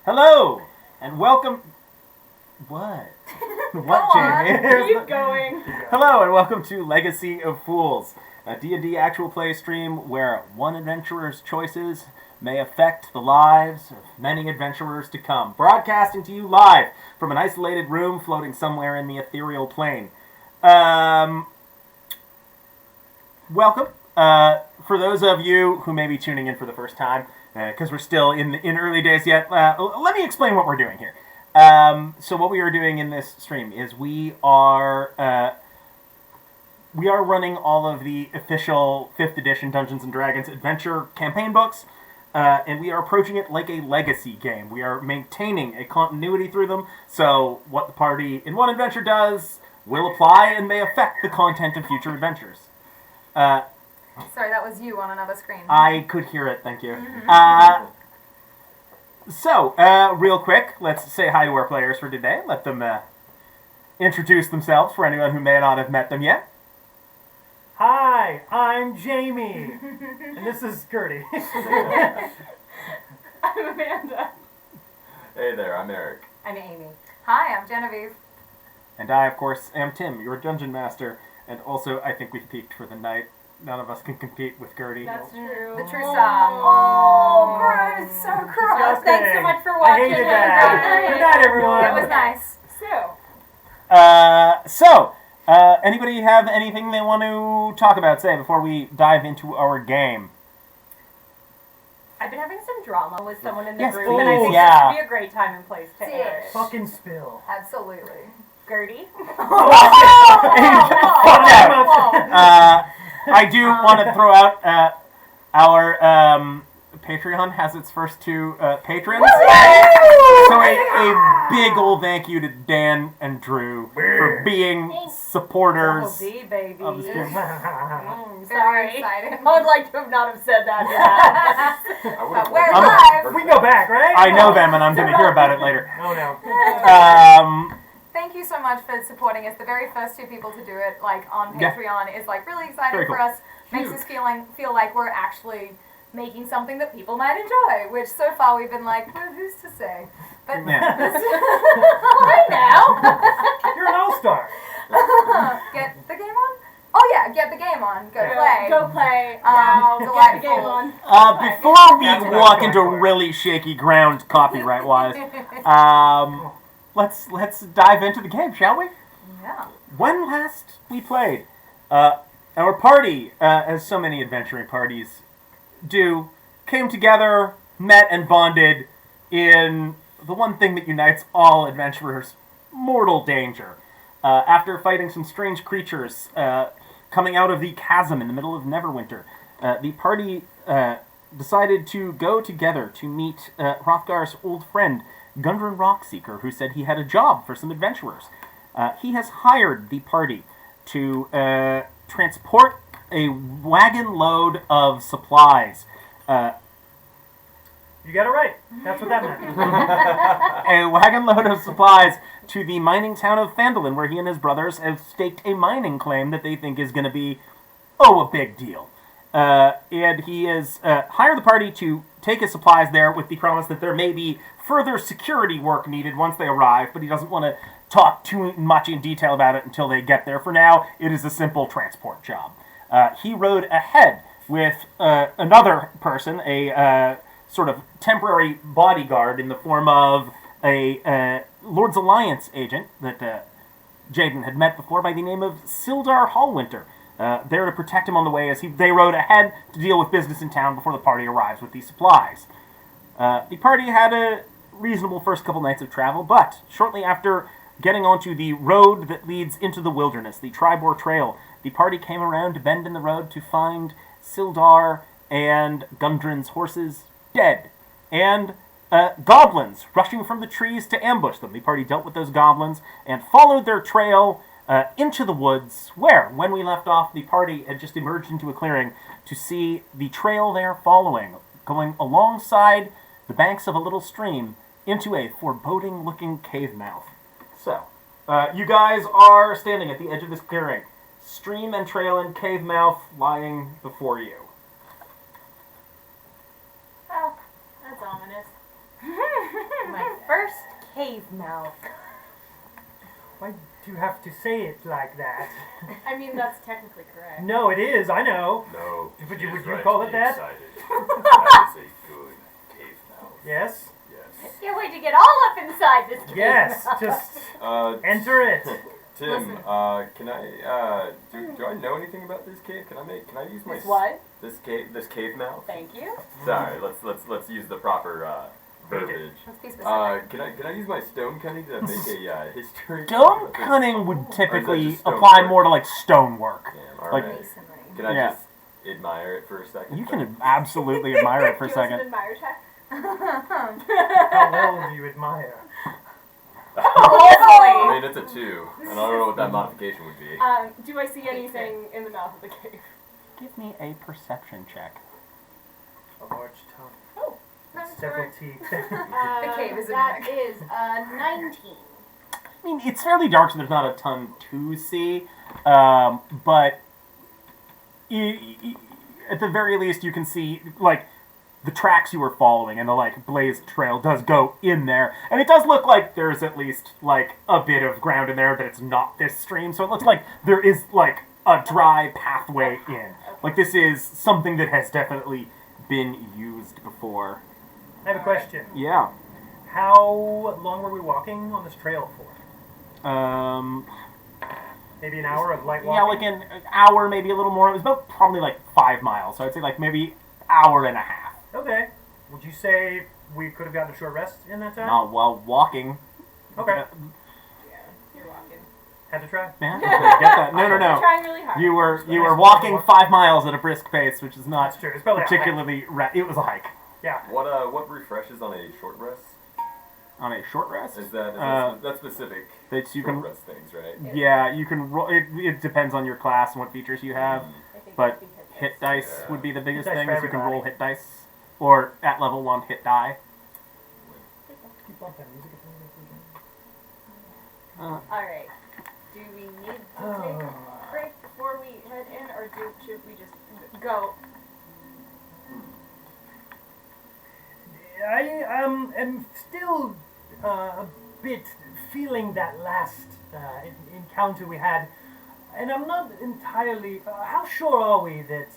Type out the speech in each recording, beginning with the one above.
Hello, and welcome... What? What, Jamie? Keep going. Hello, and welcome to Legacy of Fools, a D&D actual play stream where one adventurer's choices may affect the lives of many adventurers to come. Broadcasting to you live from an isolated room floating somewhere in the ethereal plane. Welcome. For those of you who may be tuning in for the first time, because we're still in early days yet, let me explain what we're doing here. So what we are doing in this stream is we are running all of the official 5th edition Dungeons & Dragons adventure campaign books, and we are approaching it like a legacy game. We are maintaining a continuity through them, so what the party in one adventure does will apply and may affect the content of future adventures. Sorry, that was you on another screen. I could hear it, thank you. So, real quick, let's say hi to our players for today. Let them introduce themselves for anyone who may not have met them yet. Hi, I'm Jamie, and this is Gertie. I'm Amanda. Hey there, I'm Eric. I'm Amy. Hi, I'm Genevieve. And I, of course, am Tim, your dungeon master, and also I think we've peaked for the night. None of us can compete with Gertie. That's true. The true star. Oh, gross. So gross. Thanks so much for watching. I hated that. Good night, everyone. It was nice. So. Anybody have anything they want to talk about, say, before we dive into our game? I've been having some drama with someone in the Yes, group, please. and I think Yeah. this would be a great time and place to air it. Fucking spill. Absolutely. Gertie? Fuck out. I do want to throw out our Patreon has its first 2 patrons. So a big old thank you to Dan and Drew for being supporters Double D, baby. of the stream. Very Sorry. exciting. I would like to have not have said that. But we're I'm- live. We can go back, right? I know them, and I'm going to hear about it later. Oh no. Thank you so much for supporting us. The very first 2 people to do it, like on Yeah. Patreon, is like really exciting Very for cool. us. Makes us feel like we're actually making something that people might enjoy. Which so far we've been like, well, who's to say? But Yeah. right now, You're an all-star. get the game on. Oh yeah, get the game on. Go play. Go play. Now. Get the Delightful. game on. Before we That's what walk I'm into going for. really shaky ground copyright-wise, let's dive into the game, shall we? Yeah. When last we played, our party, as so many adventuring parties do, came together, met, and bonded in the one thing that unites all adventurers, mortal danger. After fighting some strange creatures coming out of the chasm in the middle of Neverwinter, the party decided to go together to meet Hrothgar's old friend, Gundren Rockseeker, who said he had a job for some adventurers. He has hired the party to transport a wagon load of supplies. You got it right. That's what that meant. A wagon load of supplies to the mining town of Phandelver, where he and his brothers have staked a mining claim that they think is going to be, a big deal. And he has hired the party to take his supplies there with the promise that there may be further security work needed once they arrive, but he doesn't want to talk too much in detail about it until they get there. For now, it is a simple transport job. He rode ahead with another person, a sort of temporary bodyguard in the form of a Lord's Alliance agent that Jaden had met before by the name of Sildar Hallwinter, there to protect him on the way as they rode ahead to deal with business in town before the party arrives with these supplies. The party had a reasonable first couple nights of travel, but shortly after getting onto the road that leads into the wilderness, the Tribor Trail, the party came around a bend in the road to find Sildar and Gundren's horses dead, and goblins rushing from the trees to ambush them. The party dealt with those goblins and followed their trail into the woods, where, when we left off, the party had just emerged into a clearing to see the trail they are following, going alongside the banks of a little stream into a foreboding-looking cave mouth. So, you guys are standing at the edge of this clearing. Stream and trail and cave mouth lying before you. Oh, that's ominous. My first cave mouth. Why do you have to say it like that? I mean, that's technically correct. No, it is. I know. No. Would she you is call right it to be that? excited. That is a good cave mouth. Yes. Yes. Can't wait to get all up inside this cave Yes. mouth. Just Uh, enter it. Tim, Listen. can I do I know anything about this cave? Can I use my This what? this cave mouth? Thank you. Sorry, let's use the proper verbiage. Let's be specific. Can I use my stone cunning to make a history? Stone of this? cunning would Or is that typically just stone apply work? more to like stonework. Damn, like- alright. Masonry. Can I Yeah. just admire it for a second? You can absolutely admire it for a Do you want an second. admire check? How well do you admire? I mean, it's a 2, and I don't know what that modification would be. Do I see anything in the mouth of the cave? Give me a perception check. A large tongue. Oh, Several teeth. The cave is in that there. is 19. I mean, it's fairly dark, so there's not a ton to see. But at the very least, you can see like the tracks you were following, and the like blazed trail does go in there, and it does look like there's at least like a bit of ground in there that it's not this stream. So it looks like there is like a dry pathway in. Like this is something that has definitely been used before. I have a question. Yeah. How long were we walking on this trail for? Maybe an hour of light walking? Yeah, like an hour, maybe a little more. It was about probably like 5 miles. So I'd say like maybe hour and a half. Okay. Would you say we could have gotten a short rest in that time? Not while walking. Okay. Yeah, you're walking. Had to try. Man, I get that. No. You're trying really hard. You were walking 5 miles at a brisk pace, which is not That's true. It's probably a hike. particularly. It was a hike. Yeah. What refreshes on a short rest? On a short rest. Is that that's specific? That you short can. rest things, right? Yeah, you can roll. It depends on your class and what features you have. I think But it'd be hit dice Yeah. would be the biggest Hit dice thing. for Is you can roll everybody. hit dice, or at level 1 hit die. Keep on playing music. Alright. Do we need to take a break before we head in, or should we just go? I am still a bit feeling that last encounter we had, and I'm not entirely. How sure are we that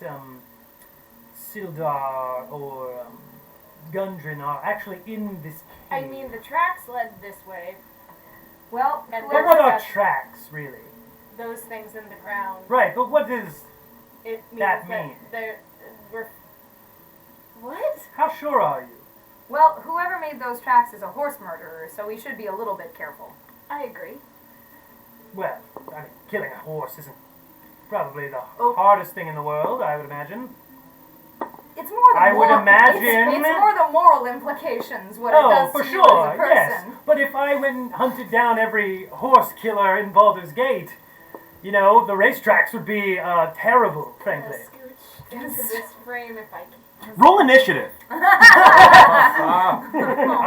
Sildar or Gundren are actually in this cave? I mean, the tracks led this way. Well, And But whoever what are has tracks, really? those things in the ground, Right, but what does it means That that mean? we're. What? how sure are you? well, whoever made those tracks is a horse murderer, so we should be a little bit careful. I agree. Well, I mean, killing a horse isn't probably the Oh. hardest thing in the world, I would imagine. It's more the I would moral, imagine- it's more the moral implications what it Oh, does for to you as a sure, person. yes. But if I went and hunted down every horse killer in Baldur's Gate, you know, the racetracks would be terrible, frankly. Scooch into this frame if I can. Roll initiative. All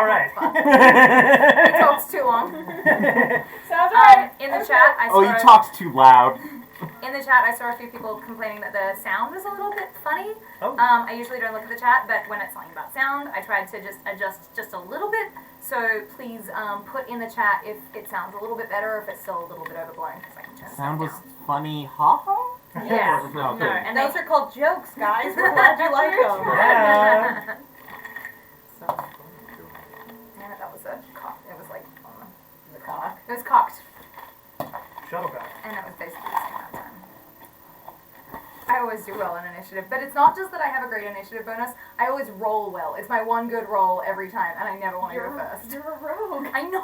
right. He talks too long. Sounds right. In the chat, I saw Oh, you talked too loud. in the chat, I saw a few people complaining that the sound was a little bit funny. Oh. I usually don't look at the chat, but when it's something about sound, I tried to just adjust just a little bit. So please put in the chat if it sounds a little bit better or if it's still a little bit overblown, because I can turn the Sound was down. funny, ha. Yeah. No, No, okay. and Those are called jokes, guys. We're glad you like them. Yeah. So, yeah, that was a cock. It was like the cock. It was cocked, Shuttlecock. and it was basically the same that time. I always do well in initiative, but it's not just that I have a great initiative bonus. I always roll well. It's my one good roll every time, and I never want to go first. You're a rogue. I know.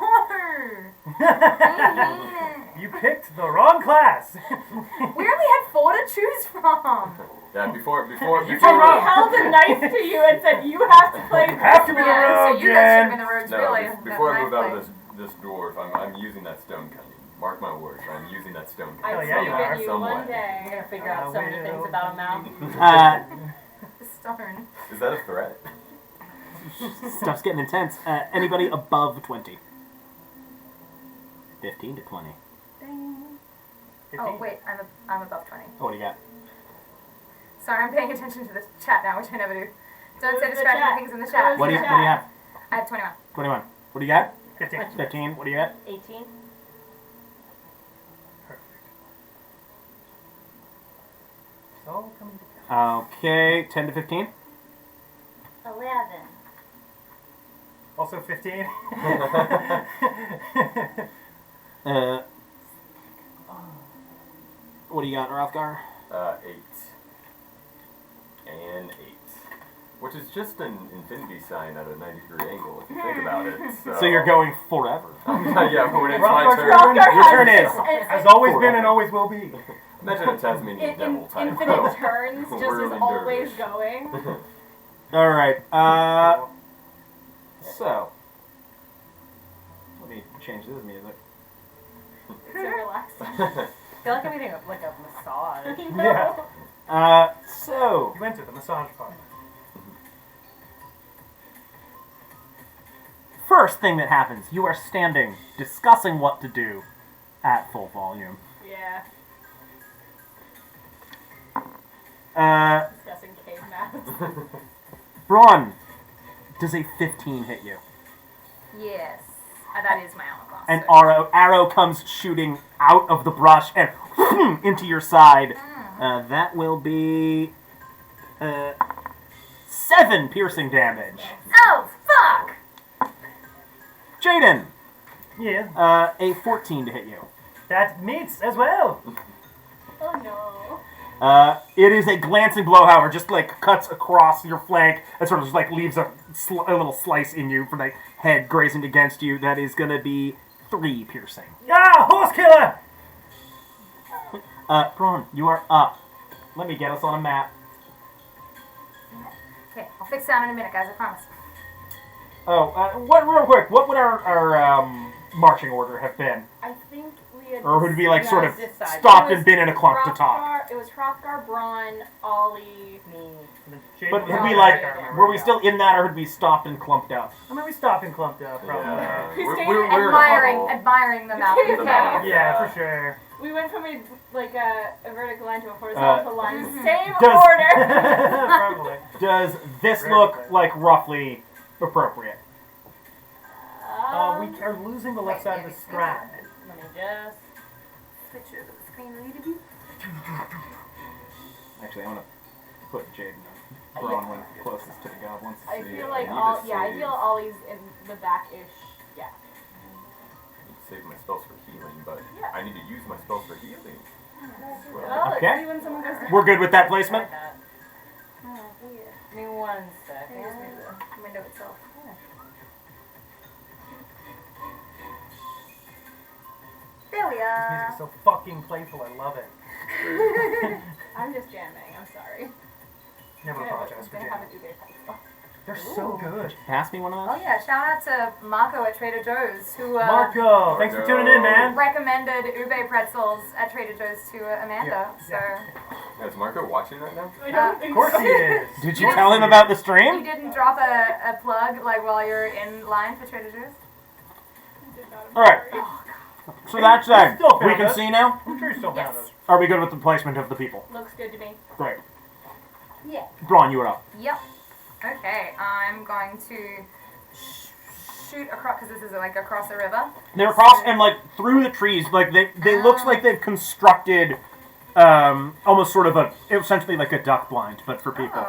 I hate it. You picked the wrong class. We only had 4 to choose from. Yeah, before You And did we wrong. held a knife to you and said, you have to play You have to be the Yeah, rogue, so you guys should have been Jen. the rogues, no, really. before I That's move out my of this dwarf, I'm using that stone cunning. Mark my words, I'm using that stone I cunning. yeah, you believe are. in you Somewhere. one day. I'm gonna figure out so many things about a mouth. Stubborn. Is that a threat? Stuff's getting intense. Anybody above 20? 15 to 20. Oh, wait, I'm above 20. Oh, what do you got? Sorry, I'm paying attention to this chat now, which I never do. Don't say Who's the distracting chat? things in the chat. What do you have? I have 21. 21. What do you got? 15. 15. What do you got? 18. Perfect. It's all coming together. Okay, 10 to 15. 11. Also 15. What do you got, Rothgar? 8. And 8. Which is just an infinity sign at a 90-degree angle, if you think about it. So you're going forever. Yeah, but when it's my Rothgar's turn, Rothgar Your turn is. Has always been and always will be. imagine a Tasmanian devil type. Infinite turns, just We're is really always dervish. going. All right. So let me change this music. It's so relaxing. I feel like I'm getting like a massage. Yeah. So You went to the massage parlor. first thing that happens, you are standing, discussing what to do at full volume. Yeah. Discussing cave maps. Braun, does a 15 hit you? Yes. That is my armor class. An so- arrow comes shooting out of the brush and into your side. That will be 7 piercing damage. Oh, fuck! Jaden, Yeah. a 14 to hit you. That meets as well. Oh no. It is a glancing blow, however, just like cuts across your flank and sort of just like leaves a little slice in you from the head grazing against you. That is going to be 3 piercing. Ah, horse killer! Braun, you are up. Let me get us on a map. Okay, I'll fix that in a minute, guys, I promise. Oh, what real quick? What would our marching order have been, I think we had. or would it be like sort of decided. stopped It and was been in a clump to talk? Hrothgar- It was Hrothgar, Braun, Ollie. But would would we we like- like? Were we still in that, or had we stopped and clumped up? I mean, we stopped and clumped up, probably. Yeah. We We're, stayed we're, we're in a Admiring, huddle. admiring the map. The map. Yeah, for sure. We went from a vertical line to a horizontal line. mhm. Same Does- order. Probably. Does this Very look good. like roughly appropriate? We are losing the left side of the strap. Let me just. Switch over the screen a little bit. Actually, I want to put Jaden and Braun one closest to the goblins. I See, feel I like need all. to Yeah, I save. feel Ollie's in the back-ish. Yeah. I need to save my spells for healing, but Yeah. I need to use my spells for healing. Oh, let's Okay. see when someone goes down. We're good with that placement? Oh, weird. Give me 1 I just second. move the window itself. There we This music are. is so fucking playful, I love it. I'm just jamming. I'm sorry. Never I'm apologize for gonna have jamming. an Ube pencil. They're so good. Pass me one of Oh those. yeah, shout out to Marco at Trader Joe's who Marco, thanks for tuning in, man. recommended ube pretzels at Trader Joe's to Amanda. Yeah, So Is Marco watching right now? I don't think Of course so. he is. Did you tell him about the you stream? didn't drop a plug like while you're in line for Trader Joe's? I did not, I'm All right. sorry. So that's it. Still We found can us. see now. I'm sure he still found Yes. us. Are we good with the placement of the people? Looks good to me. Great. Yeah. Braun, you are up. Yep. Okay, I'm going to shoot across because this is like across the river. They're across and like through the trees. Like they looks like they've constructed almost sort of essentially like a duck blind, but for people.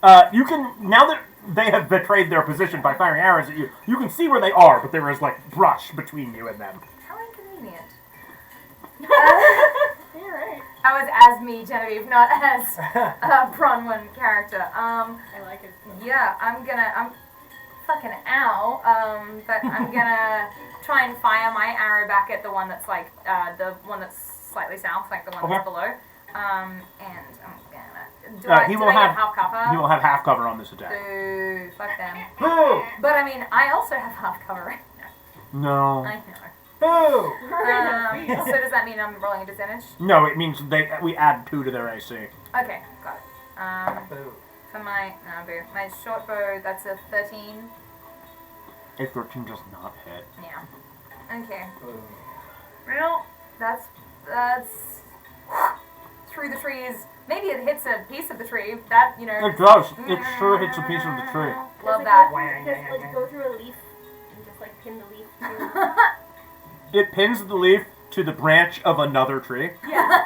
Oh. You can now that they have betrayed their position by firing arrows at you. You can see where they are, but there is like brush between you and them. How inconvenient. You're right. I was as me, Genevieve, not as a Bronwyn character. I like it. Yeah, I'm fucking ow. But I'm gonna try and fire my arrow back at the one that's like, the one that's slightly south, like the one that's Okay. below. And I'm gonna, do I He do will I have- get half cover? You will have half cover on this attack. Boo, fuck them. Boo! But I mean, I also have half cover right No. now. I know. Boo! So does that mean I'm rolling a disadvantage? No, it means we add 2 to their AC. Okay, got it. Boo. For my short bow, that's a 13. A 13 does not hit. Yeah. Okay. Boo. Well, that's through the trees. Maybe it hits a piece of the tree. That, you know. It does. It sure hits a piece of the tree. Love that. Just like go through a leaf and just like pin the leaf to? It pins the leaf to the branch of another tree. Yeah.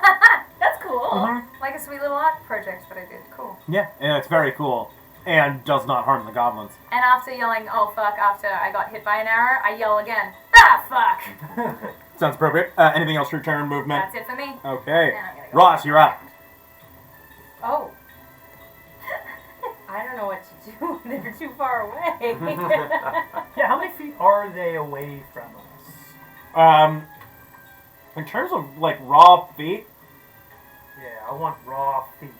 That's cool. Mhm. Like a sweet little art project that I did. Cool. Yeah, and it's very cool. And does not harm the goblins. And after yelling, oh fuck, after I got hit by an arrow, I yell again, ah fuck! Sounds appropriate. Anything else for turn movement? That's it for me. Okay. And I'm gonna go Ross, you're up. Oh. I don't know what to do. They're too far away. Yeah, how many feet are they away from us? In terms of, like, raw feet, Yeah, I want raw feet.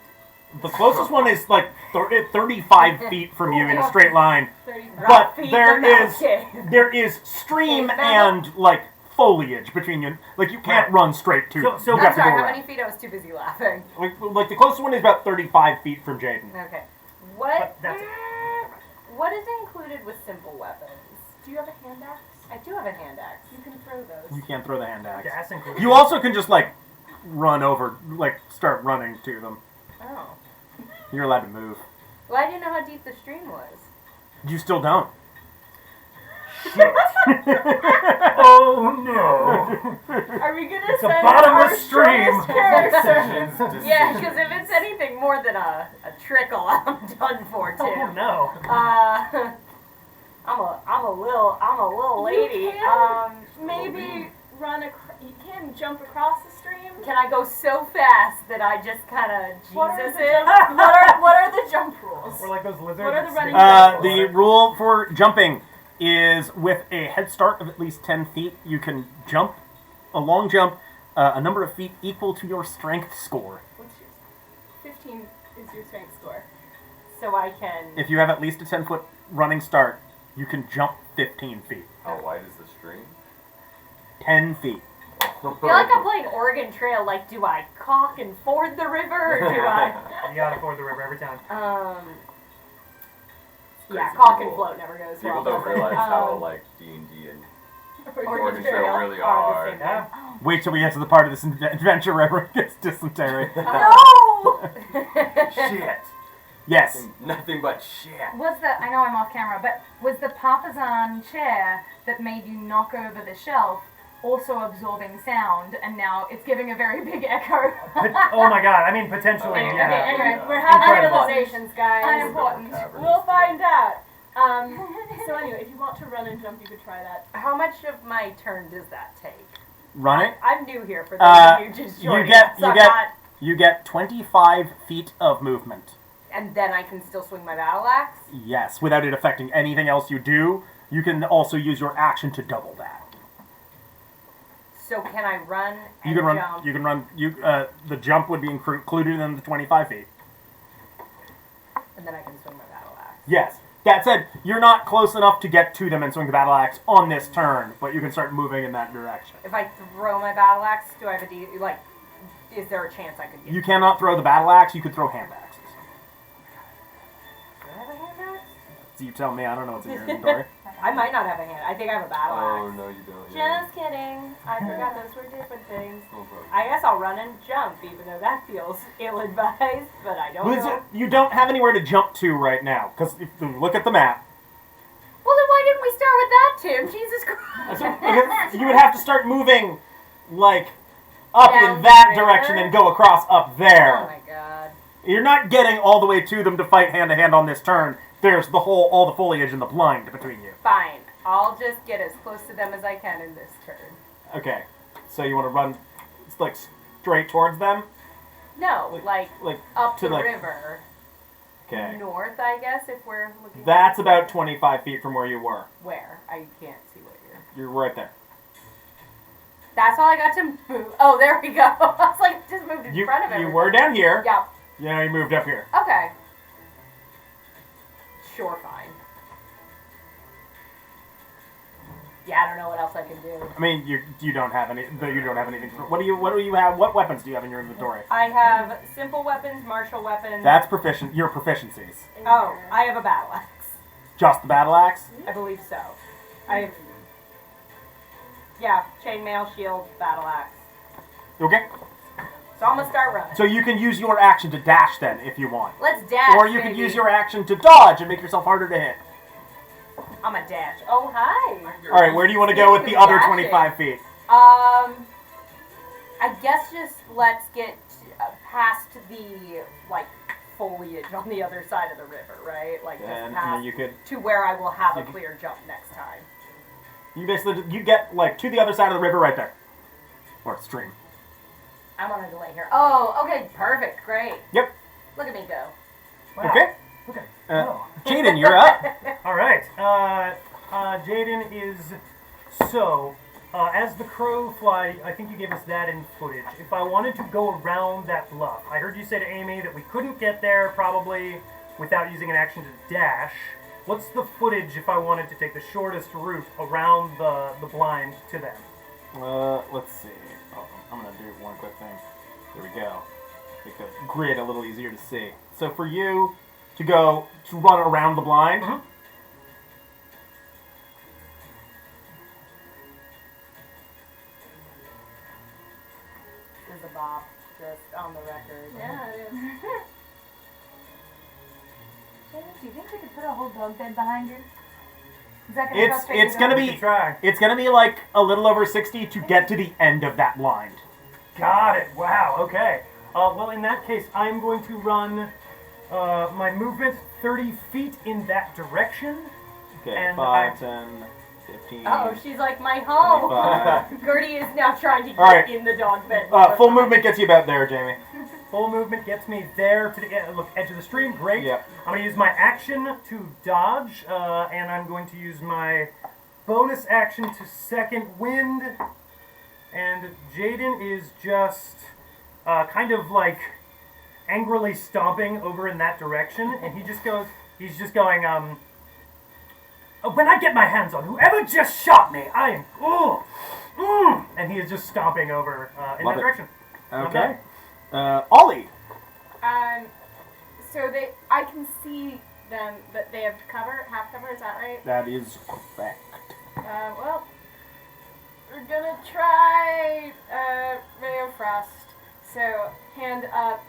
the closest one is, like, 35 feet from you in a straight line. 35 But feet there from now. is Okay. there is stream Okay, and, like, foliage between you. Like, you can't Right. run straight to them. So You I'm have to sorry, go how around. many feet? I was too busy laughing. Like, the closest one is about 35 feet from Jaden. Okay. What? But that's it. What is included with simple weapons? Do you have a hand axe? I do have a hand axe. You can throw those. You can't throw the hand axe. Gas included. You also can just, like, run over, like, start running to them. Oh. You're allowed to move. Well, I didn't know how deep the stream was. You still don't. Shit. Oh no. Are we gonna It's a send bottomless our stream. strongest character? Decisions. Yeah, because if it's anything more than a trickle, I'm done for too. Oh no. I'm a little lady. You can maybe run you can jump across the stream. Can I go so fast that I just kind of What are Jesus the it? jump, what are the jump rules? Or like those lizards. What are the that running stay- The rule for jumping is with a head start of at least 10 feet, you can jump a long jump a number of feet equal to your strength score. What's yours? 15 is your strength score. So I can. If you have at least a 10-foot running start, you can jump 15 feet. How wide is the stream? 10 feet. I feel like I'm playing Oregon Trail. Like, do I caulk and ford the river, or do I? You gotta ford the river every time. Yeah, Crazy caulk and people- float never goes People well. don't does it? realize how like D&D and Oregon Trail really the are. same Yeah. thing. Wait till we get to the part of this adventure where everyone gets dysentery. No! Shit. Yes. Nothing but shit. Was the, I know I'm off camera, but was the Parmesan chair that made you knock over the shelf also absorbing sound, and now it's giving a very big echo? Oh my god, I mean potentially, Okay, yeah. anyway, we're having Incredible. realizations, guys. Unimportant. We'll find out. So anyway, if you want to run and jump, you could try that. How much of my turn does that take? Run it. I'm new here for those of you just joining. us, so I'm not- You get 25 feet of movement. and then I can still swing my battle axe. Yes, without it affecting anything else you do. You can also use your action to double that. So can I run and You can run. jump? You can run. The jump would be included in the 25 feet. And then I can swing my battle axe. Yes. That said, you're not close enough to get to them and swing the battle axe on this turn, but you can start moving in that direction. If I throw my battle axe, do I have is there a chance I could get You cannot throw the battle axe. You could throw hand axes. Do I have a hand axe? So you tell me. I don't know what's in your inventory. I might not have a hand. I think I have a battle Oh axe. no, you don't. Yeah. Just kidding. I forgot those were different things. No problem. I guess I'll run and jump, even though that feels ill-advised, but I don't Well, know. you don't have anywhere to jump to right now, because if you look at the map, Well, then why didn't we start with that, Tim? Jesus Christ. because you would have to start moving, like, up Down in that the river? direction and go across up Oh there. my god. You're not getting all the way to them to fight hand to hand on this turn. There's all the foliage and the blind between you. Fine. I'll just get as close to them as I can in this turn. Okay, so you want to run, like, straight towards them? No, like Like, up to the like- river. okay. North, I guess, if we're looking That's about 25 feet from where you were. where? I can't see what you're... You're right there. That's all I got to move. Oh, there we go. I was like, just moved in front of You everything. were down here. Yeah. Yeah, you moved up here. Okay. Sure, fine. Yeah, I don't know what else I can do. I mean, you don't have any. You don't have anything. What do you have? What weapons do you have in your inventory? I have simple weapons, martial weapons. That's your proficiencies. Oh, I have a battle axe. Just the battle axe. I believe so. I have... Yeah, chainmail, shield, battle axe. Okay. So I'm gonna start running. So you can use your action to dash then, if you want, Let's dash, or you can baby. use your action to dodge and make yourself harder to hit. I'm a dash. Oh, hi. All right, where do you want to go with the other 25 feet? I guess just let's get past the, like, foliage on the other side of the river, right? Like, just And past then you could, to where I will have a clear jump next time. you basically, you get, like, to the other side of the river right there. Or stream. I'm on a delay here. Oh, okay, perfect, great. Yep. Look at me go. Wow. Okay. Okay. Jaden, you're up. All right. Jaden is so. As the crow fly, I think you gave us that in footage. If I wanted to go around that bluff, I heard you say to Amy that we couldn't get there probably without using an action to dash. What's the footage if I wanted to take the shortest route around the blind to them? Let's see. Oh, I'm gonna do one quick thing. There we go. Make the grid a little easier to see. So for you to run around the blind. Mm-hmm. This is a bop, just on the record. Yeah, it is. Do you think we could put a whole dog bed behind you? Is that gonna frustrate It's you gonna though? We be can try. it's gonna be like a little over 60 to get to the end of that blind. Got it. Wow. Okay. Well, in that case, I'm going to run my movement 30 feet in that direction. Okay, And 5, 10, 15. Oh, she's like my home. 25. Gertie is now trying to get All right. in the dog bed. Full movement gets you about there, Jamie. Full movement gets me there to the edge of the stream. Great. Yep. I'm going to use my action to dodge, and I'm going to use my bonus action to second wind. And Jaden is just kind of like angrily stomping over in that direction, and he's just going, when I get my hands on whoever just shot me, I am, and he is just stomping over in Love that it. direction. Okay. Ollie. So I can see them, but they have half cover, is that right? That is correct. Well, we're gonna try, Ray of Frost. So, hand up,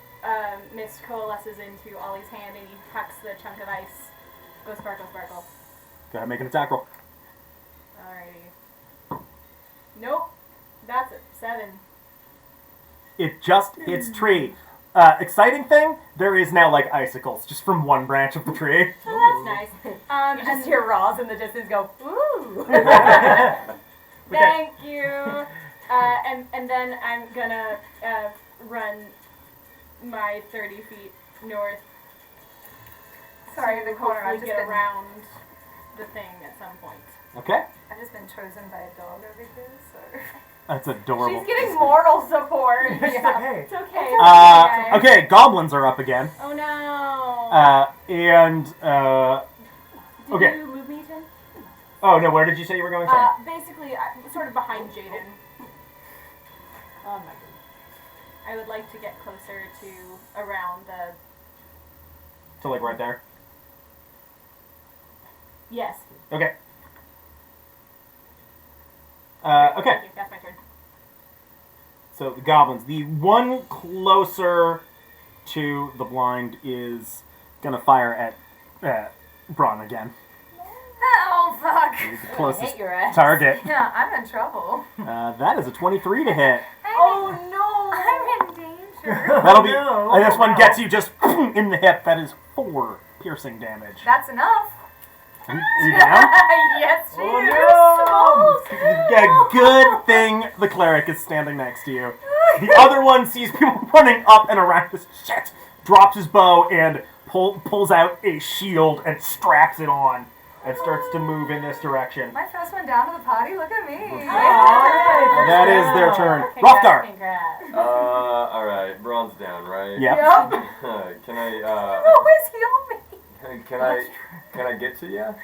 mist coalesces into Ollie's hand and he hucks the chunk of ice. Go sparkle, sparkle. Go ahead, make an attack roll. Alrighty. Nope. That's it. 7. It just hits tree. Exciting thing, there is now like icicles just from one branch of the tree. Oh, that's nice. You just hear Roz in the distance go, ooh. Thank you. And then I'm gonna run my 30 feet north. Sorry, the corner. Hopefully get around the thing at some point. Okay. I've just been chosen by a dog over here, so. That's adorable. She's getting moral support. She's like, hey. It's okay. Okay, goblins are up again. Oh no. Okay. Did you move me, Tim? Oh no, where did you say you were going? Sorry. Basically, I'm sort of behind Jaden. Oh my goodness. I would like to get closer to around the. So like right there. Yes. Okay. Thank Okay. you. That's my turn. So the goblins, the one closer to the blind is gonna fire at Braun again. Oh, fuck. He's the I closest hate your ass. target. Yeah, I'm in trouble. That is a 23 to hit. Oh no! I'm in danger. That'll be. no. This one gets you just in the hip. That is 4 piercing damage. That's enough. Are you down? Yes, she Oh, is. Yeah, good thing the cleric is standing next to you. The other one sees people running up and around this shit, drops his bow and pulls out a shield and straps it on and starts to move in this direction. My first one down to the party. Look at me. That is their turn. Rothgar. Congrats. Alright, Braun's down, right? Yep. Can I, Always heal me. can I get to you?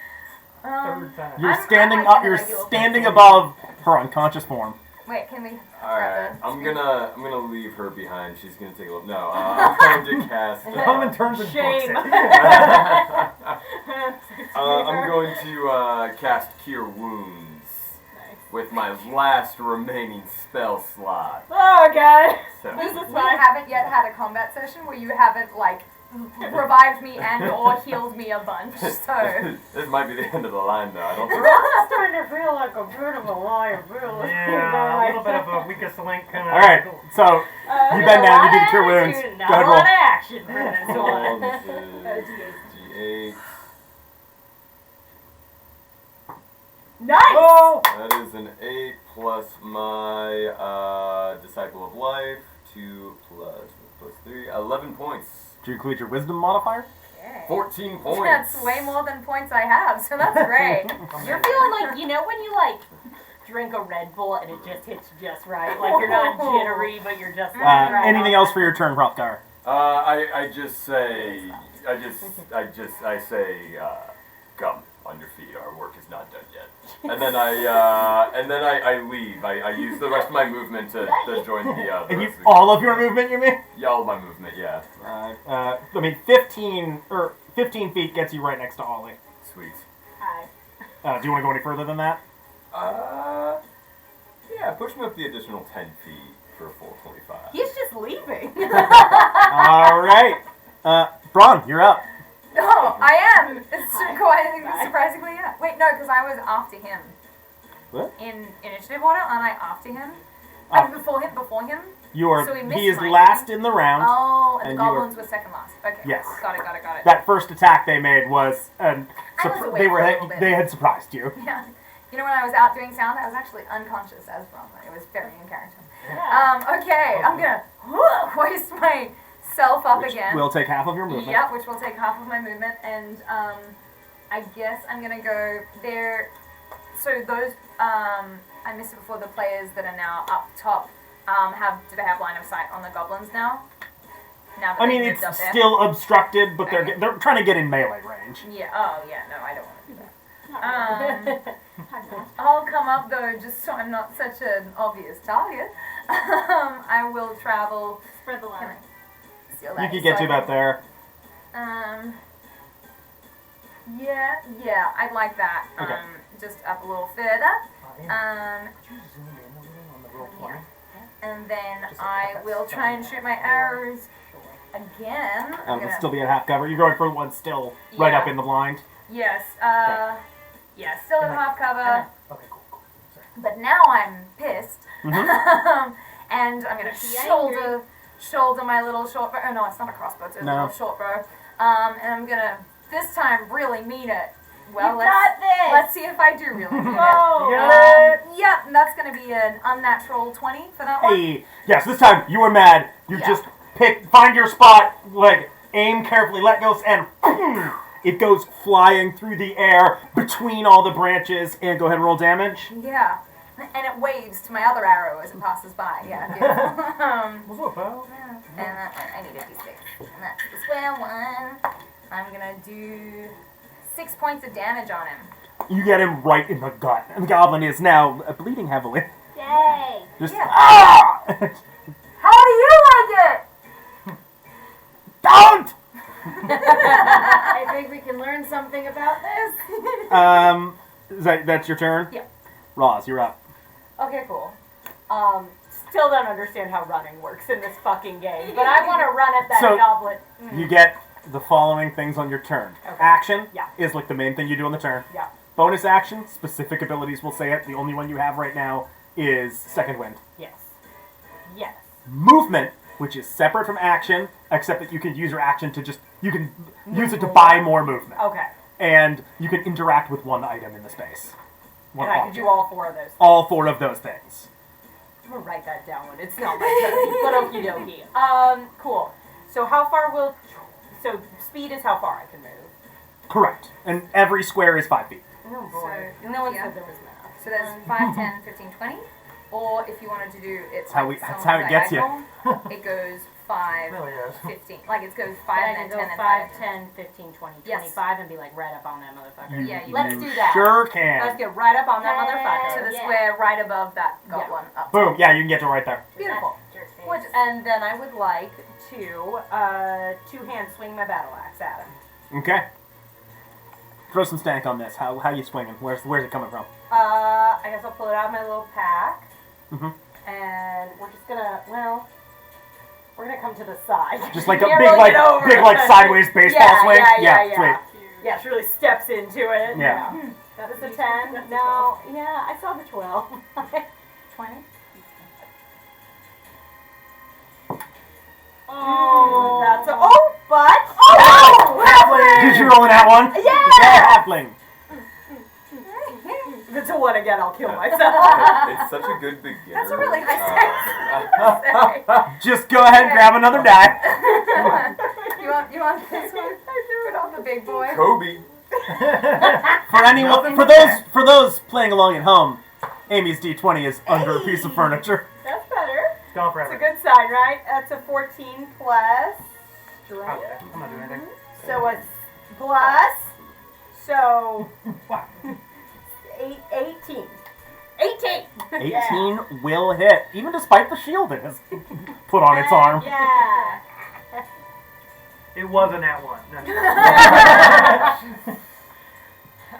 Every time. You're I'm standing like up. in a You're regular standing position. above her unconscious form. Wait, can we? Alright, I'm gonna leave her behind. She's gonna take a look. No, I'm going to cast. Common turns and Shame. books it. I'm going to cast Cure Wounds with my last remaining spell slot. Oh god. So, This is We fine. haven't yet had a combat session where you haven't like revived me and or healed me a bunch. So This might be the end of the line, though. I don't think. I'm starting to feel like a bit of a liability. Yeah, a little bit of a weakest link kind of. All right, so you bend down, you do the cure wounds. Not Go ahead, a roll. lot of action for this one. G8. Nice! Oh! That is an 8 plus my Disciple of Life. 2 plus 3. 11 points. Do you include your wisdom modifier? 14 points. that's way more than points I have, so that's great. You're feeling like, you know when you like drink a Red Bull and it just hits just right? Like you're not jittery, but you're just like right Anything on. else for your turn, Hrothgar? I say, come on your feet. Our work is not done yet. And then I leave. I use the rest of my movement to join the And rest of the all of your movement, you mean? Yeah, all my movement. Yeah. I mean, 15 feet gets you right next to Ollie. Sweet. Hi. Do you want to go any further than that? Yeah. Push me up the additional 10 feet for a full 25. He's just leaving. All right. Braun, you're up. Oh, I am. It's quite surprisingly, yeah. Wait, no, because I was after him. What? In initiative order, aren't I after him? Oh. Before him? You are. So we missed He is mine. last in the round. Oh, and And the you were- goblins were second last. Okay. Yes. Got it. That first attack they made was, I was awake they for a little bit. they had surprised you. Yeah. You know, when I was out doing sound, I was actually unconscious as Bronwyn. It was very in character. Okay, I'm gonna hoist myself up Which again. will take half of your movement. Yep, which will take half of my movement, and I guess I'm gonna go there. So those, I missed it before. The players that are now up top, do they have line of sight on the goblins now? Now that I mean, they've it's moved up there? still obstructed, but Okay. they're trying to get in melee range. Yeah. Oh yeah. No, I don't want to do that. I'll come up though, just so I'm not such an obvious target. I will travel. Spread the Can line. I steal You that? could get to So- about there. Yeah, I'd like that. Okay. Just up a little further. Could you zoom in a little on the roll 20? And then I will try and shoot my arrows again. I'm It'll gonna- still be at half cover. You're going for one still right Yeah. up in the blind. Yes. Yeah, still in half cover. Okay, cool. Sorry. But now I'm pissed. Mm-hmm. And I'm gonna Makes you shoulder my little short bow. Oh no, it's not a crossbow, it's a No. little short bow. And I'm gonna this time really mean it. Well, You let's got this! let's see if I do really mean it. Whoa! Yep, and that's gonna be an unnatural 20 for that one. Hey, yes, this time you were mad. You Yeah. just find your spot, like, aim carefully, let go, and it goes flying through the air between all the branches, and go ahead and roll damage. Yeah. And it waves to my other arrow as it passes by. Yeah, beautiful. What's up, pal? And I need a d6. And that's the square one. I'm gonna do 6 points of damage on him. You get him right in the gut, and the goblin is now bleeding heavily. Yay! Just, Yeah. ah! How do you like it? Don't! I think we can learn something about this. That's your turn? Yep. Roz, you're up. Okay, cool. Still don't understand how running works in this fucking game, but I want to run at that So- goblin. You get the following things on your turn. Okay. Action Yeah. is like the main thing you do on the turn. Yeah. Bonus action, specific abilities will say it. The only one you have right now is Second Wind. Yes. Yes. Movement, which is separate from action, except that you can use your action to you can use it to buy more movement. Okay. And you can interact with one item in the space. One And I can object. do all four of those. All four of those things. I'm gonna write that down when it's not my turn. But okie dokie. Cool. So how far will... So speed is how far I can move. Correct. And every square is 5 feet. Oh boy. So, No one yeah. said there was math. So there's 5, 10, 15, 20. Or if you wanted to do it's That's how it gets you. It goes 5, Really is. 15. Like it goes 5, But I then can 10, go and 5, 5. 10, 15, 20, Yes. 25, and be like right up on that motherfucker. Yeah, you Let's can. do that. Sure Let's can. get right up on that Hey. motherfucker. To the Yeah. square right above that goblin. Up. Boom. Yeah, you can get to right there. Beautiful. Gorgeous. And then I would like to two-hand swing my battle axe at him. Okay. Throw some stank on this. How you swinging? Where's it coming from? I guess I'll pull it out of my little pack. Mhm. And we're just gonna, We're gonna come to the side. Just like a Can't big, really get over big, it. like sideways baseball Yeah, swing. yeah. Sweet. Yeah, she really steps into it. Yeah. That's a 10. No, yeah, I saw the 12. 20. Oh, that's a. Oh, but. Oh! Halfling! Did you roll in that one? Yeah! Halfling. If it's a 1 again, I'll kill myself. It's such a good beginner. That's a really high stakes. Just go ahead and grab another die. You want this one? Put on the big boy. Kobe. For anyone, for those playing along at home, Amy's D20 is under a piece of furniture. That's better. It's gone It's forever. a good sign, right? That's a 14 plus strength. Okay, I'm not doing anything. So it's plus. So 18. 18. 18 will hit, even despite the shield it has put on its arm. Yeah. It wasn't that one. No.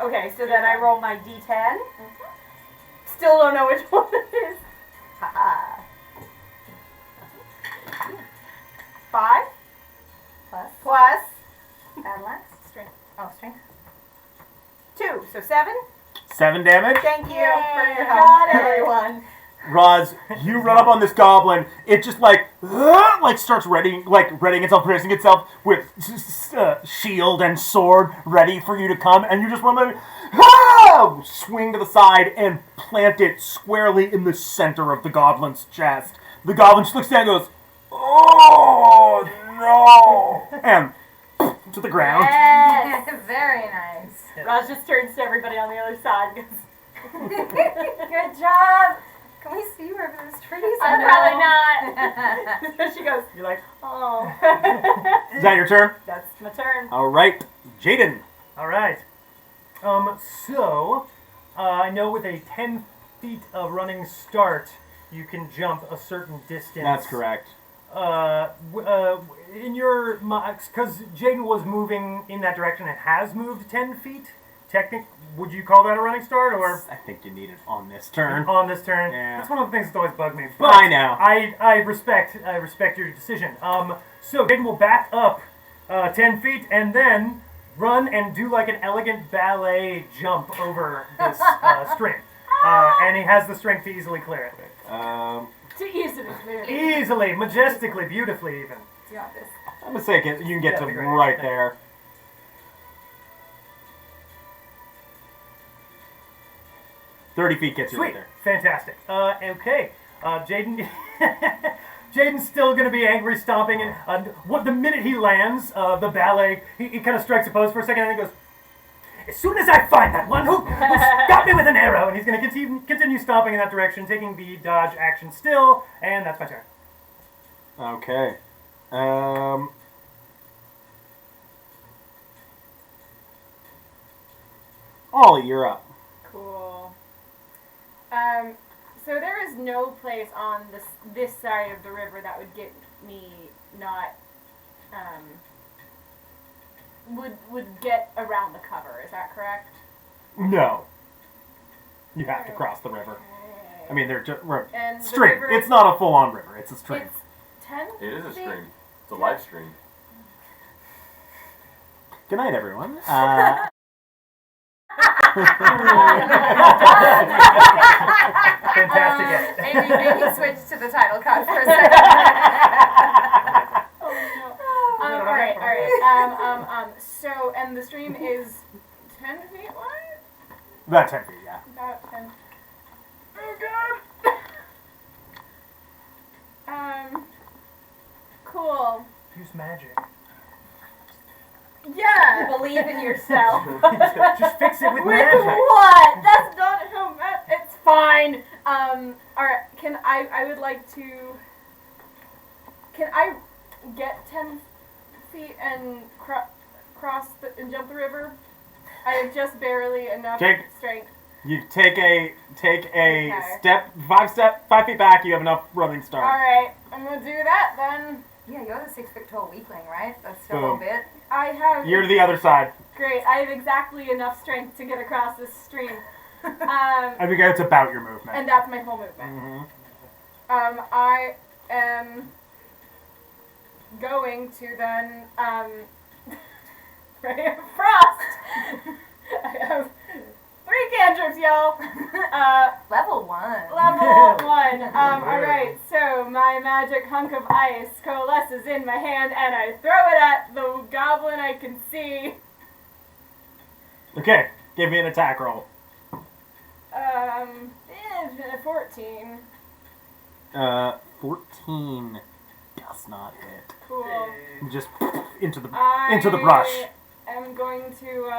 Okay, so then I roll my D10. Still don't know which one it is. Haha. 5 plus Battle axe. strength. Oh, strength. 2, so 7. 7 damage. Thank you for Yay. your help, everyone. Roz, you run up on this goblin. It just like starts readying itself, bracing itself with shield and sword, ready for you to come, and you just run by, swing to the side and plant it squarely in the center of the goblin's chest. The goblin just looks down and goes, "Oh no!" and to the ground. Yes. Very nice. Roz just turns to everybody on the other side and goes, Good job. Can we see where those trees are? probably not. So she goes, You're like, oh. Is that your turn? That's my turn. All right, Jaden. all right. So, I know with a 10 feet of running start, you can jump a certain distance. That's correct. In your, because Jaden was moving in that direction and has moved 10 feet. Would you call that a running start, or I think you need it on this turn. on this turn? Yeah. That's one of the things that's always bugged me. But I know. I respect your decision. So Jaden will back up 10 feet and then run and do like an elegant ballet jump over this string. And he has the strength to easily clear it. To easily clear. Easily, majestically, beautifully even. Do you want this? I'm mistaken. You can get That'd to be great. right Thank there. 30 feet gets you right Sweet. there. Fantastic. Okay. Jaden... Jaden's still going to be angry, stomping, and the minute he lands, the ballet, he kind of strikes a pose for a second, and he goes, "As soon as I find that one who got me with an arrow," and he's going to continue stomping in that direction, taking the dodge action still, and that's my turn. Okay. Ollie, you're up. Cool. So there is no place on this side of the river that would get me not would get around the cover. Is that correct? No. You have to cross the river. I mean, they're just And the stream. river- It's not a full-on river. It's a stream. It's 10 It is a feet? stream. It's a live stream. Good night, everyone. Fantastic. Maybe switch to the title card for a second. All right. So, and the stream is 10 feet wide? About 10 feet, yeah. About 10. Oh, God. Cool. Use magic. Yeah. Believe in yourself. Just fix it with With magic. what? That's not how it's fine. Alright, I would like to... Can I get 10 feet and cross and jump the river? I have just barely enough strength. You take a Okay. step, 5 feet back. You have enough running start. Alright, I'm gonna do that then. Yeah, you're the 6 foot tall weakling, right? That's still a little Boom. bit. I have... You're to the other side. Great, I have exactly enough strength to get across this stream. I think it's about your movement. And that's my whole movement. Mhm. I am going to then Ray of Frost. I have 3 cantrips, y'all. Level 1. Level 1. Alright, so my magic hunk of ice coalesces in my hand and I throw it at the goblin I can see. Okay, give me an attack roll. 14. 14 does not hit. Cool. Just into the brush. I am going to,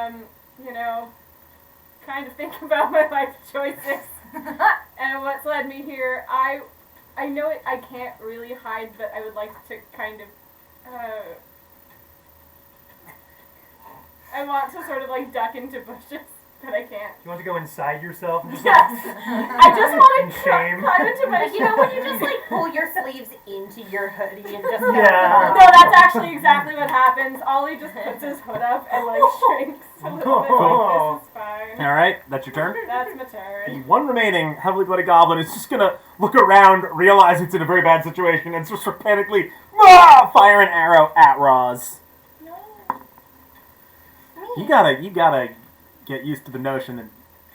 kind of think about my life choices and what's led me here. I know I can't really hide, but I would like to kind of, I want to sort of like duck into bushes, but I can't. You want to go inside yourself? And just Yes! I just want to climb into my Like, you know when you just like pull your sleeves into your hoodie and just Yeah. No, that's actually exactly what happens. Ollie just puts his hood up and like shrinks a little bit like this is fine. Alright, that's your turn. That's my The turn. one remaining heavily blooded goblin is just gonna look around, realize it's in a very bad situation, and just panically fire an arrow at Roz. No. You gotta get used to the notion that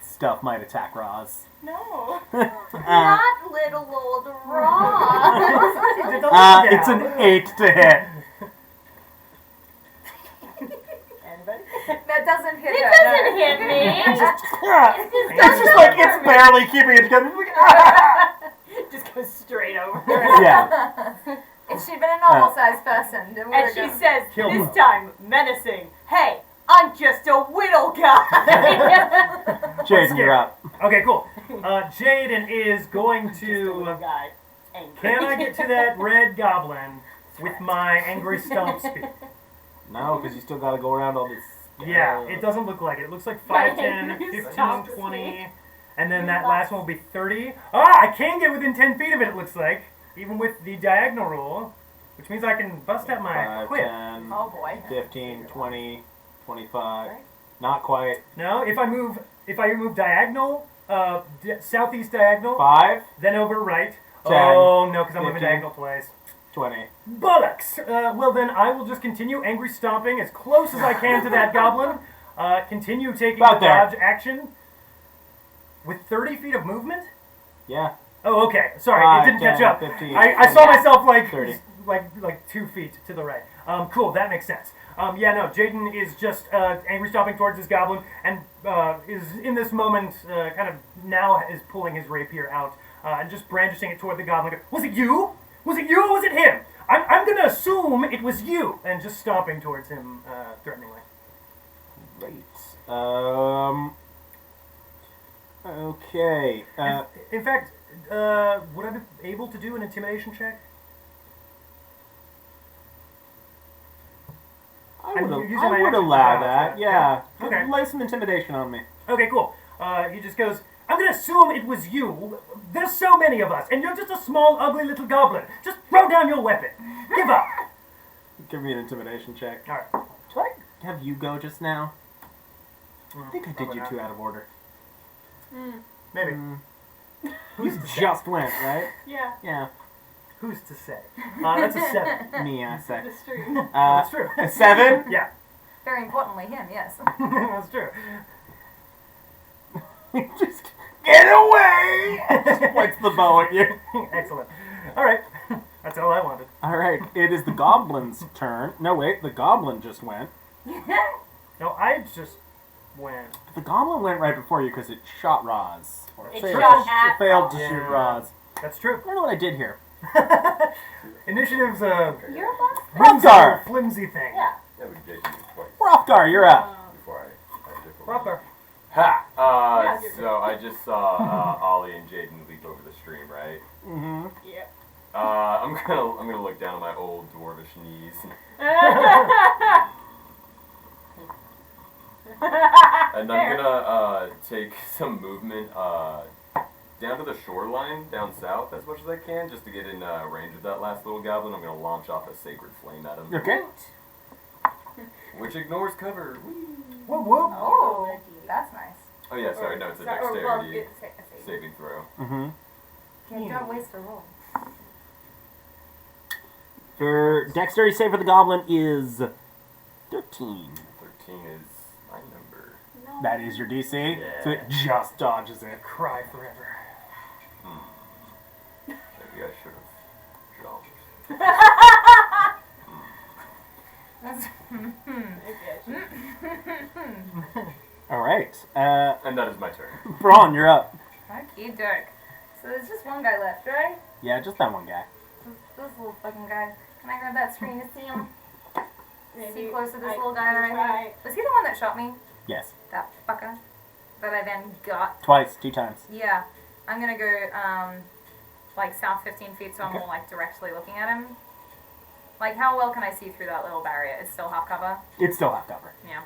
stuff might attack Roz. No. not little old Ross. It's an 8 to hit. Anybody? That doesn't hit It her. doesn't hit me. It's just like it's barely keeping it together. Just goes straight over. Yeah. If she'd been a normal sized person, then And she says, Kill this him. time, menacing, hey, I'm just a whittle guy. Jason, you're up. Okay, cool. Jaden is going Just a whittle to. guy. Angry. Can I get to that red goblin with my angry stomp speed? No, because you still gotta go around all this. Yeah, it doesn't look like it. It looks like My 5, 10, angry 15, stomp 20, and then that last one will be 30. Ah, I can get within 10 feet of it, it looks like, even with the diagonal rule, which means I can bust out my 5, whip. 10, Oh boy. 15, 20, 25. Not quite. No, if I move diagonal, southeast diagonal, 5, then over right. 10, Oh no, because I'm moving 15. diagonal twice. 20. Bollocks! Well then, I will just continue angry stomping as close as I can to that goblin. Continue taking About the there. dodge action. With 30 feet of movement? Yeah. Oh, okay. Sorry, 5, it didn't 10, catch up. 15, I saw myself like 30. like 2 feet to the right. Cool, that makes sense. Yeah, no, Jaden is just angry stomping towards this goblin and is in this moment kind of now is pulling his rapier out and just brandishing it toward the goblin. Was it you? Was it you or was it him? I'm going to assume it was you. And just stomping towards him threateningly. Great. Okay. In fact, would I be able to do an intimidation check? I I'm would, using I my would action allow to that. allow Yeah. that. Okay. Lay some intimidation on me. Okay, cool. He just goes, I'm going to assume it was you. There's so many of us, and you're just a small, ugly little goblin. Just throw down your weapon. Give up. Give me an intimidation check. All right. Did I have you go just now? I think I did you 2 out of order. Maybe. You just went, right? Yeah. Yeah. Who's to say? That's a 7. Me, I say. The stream. That's true. A 7? Yeah, Very importantly, him, yes. that's true. Just get away! Just points the bow at you. Excellent. All right. That's all I wanted. Alright, it is the goblin's turn. No, wait, the goblin just went. No, I just went. The goblin went right before you because it shot Roz. Or It failed, shot to, at failed to Roz. shoot Roz. That's true. I don't know what I did here. Initiative's You're a boss. runs Hrothgar. a flimsy thing. Yeah. Yeah, we Jason twice Hrothgar, you're up. before I did for Hrothgar. Ha! Yeah, you're So I just saw Ollie and Jaden leap over the stream, right? Mm-hmm. Yep. I'm gonna look down at my old dwarvish knees, and I'm gonna take some movement down to the shoreline down south as much as I can, just to get in range of that last little goblin. I'm gonna launch off a sacred flame at him, Okay. which ignores cover. Whee! Whoop whoop. Oh, that's nice. Oh yeah, sorry, no, it's a dexterity saving throw. Mm-hmm. Yeah, don't waste a roll. For dexterity save for the goblin is 13. 13 is my number. No. That is your DC, Yeah. so it just dodges it. Cry forever. Maybe I should have jumped. That's All right, And that is my turn. Braun, you're up. okay, Dirk. So there's just one guy left, right? Yeah, just that one guy. This little fucking guy. Can I grab that screen to see him? Maybe See close to this I little guy can right try. here? Was he the one that shot me? Yes, That fucker. That I then got. twice, 2 times. Yeah. I'm gonna go, like south 15 feet so I'm Okay. more like directly looking at him. Like how well can I see through that little barrier? It's still half cover? It's still half cover. Yeah.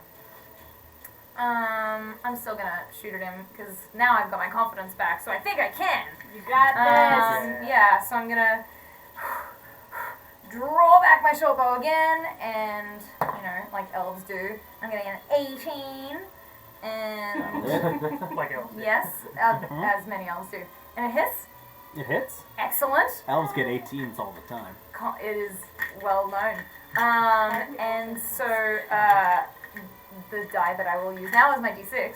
I'm still gonna shoot at him because now I've got my confidence back, so I think I can. You got this. Yeah, so I'm gonna draw back my short bow again, and you know, like elves do, I'm gonna get an 18, and Like elves. yes, as many elves do, and it hits. It hits. Excellent. Elves get 18s all the time. It is well known. And so the die that I will use now is my d6,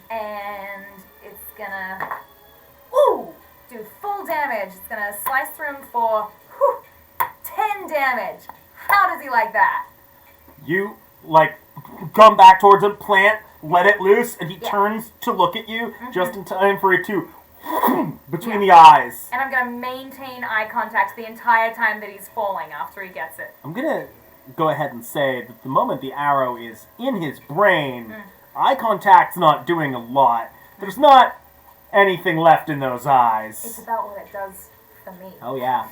and it's gonna do full damage. It's gonna slice through him for 10 damage. How does he like that? You, like, come back towards him, plant, let it loose, and he Yeah. turns to look at you just in time for it to between the eyes. And I'm gonna maintain eye contact the entire time that he's falling after he gets it. I'm gonna go ahead and say that the moment the arrow is in his brain, eye contact's not doing a lot. There's not anything left in those It's eyes. about what it does for me. Oh yeah.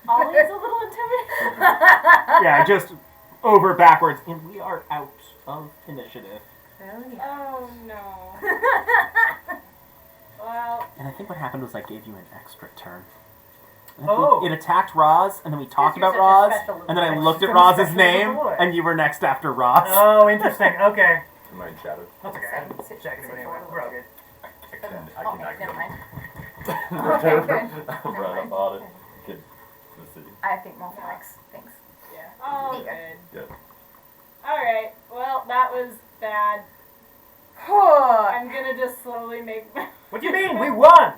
Ollie's a little intimidated. Yeah, just over backwards, and we are out of initiative. Oh no. Well, And I think what happened was I gave you an extra turn. Oh. It attacked Roz, and then we talked You're about such a Roz, special and then I boy. looked at Such a Roz's special name, boy. and you were next after Roz. Oh, interesting. Okay. Am I in shadow? That's okay. I'm checking it anyway. We're all good. I can Okay, never mind. Okay, Okay, good. I'm Never right mind. up on it. Kid, the city. I think more flex. Thanks. yeah. Oh, Yeah. good. Good. Alright, well, that was bad. Oh, I'm gonna just slowly make. What do you mean? We won!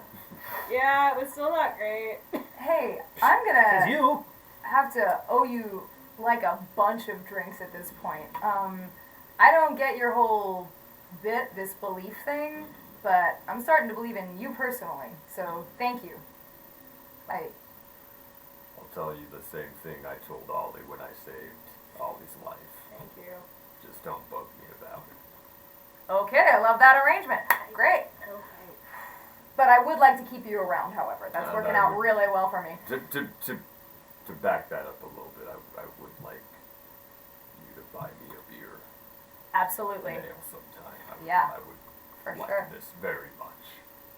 Yeah, it was still not great. hey, I'm Says gonna you. have to owe you like a bunch of drinks at this point. I don't get your whole this belief thing, but I'm starting to believe in you personally. So thank you. I'll tell you the same thing I told Ollie when I saved Ollie's life. Thank you. Just don't bug me about it. Okay, I love that arrangement. Great. Okay. But I would like to keep you around, however. That's working that out would- really well for me. To back that up a little bit, I would like you to buy me a beer. Absolutely. An ale sometime. Yeah, I would for like sure. this very much.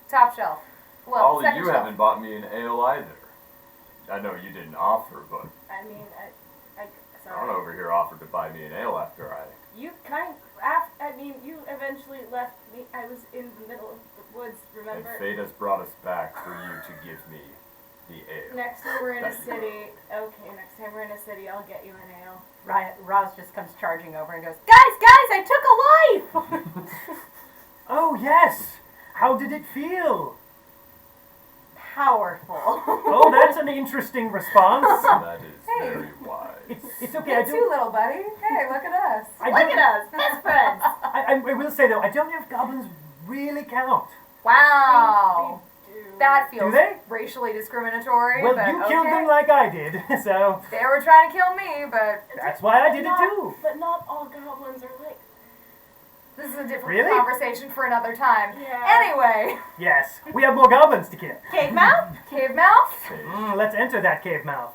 Top shelf. Well, Ollie, second you shelf. haven't bought me an ale either. I know you didn't offer, but I mean, I sorry. don't over here offered to buy me an ale after I. You you eventually left me. I was in the middle of the woods, And remember? fate has brought us back for you to give me the ale. Next time we're in a That you city. Okay, next time we're in a city, I'll get you an ale. Roz just comes charging over and goes, Guys, I took a life! Oh, yes! How did it feel? Powerful. Oh, that's an interesting response. That is Hey. very wise. It's okay. I You too, little buddy. Hey, look at us. I Look don't- at us, best friends. I will say though, I don't know if goblins really count. Wow. They do. That feels Do they? racially discriminatory, Well, but you okay. killed them like I did, so They were trying to kill me, but that's why I did it Not- too. But not all goblins are like. this is a different Really? conversation for another time. Yeah. Anyway, Yes, we have more goblins to kill. Cave mouth? cave mouth. Let's enter that cave mouth.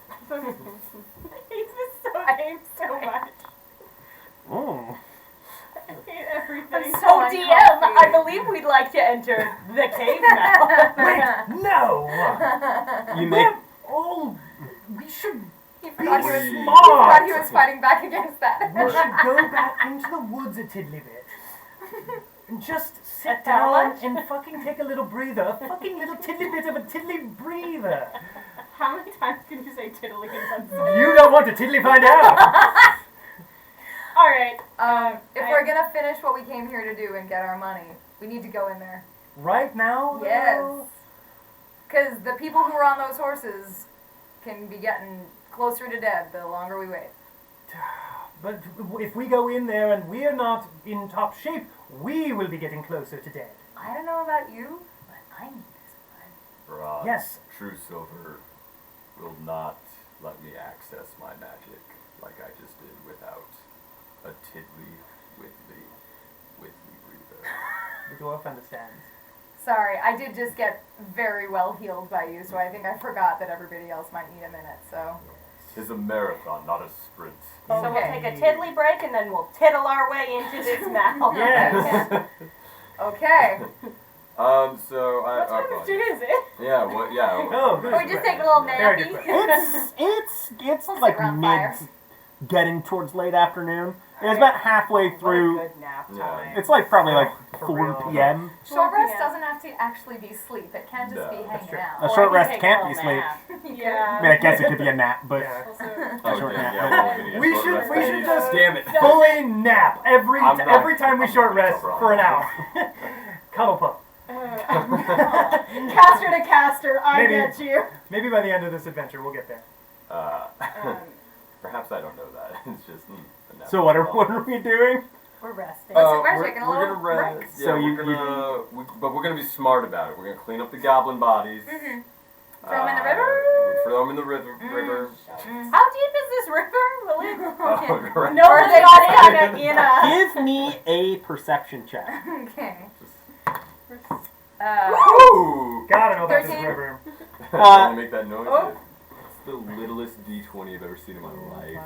I hate so much. Mm. I hate everything. I'm So so DM, uncomfy. I believe we'd like to enter the cave mouth. Wait, no! You make Oh, we should He be forgot he was, he smart. forgot he was fighting back against that. We should go back into the woods a tiddly bit. Just sit At how down much? and fucking take a little breather. A fucking little tiddly bit of a tiddly breather. How many times can you say Tiddly in one sentence? You don't want to tiddly find out. Alright. If we're gonna finish what we came here to do and get our money, we need to go in there. Right now? Yes. though? Because the people who are on those horses can be getting closer to dead the longer we wait. But if we go in there and we're not in top shape, we will be getting closer to dead. I don't know about you, but I need this blood. Rod, Yes. True Silver will not let me access my magic like I just did without a Tiddly Whitley breather. The dwarf understands. Sorry, I did just get very well healed by you, so I think I forgot that everybody else might need a minute, so. Tis a marathon, not a sprint. So we'll Okay. take a tiddly break and then we'll tiddle our way into this mouth. Yes. Okay. So I. What time of day is it? Yeah, what? Yeah. Oh, good. Or we just take a little Very good nappy. question. It's We'll sit like around mid, fire. getting towards late afternoon. It's about halfway What a through. good nap Yeah. time. It's like probably like For 4 real. p.m. Short 4 rest p.m. doesn't have to actually be sleep. It can just be No, hanging true. A out. Or short I can rest take a can't be little sleep. nap. Yeah. I mean, I guess it could be a nap, but Yeah. Also, Oh, short damn, nap. yeah, we're gonna get We short should- rest we then. should just- Damn it. Fully nap every I'm not- every time we I'm short not rest cover on for an that. hour. Cuddle pup. caster to caster, I Maybe. get you. Maybe by the end of this adventure we'll get there. Perhaps I don't know that. It's just. A nap so what is are wrong. we doing? We're resting. We're taking a we're little gonna rest. break. Yeah, So but we're gonna be smart about it. We're gonna clean up the goblin bodies. Mm-hmm. Throw 'em in the river? Throw them in the river. How deep is this river? Will it? Oh, great. No, Or they they got just- kind of in a. Give me a perception check. Okay. Just- Uh, Ooh! Gotta know about this 13. river. Can you make that noise? Oh. It's the littlest D20 I've ever seen in my life.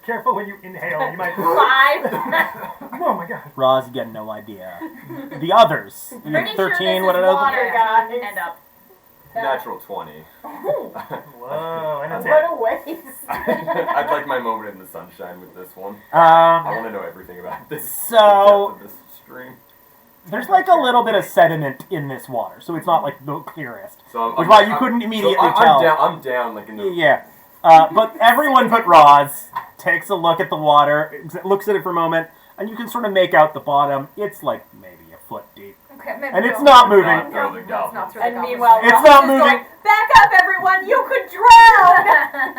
Careful when you inhale. You might. 5. Oh my god. Roz, you get no idea. The others. You Pretty have sure 13, this what is are those? water, guys. And up. Natural 20. Whoa, and that's What it. a waste. I'd like my moment in the sunshine with this one. I want to know everything about this. So- the depth of this stream. There's like a little bit of sediment in this water, so it's not like the clearest. So Which is why you couldn't immediately tell. I'm down like in the. Yeah. But everyone but Roz takes a look at the water, looks at it for a moment, and you can sort of make out the bottom. It's like maybe a foot deep. okay, maybe And it's we'll- not moving. Not throw the No, it's goblins. not through the And goblins. meanwhile, It's Ross not is moving. going, back up, everyone! You could drown!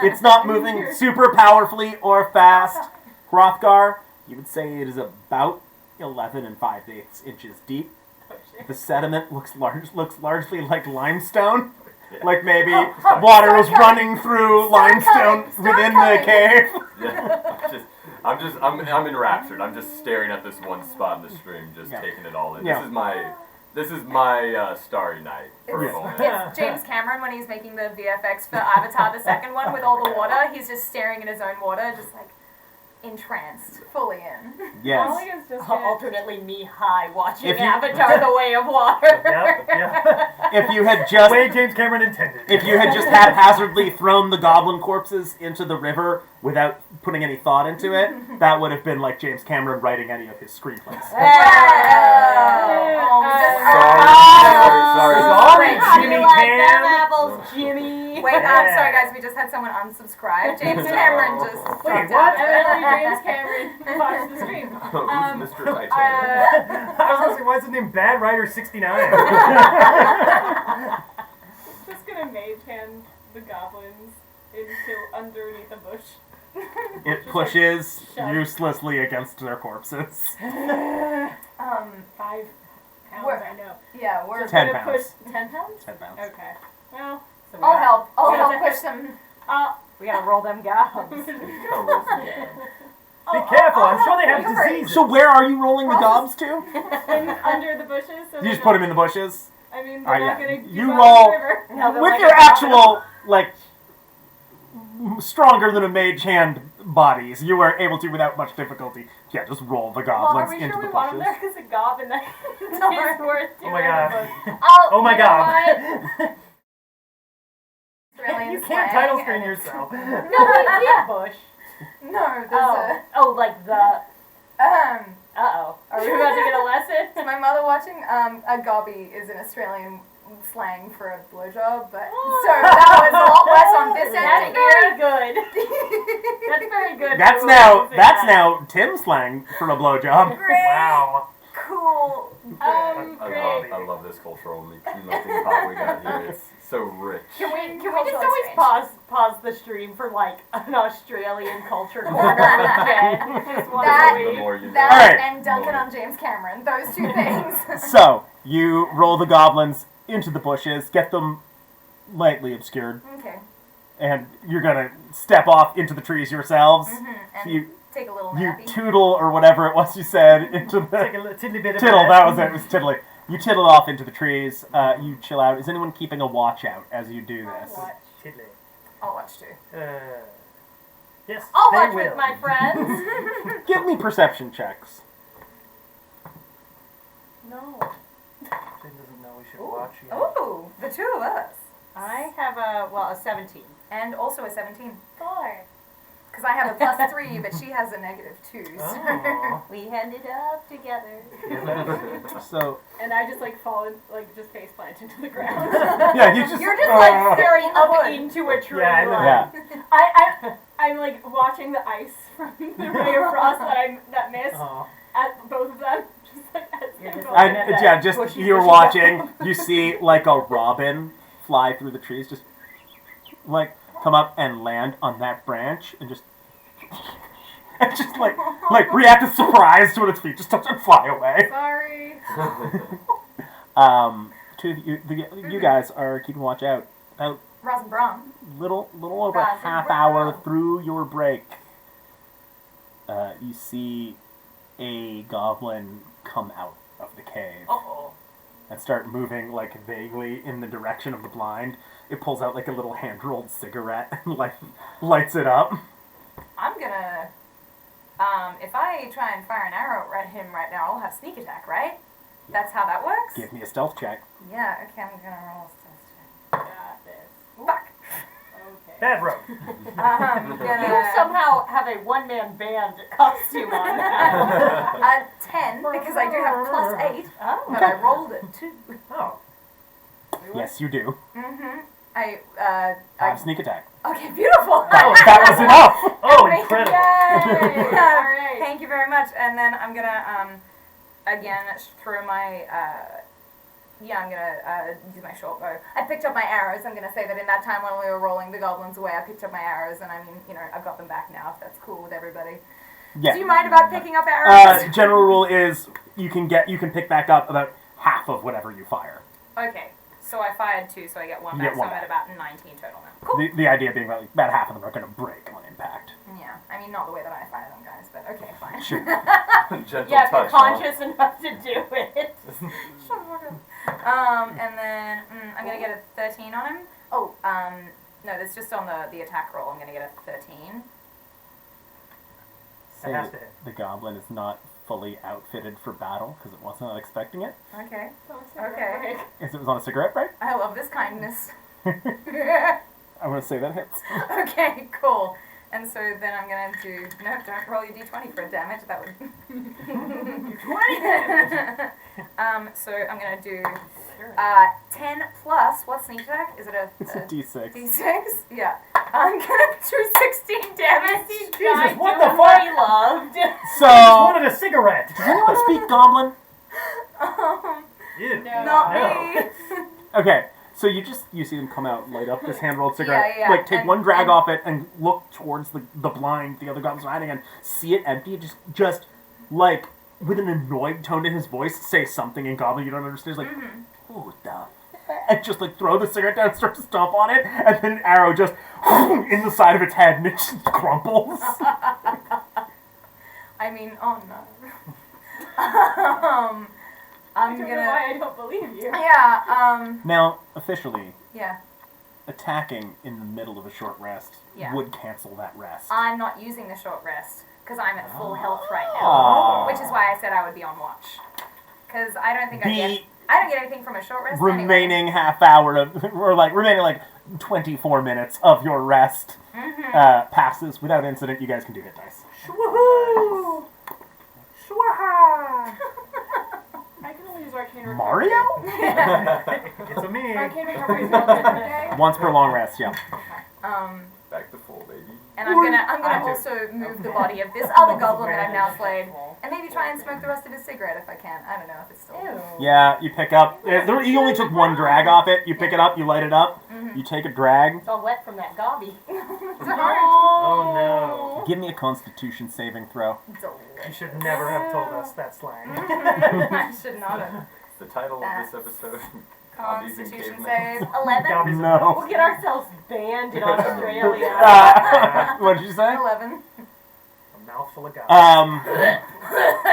It's not moving super powerfully or fast. Hrothgar, you would say it is about 11 5/8 inches deep. The sediment looks largely like limestone. Yeah. Like maybe Oh, water was start running through limestone cutting, within start the cave. Yeah, I'm enraptured. I'm just staring at this one spot in the stream, just Yeah. taking it all in. Yeah. This is my starry night for a It's, moment. it's James Cameron when he's making the VFX for Avatar, the second one, with all the water. He's just staring at his own water, just like entranced, fully in. Yes. Molly is just gonna- Alternately, me high watching If you- Avatar: The Way of Water. Yep, yeah. If you had The just way James Cameron intended. If you had just haphazardly thrown the goblin corpses into the river without putting any thought into it, that would have been like James Cameron writing any of his screenplays. Sorry. How do you Jimmy like Cam. them apples, Jimmy? Wait, Yeah. sorry guys, we just had someone unsubscribe. James Cameron just Wait, dropped what? out. Evidently, James Cameron watched the stream. Who's Mr. Titanic? I was gonna say, why is his name Bad Rider 69? Just gonna mage hand the goblins until underneath a bush. It pushes Shove. uselessly against their corpses. 5 pounds, We're- I know. Yeah, we're. Just 10 gonna pounds. push 10 pounds? 10 pounds. Okay. Well, So I'll help. I'll Yeah. help push them. We gotta roll them gobs. Be careful, I'm sure they have Go for it. diseases. So where are you rolling the gobs to? under the bushes. So You they just put them don't- in the bushes? I mean, they're not yeah. gonna do You that in roll- the river. No, they're With like your a goblin. actual, like, stronger than a mage hand bodies, you were able to without much difficulty. Yeah, just roll the Well, are goblins we into sure the we want them bushes. there? Because a goblin that is Sorry. worth Oh my god. Oh, Oh my you know god. what? Brilliant You can't slang, title screen and it's- yourself. No, we did bush. No, there's Oh, like the. a Uh-oh. Are we about to get a lesson? Is my mother watching? A gobby is an Australian slang for a blowjob, but so that was a lot less on this end That's here. very good. That's for now using that's that. now Tim's slang for a blowjob. Great. Wow. Cool. Great. I love this cultural melting pot we got here. It's so rich. Can we just Cultural always exchange. pause the stream for like an Australian culture corner with Jen? Just once That- a The week. more you know. That Alright. and Duncan on James Cameron. Those two things. So you roll the goblins into the bushes, get them lightly obscured, Okay. and you're gonna step off into the trees yourselves. And So you take a little you nappy. tootle or whatever it was you said into Take the a little tiddly bit of tiddle. a- That was it. It was tiddly. You tittle off into the trees. You chill out. Is anyone keeping a watch out as you do this? Tiddly. I'll watch too. Yes. I'll they watch will. with my friends. Give me perception checks. No. Jen doesn't know we should watch yet. Ooh, the two of us. I have a 17. And also a 17. 4. Because I have a plus 3, but she has a negative 2. So. Oh. We ended up together. So And I just like fall, just face plant into the ground. yeah, you just You're just like Staring up wood. into a tree. Yeah, I know. yeah. I'm like watching the ice from the ray of frost that missed Oh. at both of them. Just like as You're they just go. like- And yeah, just Bushy, you're bushy watching. You see like a robin fly through the trees, just like come up and land on that branch, and just react with surprise to when its feet just touch and fly away. Sorry. Two of you, you guys are keeping watch out. About Ross and Braun. little over Guys, half we're hour out. through your break, you see a goblin come out of the cave Uh-oh. and start moving like vaguely in the direction of the blind. It pulls out like a little hand-rolled cigarette and like lights it up. I'm gonna. If I try and fire an arrow at him right now, I'll have sneak attack, right? That's how that works? Give me a stealth check. Yeah, okay, I'm gonna roll a stealth Got this. check. Fuck! Okay. Bad road. I'm You gonna. somehow have a one-man band costume on now. 10, because I do have plus 8, Oh. but I rolled it 2. Oh. Yes, you do. Mm-hmm. Have sneak attack. Okay, beautiful! That was enough. Oh, incredible. Yay! Alright. Thank you very much. And then I'm gonna, again, throw my, I'm gonna use my short bow. I picked up my arrows. I'm gonna say that in that time when we were rolling the goblins away, I picked up my arrows, and I mean, I've got them back now, if that's cool with everybody. Yeah. Do you mind about picking up arrows? General rule is you can pick back up about half of whatever you fire. Okay, so I fired 2, so I get 1 You back, get so one I'm at back. about 19 total now. Cool. The idea being about half of them are going to break on impact. Yeah, I mean, not the way that I fire them, guys, but okay, fine. Sure. Gentle Yeah, if you're touch, huh? conscious enough to do it. And then I'm gonna get a 13 on him. Oh, no, that's just on the attack roll. I'm gonna get a 13. Say has to hit. the goblin is not fully outfitted for battle because it was not expecting it. Okay. Don't say Okay. that. As it was on a cigarette break. I love this kindness. I'm going to say that hits. Okay, cool. And so then I'm gonna do don't roll your d20 for a damage. That would 20. So I'm gonna do 10 plus. What's sneak attack? Is it a It's a D6. d6? Yeah. I'm gonna do 16 damage. Jesus, what Doing the what fuck? he loved. So, Wanted a cigarette. does anyone speak goblin? Ew. No. Not No. me. Okay, so you see them come out, light up this hand-rolled cigarette, Yeah, like take and- one drag and- off it, and look towards the blind the other goblins are hiding, and see it empty, and just like with an annoyed tone in his voice, say something in goblin you don't understand. He's like, "Who the?" And just like throw the cigarette down, and start to stomp on it, and then an arrow just in the side of its head, and it just crumples. I mean, oh no. I I'm don't know gonna. why I don't believe you. Yeah. Now, officially, Yeah. attacking in the middle of a short rest Yeah. would cancel that rest. I'm not using the short rest because I'm at full health right now, Oh. which is why I said I would be on watch. Because I don't think I The don't get anything from a short rest. Anyway. remaining half hour of, or like remaining like 24 minutes of your rest passes without incident. You guys can do hit dice. Woohoo! Swaha! Arcane recovery. Mario? It's a me. Arcane recovery is once every day. Once per long rest, yeah. Back to full, baby. And I'm gonna also move the body of this other goblin that I've now slayed, and maybe try and smoke the rest of his cigarette if I can. I don't know if it's still. Ew. Yeah, you pick up. You only took one drag off it. You pick it up, you light it up, you take a drag. It's all wet from that gobby. Oh no. Give me a Constitution saving throw. You should never have told us that slang. I should not have. It's the title of this episode. Hobbies and Constitution cavemen. save 11. Gobbies No. We'll get ourselves banned in Australia. What did you say? 11. A mouthful of goblins.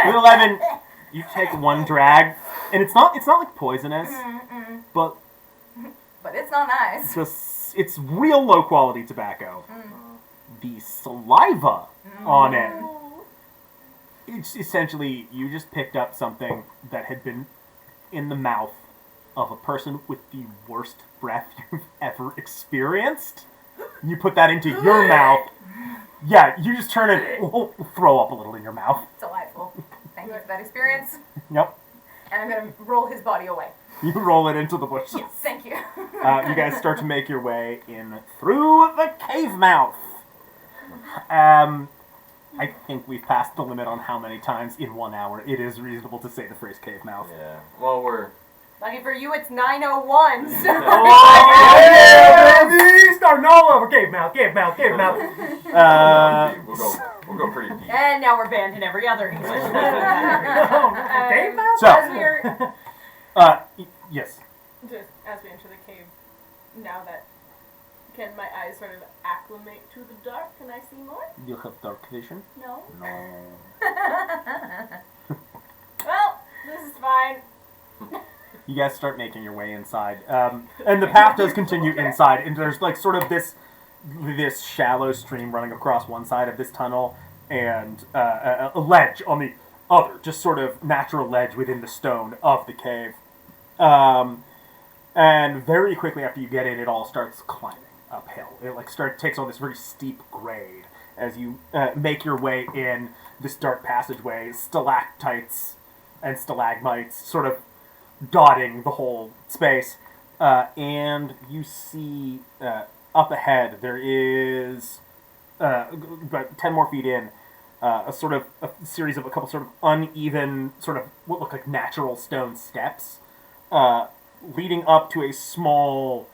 With 11, you take one drag, and it's not like poisonous, but But it's not nice. it's real low quality tobacco. The saliva on it. It's essentially, you just picked up something that had been in the mouth of a person with the worst breath you've ever experienced. You put that into your mouth. Yeah, you just turn it, throw up a little in your mouth. Delightful. Thank you for that experience. Yep. And I'm gonna roll his body away. You roll it into the bushes. Yes, thank you. You guys start to make your way in through the cave mouth. I think we've passed the limit on how many times in 1 hour it is reasonable to say the phrase cave mouth. Yeah. Well, we're. Lucky for you, it's 9:01. So. Yeah, baby! Starting all over. Cave mouth, cave mouth, cave mouth. We'll go pretty deep. And now we're banned in every other English. Cave mouth? So, As we're yes. just as we enter the cave, now that can my eyes sort of acclimate to the dark? Can I see more? You have dark vision? No. No. Well, this is fine. You guys start making your way inside, and the path does continue inside, and there's like sort of this shallow stream running across one side of this tunnel, and a ledge on the other, just sort of natural ledge within the stone of the cave. And very quickly after you get in, it all starts climbing uphill. It takes on this very steep grade as you make your way in this dark passageway, stalactites and stalagmites sort of dotting the whole space, and you see up ahead there is about 10 more feet in a series of a couple sort of uneven, sort of what look like natural stone steps leading up to a small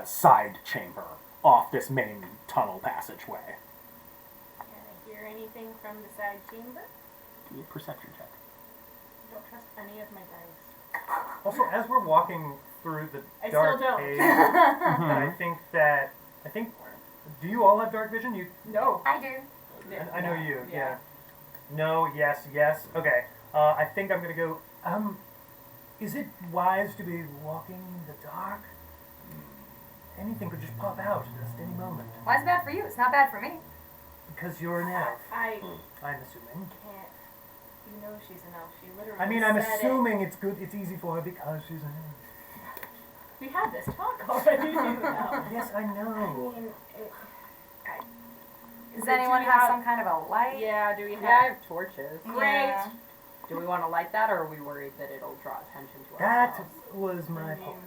side chamber off this main tunnel passageway. Can I hear anything from the side chamber? Give me a perception check. Don't trust any of my dice. Also, as we're walking through the I dark still don't. cave, I think, do you all have dark vision? You, No. I do. I know you, Yeah. yeah. No, yes, yes. Okay. I think I'm gonna go, is it wise to be walking in the dark? Anything could just pop out at any moment. Why is it bad for you? It's not bad for me. Because you're an elf, I I'm assuming. can't. You know she's an elf. She literally I mean, I'm said assuming it's good, it's easy for her because she's an elf. It. We had this talk already. No. Yes, I I know. mean, Does do anyone we have some kind of a light? Yeah, do we Yeah, I have... have torches. Great. Yeah. Do we want to light that, or are we worried that it'll draw attention to That ourselves? was my point.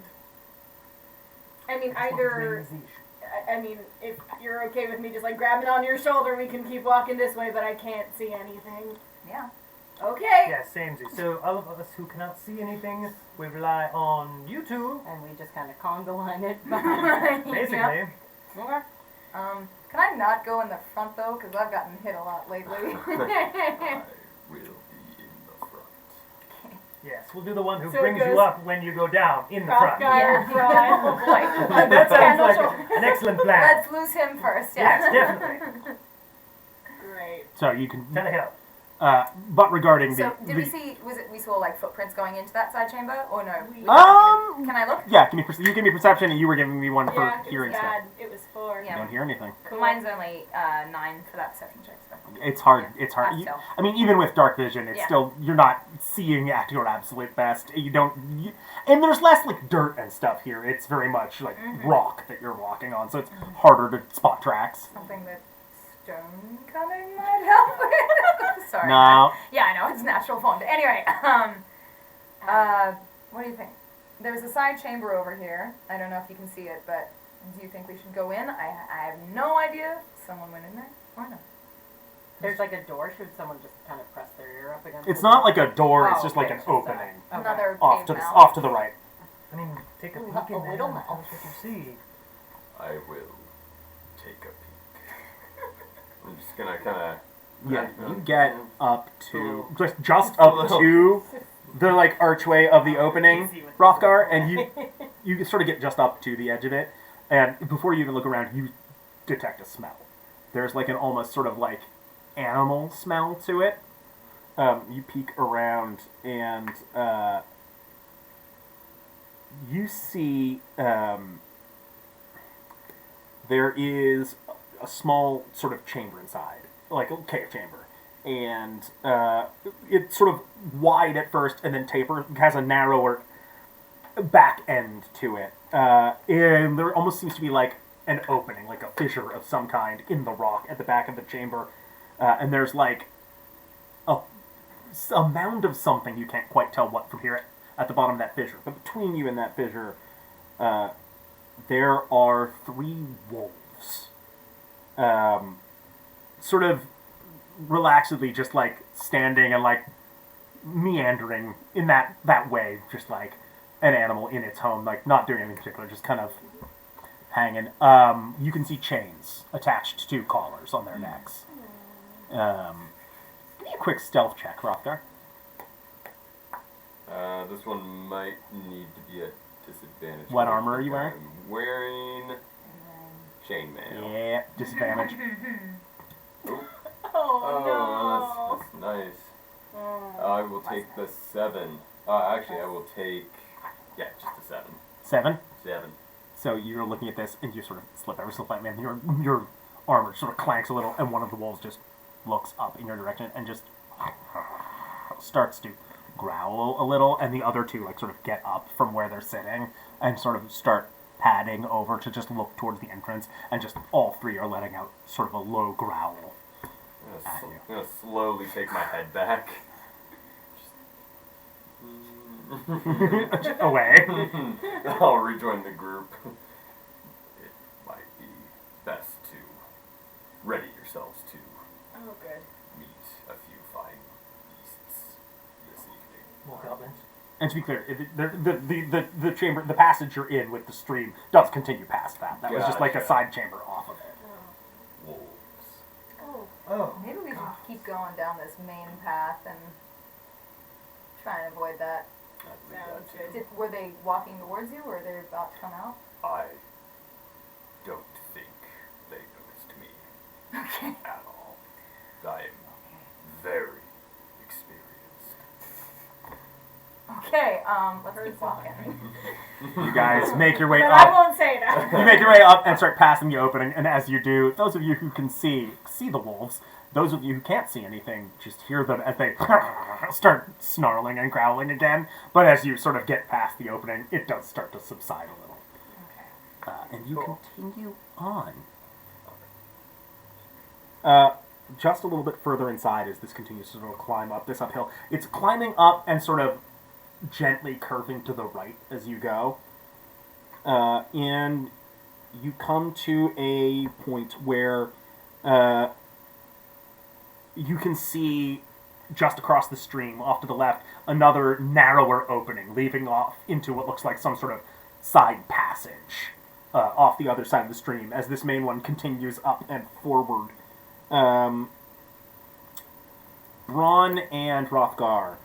I mean, Just wanted to either... raise the issue. I mean, if you're okay with me just like grabbing on your shoulder, we can keep walking this way, but I can't see anything. Yeah. Okay. Yeah, samesies. So all of us who cannot see anything, we rely on you two, And we just kind of conga line it. basically. Yeah. Okay. Can I not go in the front though? Because I've gotten hit a lot lately. I will be in the front. Yes, we'll do the one who So it brings you goes- up when you go down, in the Rough front. guy Yeah. in front. That sounds like Candle an excellent plan. Let's lose him first. Yeah. Yes, definitely. Great. So you can, Send a help. but regarding So the, did we see? We saw like footprints going into that side chamber, or no? Um, Can I look? yeah, you give me perception, and you were giving me one for Yeah, hearing it's stuff. bad. It was 4. Yeah. You don't hear anything. Cool. Mine's only 9 for that perception check. So. It's hard. Yeah, It's hard. that's You, still. I mean, even with dark vision, it's Yeah. still, you're not seeing at your absolute best. You don't, and there's less like dirt and stuff here. It's very much like rock that you're walking on, so it's harder to spot tracks. Something that stone cutting might help with. Sorry. No. Yeah, I know it's natural form. Anyway, What do you think? There's a side chamber over here. I don't know if you can see it, but do you think we should go in? I have no idea if someone went in there or not. There's like a door. Should someone just kind of press their ear up against It's the not door? like a door, it's Oh, just like okay, an it's just opening. Okay. Another Off cave to the mouth. off to the right. I mean, take a peek A in there. little and tell us mouth. what you see. I will take a peek. I'm just gonna kind of. Yeah, you get up to just up to the like archway of the opening, Hrothgar, and you sort of get just up to the edge of it, and before you even look around, you detect a smell. There's like an almost sort of like animal smell to it. You peek around and you see there is a small sort of chamber inside, like a cave chamber, and it's sort of wide at first and then taper, has a narrower back end to it, and there almost seems to be like an opening, like a fissure of some kind in the rock at the back of the chamber, and there's like a mound of something, you can't quite tell what from here at the bottom of that fissure, but between you and that fissure there are 3 wolves, sort of relaxedly just like standing and like meandering in that way, just like an animal in its home, like not doing anything particular, just kind of hanging. You can see chains attached to collars on their necks. Give me a quick stealth check, Hrothgar. This one might need to be at disadvantage. What armor are you wearing? I'm wearing chainmail. Yeah, disadvantage. Oh, that's nice. I will take the 7. Actually, I will take, just a 7. 7. 7. So you're looking at this, and you sort of slip like, man, your armor sort of clanks a little, and one of the wolves just looks up in your direction and just starts to growl a little, and the other 2 like sort of get up from where they're sitting and sort of start padding over to just look towards the entrance, and just all 3 are letting out sort of a low growl. I'm gonna slowly take my head back. Away. I'll rejoin the group. It might be best to ready yourselves to Oh, good. meet a few fine beasts this evening. More goblins. And to be clear, the chamber, the passage you're in with the stream does continue past that. That was just like a Gotcha. side chamber off of it. Wolves. Oh. Oh. Maybe we should keep going down this main path and try and avoid that. I believe Sounds that too. good. Were they walking towards you, or they're about to come out? I don't think they noticed me Okay. at all. I am very experienced. Okay. Let's keep walking. You guys make your way But I up. won't say that. You make your way up and start passing the opening, and as you do, those of you who can see the wolves. Those of you who can't see anything just hear them as they start snarling and growling again. But as you sort of get past the opening, it does start to subside a little. Okay. And you continue on. Just a little bit further inside as this continues to sort of climb up this uphill. It's climbing up and sort of gently curving to the right as you go. And you come to a point where you can see just across the stream, off to the left, another narrower opening, leaving off into what looks like some sort of side passage off the other side of the stream, as this main one continues up and forward. Braun and Hrothgar,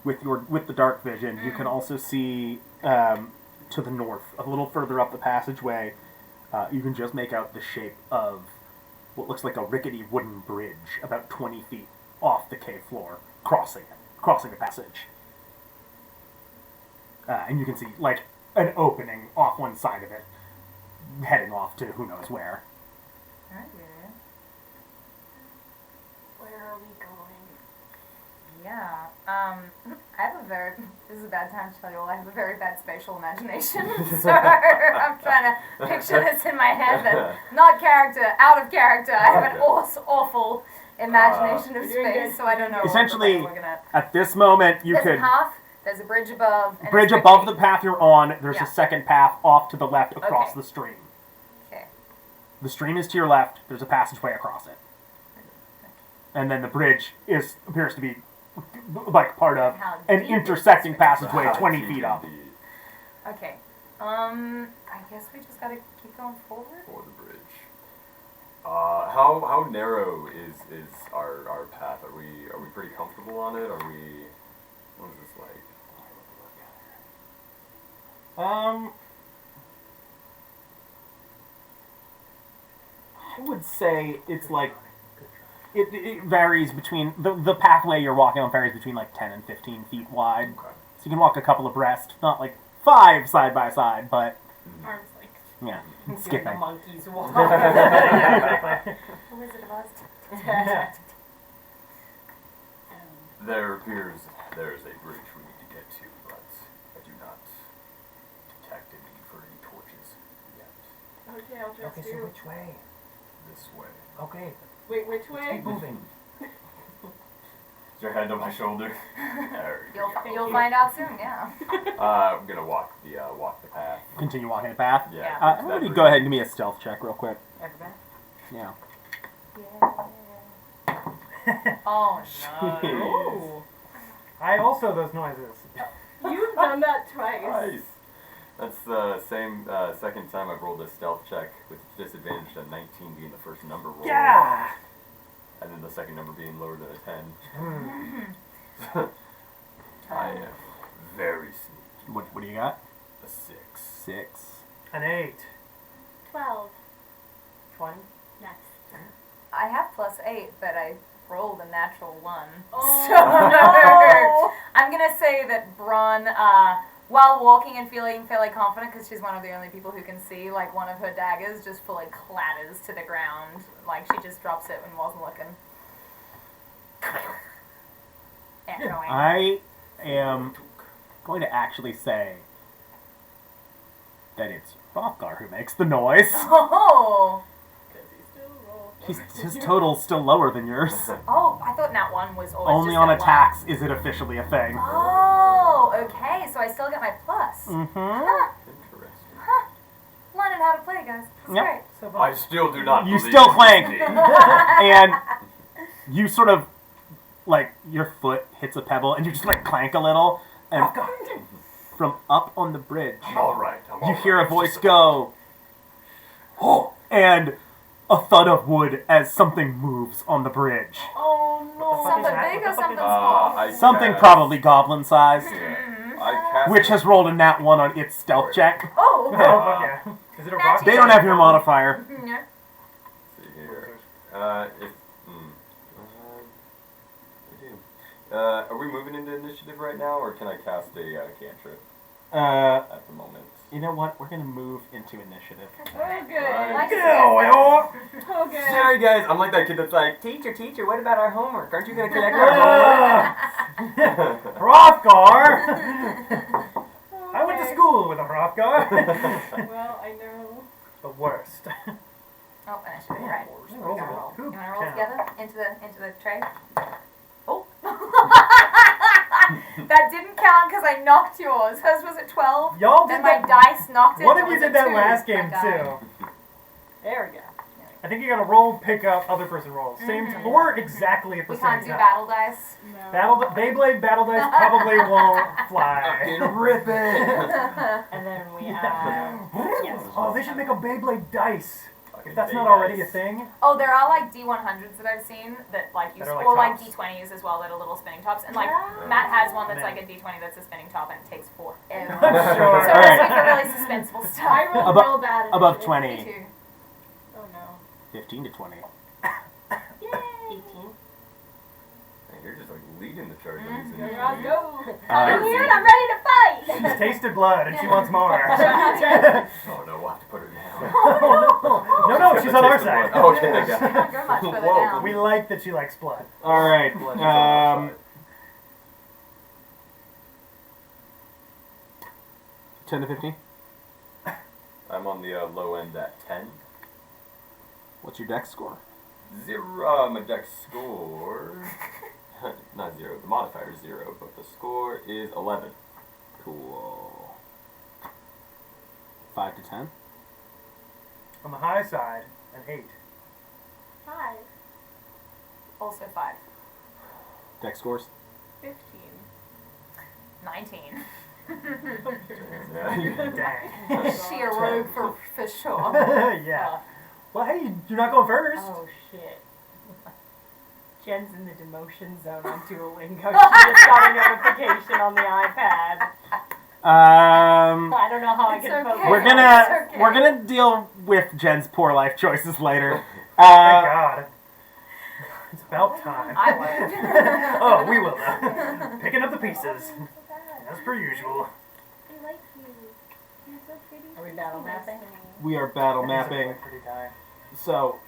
with the dark vision, you can also see to the north, a little further up the passageway, you can just make out the shape of what looks like a rickety wooden bridge about 20 feet off the cave floor, crossing the passage. And you can see, like, an opening off one side of it, heading off to who knows where. Okay. Where are we going? Yeah. I have a very, this is a bad time to tell you all, I have a very bad spatial imagination. So I'm trying to picture this in my head, but not character, out of character. I have an awful imagination of You're doing space, good. so I don't know Essentially, what we're gonna... at this moment, you There's could... a path There's a bridge above. And Bridge it's above the quickly- path you're on, there's Yeah. a second path off to the left across Okay. the stream. Okay. The stream is to your left, there's a passageway across it. And then the bridge appears to be like part of How an deep is intersecting this bridge? passageway How 20 deep feet up. indeed Okay. I guess we just gotta keep going forward. For the bridge. How narrow is our path? Are we pretty comfortable on it? What is this like? I would say it's like it varies between the pathway you're walking on varies between like 10 and 15 feet wide. Okay. So you can walk a couple abreast, not like 5 side by side, but Arms like. yeah, Doing the skipping. monkey's walk. Yeah, exactly. The Wizard of Oz. There appears there is a bridge we need to get to, but I do not detect a need for any torches yet. Okay, I'll just Okay, so do. which way? This way. Okay, Wait, which way? keep moving. Is your hand on my shoulder? There we go. You'll find out soon. Yeah. I'm gonna walk the path. Continue walking the path. Yeah. Yeah. to that Everybody bridge. go ahead and give me a stealth check real quick. Everybody. Yeah. Oh no. Jeez. I also those noises. You've done that twice. Nice. That's the same second time I've rolled a stealth check with disadvantage to 19 being the first number roll. Yeah. And then the second number being lower than a 10. Hmm. I am very sneaky. What do you got? A 6. 6. An 8. 12. 20. Next. I have +8, but I rolled a natural 1. Oh, So I'm gonna say that Braun, while walking and feeling fairly confident, because she's one of the only people who can see, like one of her daggers just fully clatters to the ground. Like she just drops it and wasn't looking. Echoing. I am going to actually say that it's Hrothgar who makes the noise. Oh! Because he still rolls. His total's still lower than yours. Oh, I thought nat 1 was always Only just on nat 1. attacks is it officially a thing. Oh, okay, so I still get my plus. Mm-hmm. Huh, Interesting. huh. Learning how to play, guys. That's Yep. great. So I still do not You believe still in clank. me. And you sort of, like, your foot hits a pebble and you just, like, clank a little. And from up on the bridge, I'm alright. you hear a voice go, "Oh," and a thud of wood as something moves on the bridge. Oh no. Something that? big What or the fuck something is small? Something probably goblin sized, Yeah. I cast which has rolled a nat 1 on its stealth check. Oh! Oh, fuck yeah. Is it a rock? They don't have your modifier. Yeah. see here. If we do. Are we moving into initiative right now, or can I cast a cantrip at the moment? You know what? We're gonna move into initiative. Oh good. Right. Like Go, Oh good. Sorry guys, I'm like that kid that's like, teacher, what about our homework? Aren't you gonna collect our homework? Hrothgar! I went to Okay. school with a Hrothgar. Well, I know. The worst. Oh, initiative, right. Yeah, roll You the wanna roll. roll? You Poop wanna roll count. together into the tray? Oh! That didn't count because I knocked yours. Hers was at 12. Y'all did And my that. dice knocked it. One It of you was did a that 2. last I game died. too. There we go. I think you gotta roll, pick up, other person rolls. Same or exactly at the We same can't do time. battle dice. No. Beyblade battle dice probably won't fly. Fucking rip it! And then we have. Yes. Oh, they should make a Beyblade dice. Fucking If that's day not already a dice. thing. Oh, there are like D100s that I've seen that like you That are like or like tops? D20s as well that are little spinning tops. And like Yeah. Matt has one that's Man. like a D20 that's a spinning top and it takes forever. I'm sure. So Alright. it's like for really suspenseful I stuff. rolled Abo- real bad. above initiative. 20. Me too. Oh no. 15 to 20. Yay. 18. Man, you're just like leading the charge on these Here initiatives. I go. Uh, I'm here and I'm ready to fight. She's tasted blood and she wants more. Oh no, we'll have to put her down. No, she's on our side. Oh, okay, I She got can't go much further Whoa. down. We like that she likes blood. Alright. Blood is on our side. 10 to 15? I'm on the low end at 10. What's your dex score? 0. My dex score not 0. The modifier is 0, but the score is 11. Cool. 5 to 10. On the high side, an 8. Hi. Also 5. Dex scores. 15. 19. Yeah. Dang. She a rogue for sure. Yeah. Well, hey, you're not going first. Oh shit. Jen's in the demotion zone on Duolingo. She just got a notification on the iPad. I don't know how I It's can okay. focus. It's okay. We're gonna deal with Jen's poor life choices later. Thank God. It's about time. I won't. Oh, we will now. Picking up the pieces. As per usual. I like you. You're so pretty. Are we battle mapping? We are battle mapping. Pretty guy. So,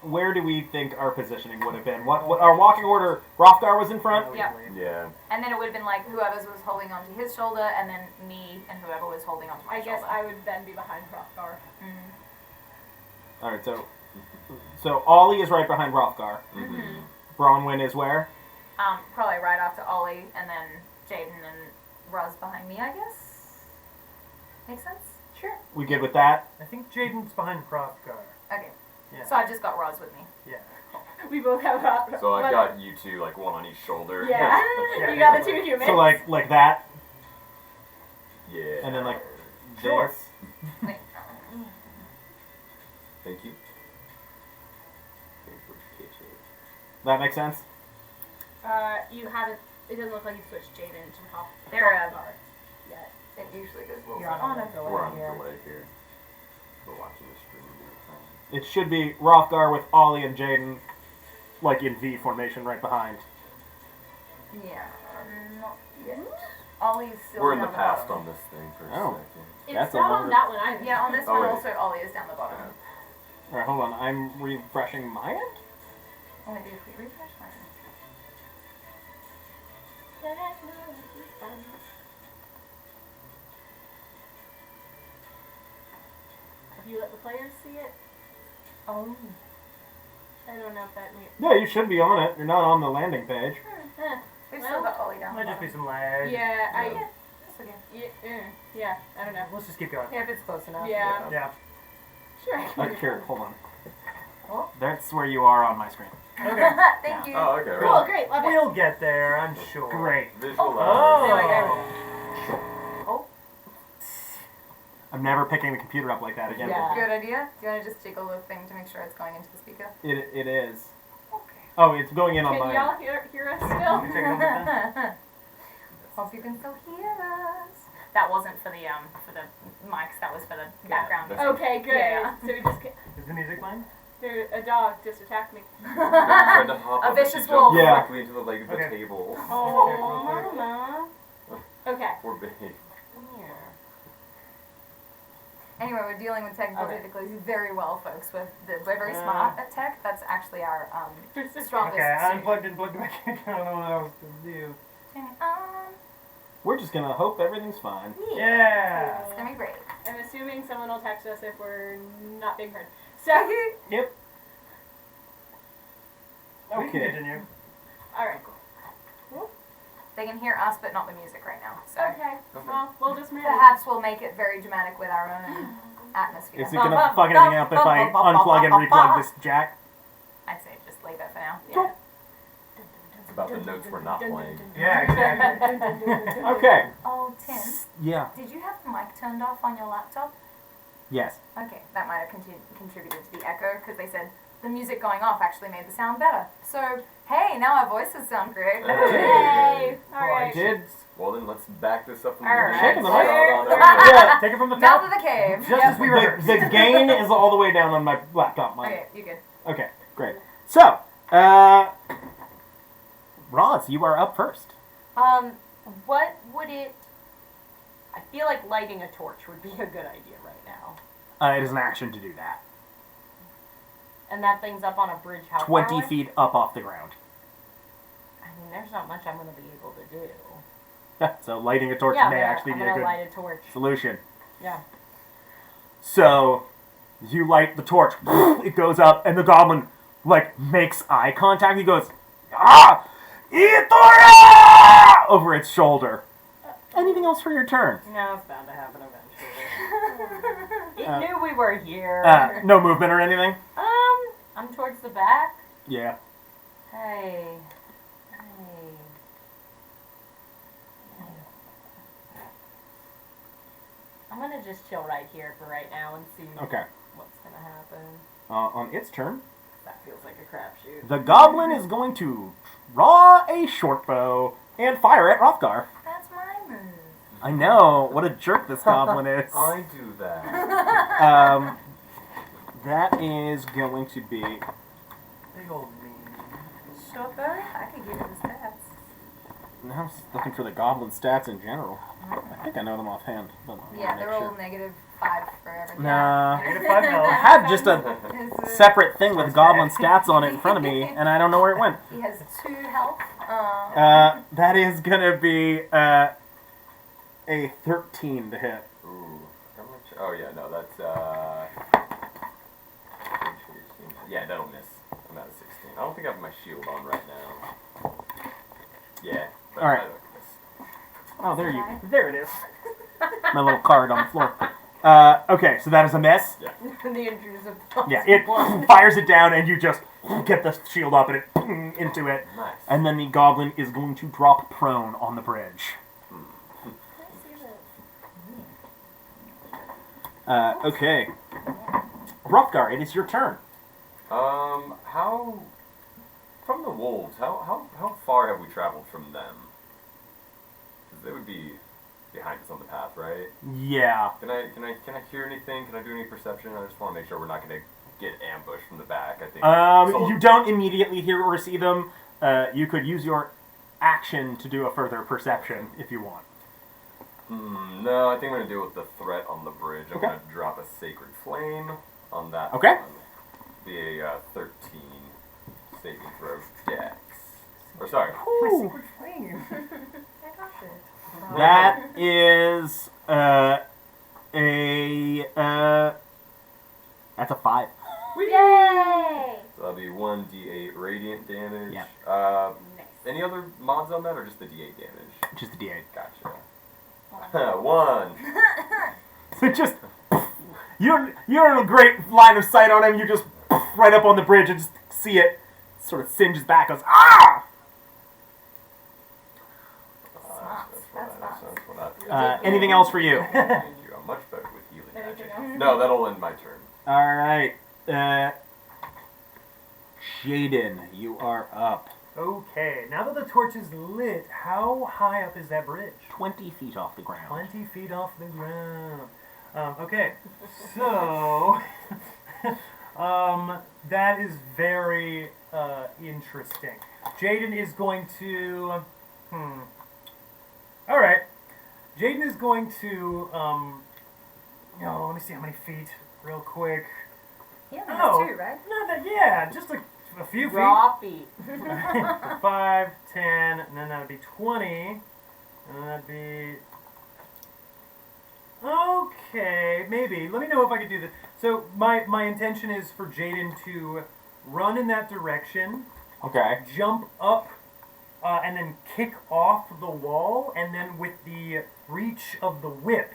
where do we think our positioning would have been? What our walking order? Hrothgar was in front. Yeah. Yeah. And then it would have been like whoever's was holding onto his shoulder, and then me and whoever was holding onto my I guess shoulder. I would then be behind Hrothgar. Mm. All right. So Ollie is right behind Hrothgar. Mm-hmm. Bronwyn is where? Probably right after Ollie, and then Jaden and Ruz behind me, I guess. Makes sense? Sure. We good with that? I think Jaden's behind Hrothgar. Okay. Yeah. So I've just got Ruz with me. Yeah. We both have Hrothgar. So I've got you two, like, one on each shoulder. Yeah. Yeah, You got the 2 humans. So like that, Yeah. and then like Sure. this. Wait. Thank you. Thanks for the kitchen. That makes sense. You haven't. It doesn't look like you switched Jaden to There, Hrothgar yet. It usually goes You're on a delay We're on here. delay here. We're watching the stream. It should be Hrothgar with Ollie and Jaden, like in V formation, right behind. Yeah. Not yet. Ollie's still We're in down the past bottom. on this thing for a Oh. second. It's That's a not on longer- that one either. Yeah, on this Oh, one wait. also Ollie is down the bottom. All right, hold on. I'm refreshing my end. Oh, maybe if we refresh mine. Have you let the players see it? Oh. I don't know if that means. Yeah, you should be on it. You're not on the landing page. We've Well, still got Ollie down the Might just be bottom. some lag. Yeah, Yeah. That's okay. yeah, I don't know. Let's just keep going. Yeah, if it's close enough. Yeah, Yeah. sure. Here, hold on. Oh. That's where you are on my screen. Okay. Thank you. Oh, okay. Cool, great, love it. We'll get there, I'm sure. Great. Visualize. There we go. Oh. I'm never picking the computer up like that again. Yeah. Good idea. Do you want to just jiggle the thing to make sure it's going into the speaker? It is. Okay. Oh, it's going in on Can mine. y'all hear us Can still? you take it over then? Hope you can still hear us. That wasn't for the mics. That was for the background. that's- Okay, good. Yeah. So we just Is the music playing? there, a dog just attacked me. Trying to hop A up, but vicious she jumped wolf. Yeah. directly into the leg of the Okay. table. Oh, mama. Okay. Poor babe. Anyway, we're dealing with technical Okay. difficulties very well, folks. We're very smart at tech. That's actually our strongest Okay, I suit. unplugged and plugged it back in. I don't know what else to do. Turn it on. We're just gonna hope everything's fine. Yeah. It's gonna be great. I'm assuming someone will text us if we're not being heard. So, Yep. We can Okay. continue. alright. They can hear us, but not the music right now. So Okay. Well, we'll just manage. perhaps we'll make it very dramatic with our own atmosphere. Is it gonna fuck anything up if I unplug and replug this jack? I'd say just leave it for now. Yeah. It's about the notes we're not playing. Yeah, exactly. Okay. Oh, Tim, Yeah. did you have the mic turned off on your laptop? Yes. Okay, that might have contributed to the echo because they said the music going off actually made the sound better. So, hey, now our voices sound great. Yay! I Alright. did. Well, then let's back this up from All the right. Shaking the mic. Hold on, Yeah. Take it from the Mouth top. of the cave. Just Yep. as we rehearsed. The gain is all the way down on my laptop. Mine. Okay, you good. Okay, great. So, Roz, you are up first. What would it? I feel like lighting a torch would be a good idea right now. It is an action to do that. And that thing's up on a bridge. How 20 far away? feet up off the ground. I mean, there's not much I'm gonna be able to do. So lighting a torch Yeah, may I'm actually be a gonna good light a torch. solution. Yeah. So, you light the torch, it goes up, and the goblin, like, makes eye contact. He goes, Ithora! Over its shoulder. Anything else for your turn? No, it's bound to happen eventually. It knew we were here. No movement or anything? I'm towards the back. Yeah. Hey. I'm gonna just chill right here for right now and see Okay. what's gonna happen. On its turn, That feels like a crapshoot. the goblin is going to draw a short bow and fire at Hrothgar. That's my move. I know. What a jerk this goblin is. I do that. That is going to be... Big old mean. Short bow? I could give you the stats. I was looking for the goblin stats in general. I think I know them offhand. But I wanna Yeah, make they're all sure. -5 for everything. Nah. -5 no. I had just a It's a- separate thing with goblin stats on it in front of me, and I don't know where it went. He has 2 health. That is gonna be a 13 to hit. Ooh. How much? Oh yeah, no, that's yeah, that'll miss. I'm at a 16. I don't think I have my shield on right now. Yeah. But All right. I don't miss. Oh, there it is. My little card on the floor. Okay, so that is a miss. Yeah. The intrusive. Yeah, it fires it down, and you just get the shield up and it into it. Nice. And then the goblin is going to drop prone on the bridge. Okay. Hrothgar, it is your turn. How from the wolves? How far have we traveled from them? Because they would be behind us on the path, right? Yeah. Can I hear anything? Can I do any perception? I just want to make sure we're not going to get ambushed from the back. I think. You don't immediately hear or see them. You could use your action to do a further perception if you want. No, I think I'm going to deal with the threat on the bridge. I'm Okay. going to drop a sacred flame on that. Okay. One. Be a 13 saving throw dex. Or sorry. Ooh. I got it. That is that's a 5. Yay! So that'll be 1d8 radiant damage. Yeah. Nice. Any other mods on that, or just the d8 damage? Just a D8. Gotcha. 1. So just you don't have a great line of sight on him. You just right up on the bridge and just see it sort of singes back. Goes ah. Anything else for you? Thank you. I'm much better with healing Anything magic. else? No, that'll end my turn. All right. Jaden, you are up. Okay, now that the torch is lit, how high up is that bridge? 20 feet off the ground. 20 feet off the ground. Okay, so that is very interesting. Jaden is going to. All right, Jaden is going to. Let me see how many feet, real quick. He only has 2, right? No, yeah, just a few feet. Raw feet. 5, 10, and then that'd be 20. And then that'd be... Okay, maybe. Let me know if I could do this. So my intention is for Jaden to run in that direction, Okay. jump up, and then kick off the wall, and then with the reach of the whip,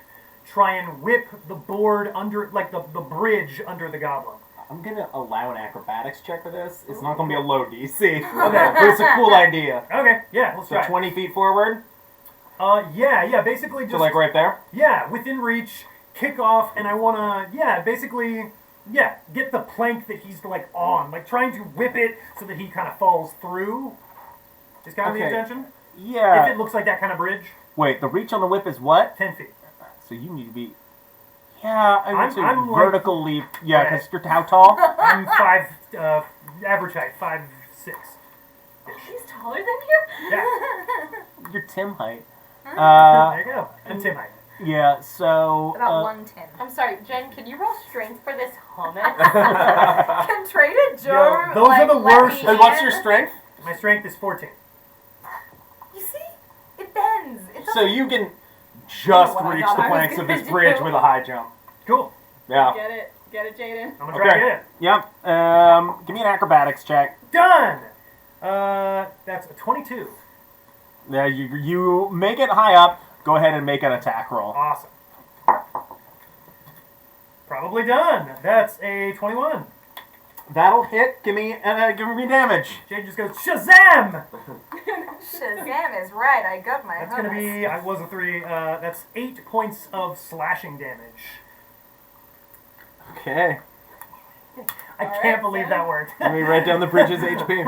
try and whip the board under, like the bridge under the goblin. I'm gonna allow an acrobatics check for this. It's not gonna be a low DC. Okay, but it's a cool idea. Okay, yeah, let's So try. 20 feet forward. Yeah, basically just So like right there. yeah, within reach, kick off, and I wanna basically get the plank that he's like on, like trying to whip it so that he kind of falls through. Is kind of the Okay. intention. If Yeah. it looks like that kind of bridge, Wait, the reach on the whip is what? 10 feet. So you need to be. Yeah, I would I'm- say I'm like- vertical leap. Yeah, Okay. because you're how tall? I'm 5, average height, 5'6". He's taller than you? Yeah, You're Tim height. there you go. And Tim height. Yeah. So. About 110. I'm sorry, Jen, can you roll strength for this hummus? Can Trader Joe, Yo, those are the let worst. me And what's in? your strength? My strength is 14. You see? It bends. It So you can just What I reach thought the I was planks of gonna this bridge do. with a high jump. Cool. Yeah. Get it, Jaden. I'm gonna try to get it. Yep. Give me an acrobatics check. Done. That's a 22. Now you make it high up. Go ahead and make an attack roll. Awesome. Probably done. That's a 21. That'll hit. Give me damage. Jade just goes, Shazam! Shazam is right. I got my That's going to be, I was a 3, that's 8 points of slashing damage. Okay. I can't believe that worked. Let me write down the bridge's HP.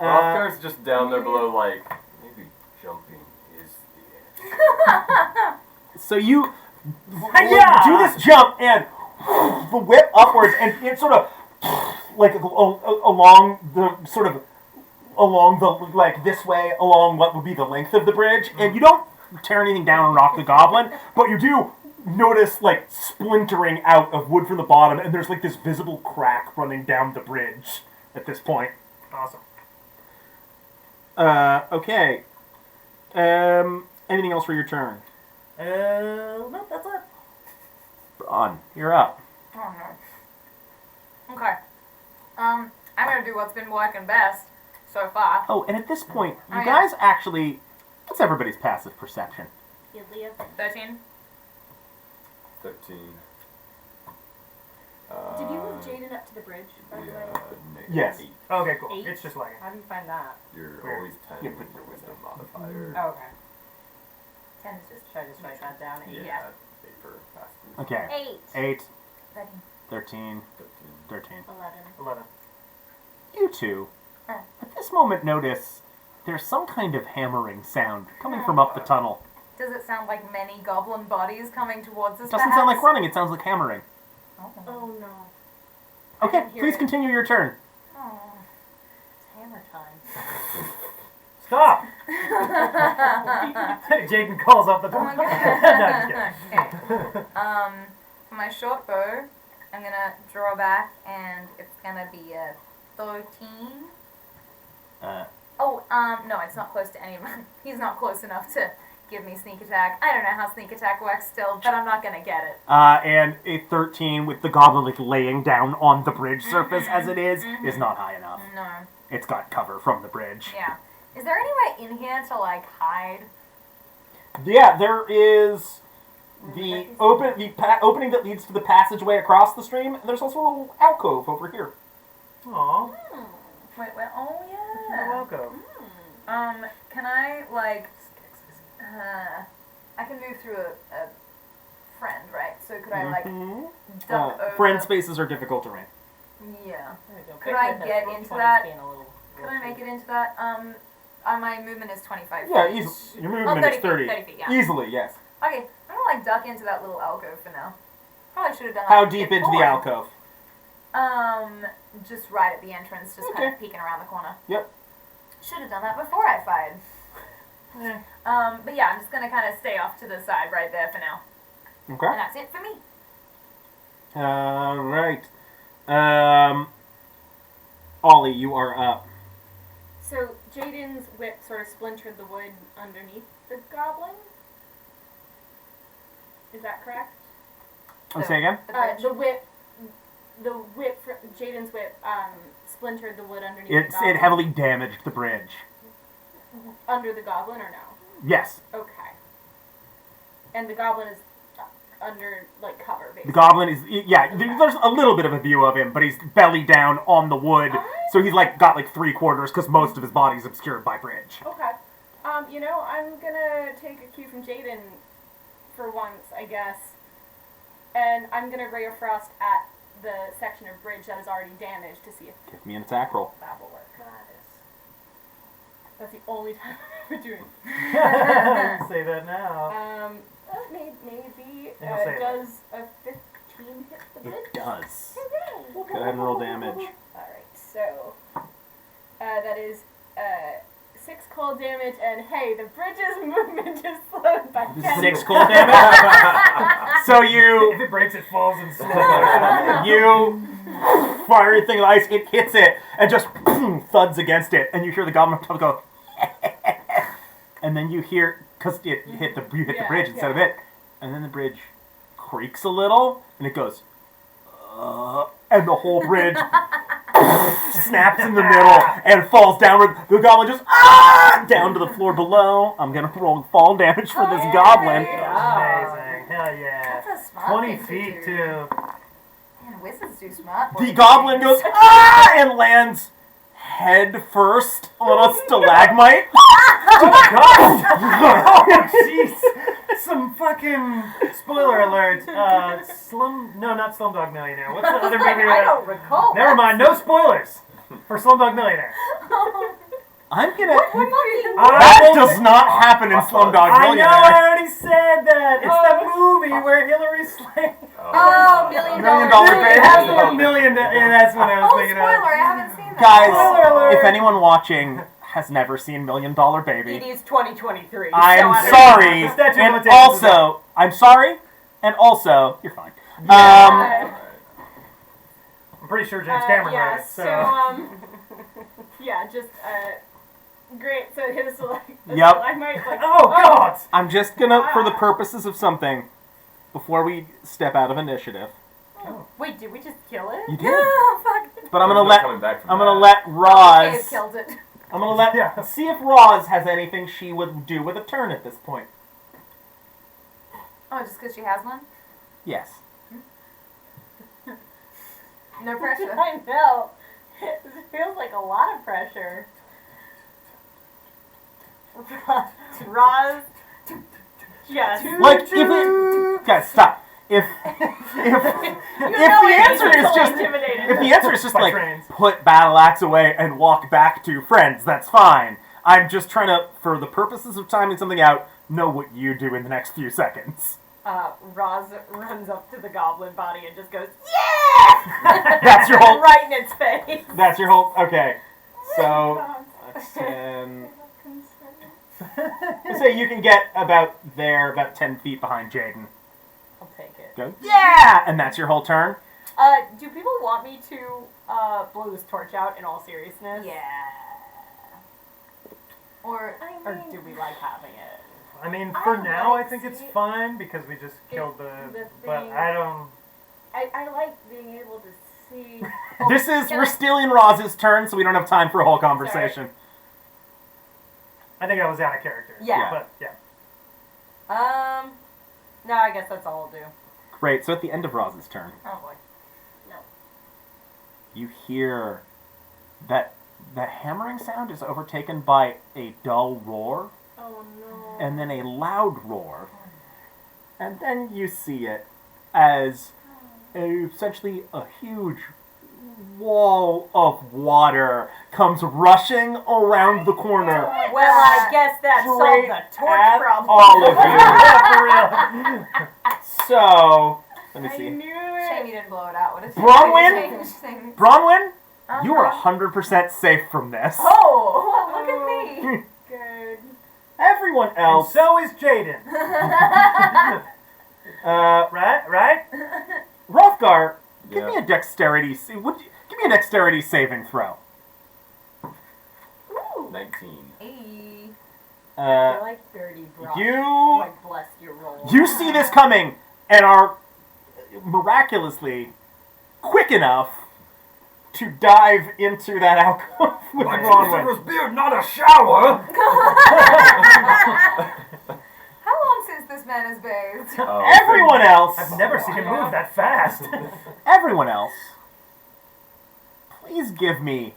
Rothgar's just down there below, like, maybe jumping is the answer. So you Hi-ya! do this jump and the whip upwards, and it sort of like along the like this way along what would be the length of the bridge, and you don't tear anything down and rock the goblin, but you do notice like splintering out of wood from the bottom, and there's like this visible crack running down the bridge at this point. Awesome. Okay. Anything else for your turn? No, that's it. On. You're up. Oh no. Okay. I'm gonna do what's been working best so far. Oh, and at this point, you Oh, yeah. guys actually... What's everybody's passive perception? 13. 13. Did you move Jaden up to the bridge, by the way? Negative Yes. 8. Okay, cool. 8? It's just lagging. How do you find that? You're Weird. always 10 Yeah, with but- your wisdom modifier. Oh, okay. 10 is just. Should I just write that down? Yeah. 8 for passive. Okay. 8. 8, 13. 13, 13. 13. 11. 11. You two, Oh. at this moment notice there's some kind of hammering sound coming from up the tunnel. Does it sound like many goblin bodies coming towards us? It doesn't sound like running, it sounds like hammering. Oh. Oh no. Okay, didn't hear please it. continue your turn. Oh. It's hammer time. Stop! Jaden calls up the Oh door. my No, god. I'm just kidding. Okay. For my short bow, I'm gonna draw back, and it's gonna be a 13. Oh, no, it's not close to anyone. He's not close enough to give me sneak attack. I don't know how sneak attack works still, but I'm not gonna get it. And a 13 with the goblin like laying down on the bridge surface as it is not high enough. No. It's got cover from the bridge. Yeah. Is there any way in here to, like, hide? Yeah, there is the opening that leads to the passageway across the stream, and there's also a little alcove over here. Aw, Wait, oh you're yeah. welcome. Can I, like, I can move through a friend, right? So could I, like, duck over? Friend spaces are difficult to rank. Yeah. There we go. Could I Goodness, get roll into 20's that? being a little Could I make it into that? My movement is 25 feet. Yeah, easily. Your movement 30 is 30. feet, 30 feet, yeah. Easily, yes. Okay, I'm gonna, like, duck into that little alcove for now. Probably should have done that. How deep into the before. alcove? Just right at the entrance, just kind Okay. of peeking around the corner. Yep. Should have done that before I fired. But yeah, I'm just gonna kind of stay off to the side right there for now. Okay. And that's it for me. Right. Ollie, you are up. So Jaden's whip sort of splintered the wood underneath the goblin. Is that correct? Oh, say again? The bridge. Jaden's whip splintered the wood underneath It the goblin. heavily damaged the bridge. Under the goblin or no? Yes. Okay. And the goblin is under, like, cover, basically. The goblin is, yeah, there's a little bit of a view of him, but he's belly down on the wood, so he's, like, got, like, 3/4, because most of his body's obscured by bridge. Okay. I'm gonna take a cue from Jaden for once, I guess. And I'm gonna Ray of Frost at the section of bridge that is already damaged to see if Give me an attack roll. that will work. That's the only time I'm ever doing. Say that now. Maybe. And you'll say Does a 15 hit the bridge? It does. Hooray! Go ahead and roll damage. Alright, so that is 6 cold damage, and hey, the bridge's movement just slowed by 10. 6 cold damage? So you... If it breaks, it falls in slow. You fire your thing of ice, it hits it, and just thuds against it, and you hear the goblin on top go, and then you hear, because you hit the bridge instead of it, and then the bridge creaks a little, and it goes, and the whole bridge snaps in the middle and falls downward. The goblin just down to the floor below. I'm gonna roll fall damage for this goblin. Amazing. Hell yeah. That's a smart 20 thing to feet do. too. Man, wizards do smart. The boys. goblin goes and lands head first on a stalagmite. Oh, jeez. Some fucking spoiler alert. Not Slumdog Millionaire. What's the other movie? I don't recall. Never mind. No spoilers for Slumdog Millionaire. I'm gonna. Fucking That does not happen in Slumdog I know. Millionaire. I already said that. It's that movie where Hillary Swank. Oh, $1 million. Baby. Has the $1 million. And that's what I was Oh, thinking spoiler! of. I haven't seen that. Guys, Spoiler alert. if anyone watching has never seen $1 Million It Baby, is 2023. I'm so sorry. The statute of And limitations is also, I'm sorry. And also, you're fine. Uh, I'm pretty sure James Cameron yeah, wrote it. So. yeah, just, great, so hit us like, Yep. I might, like, Oh God! I'm just gonna, for the purposes of something, before we step out of initiative, Wait, did we just kill it? you did. Oh, fuck. But I'm There's gonna no let coming back from I'm gonna that. let Roz. Dave killed it. I'm gonna let Yeah. see if Roz has anything she would do with a turn at this point. Oh, just because she has one? Yes. No pressure. I know. It feels like a lot of pressure. Roz. Yes. Like if it, guys, stop. If the answer is just intimidated. if the answer is just By like trains. put battle axe away and walk back to friends, that's fine. I'm just trying to, for the purposes of timing something out, know what you do in the next few seconds. Roz runs up to the goblin body and just goes, yeah! That's your whole. right in its face. That's your whole. Okay, so that's 10. Let's say you can get about 10 feet behind Jaden. I'll take it. Go, yeah, and that's your whole turn. Do people want me to blow this torch out in all seriousness? Yeah. Or Or do we like having it? I mean, for I now, I like think it's see- fine because we just killed the. But thing- I don't. I like being able to see. This is can we're I- still in Roz's turn, so we don't have time for a whole conversation. I think I was out of character. Yeah. But yeah. No, I guess that's all I'll do. Great. So at the end of Roz's turn, Oh boy. you hear that the hammering sound is overtaken by a dull roar, Oh no. and then a loud roar, and then you see it as essentially a huge wall of water comes rushing around the corner. Well, I guess that solved Straight the at torch problem. all of you. Yeah, for real. So, let me I see. knew shame it. you didn't blow it out. What if Bronwyn? change things? Bronwyn, you are Uh-huh. 100% safe from this. Oh, look at me. Good. Everyone And else, so is Jaden. Right? Rothgar, give me Yeah. a dexterity. Give me a dexterity saving throw. Ooh. 19. Hey. I like dirty broth. You Like, bless your roll. you see this coming and are miraculously quick enough to dive into that alcove with Bronwyn. beard, not a shower! How long since this man has bathed? Everyone else, I've never seen him move that fast. everyone else, please give me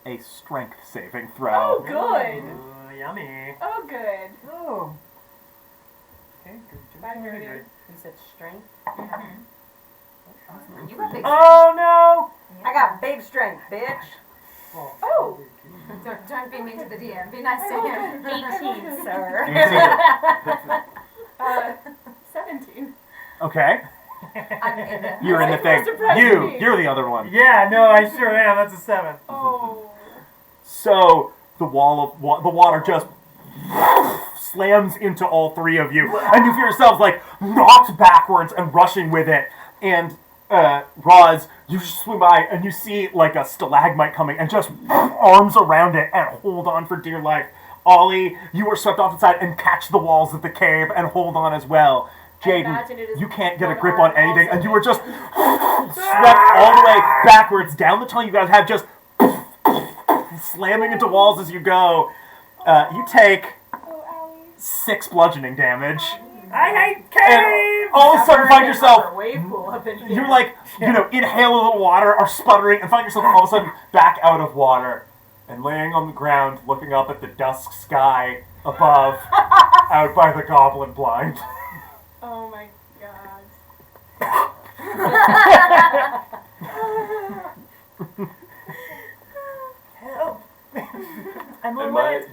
a strength saving Oh, throw. good. Yummy. Oh, good. Oh. Okay, good. Bye, Mary. You said strength? You got big Oh no! I got big strength, bitch. Oh. Don't be mean to the DM. Be nice to him. 18, sir. 17. Okay, I'm in it. you're in the thing. Surprise me. You're the other one. Yeah, no, I sure am. That's a 7. Oh. So the the water just slams into all three of you, and you feel yourselves like knocked backwards and rushing with it. And Roz, you swim by and you see like a stalagmite coming, and just arms around it and hold on for dear life. Ollie, you are swept off the side and catch the walls of the cave and hold on as well. imagine it Jaden, is you can't get a one grip arm on anything, also and you were just swept all the way backwards down the tunnel you guys have, just slamming into walls as you go. You take Oh, 6 bludgeoning damage. I hate And caves! all of a sudden find yourself, wave pool up in here. you like, inhale a little water, are sputtering, and find yourself all of a sudden back out of water. And laying on the ground, looking up at the dusk sky above, out by the goblin blind. Oh my god. Help! I'm Did alright.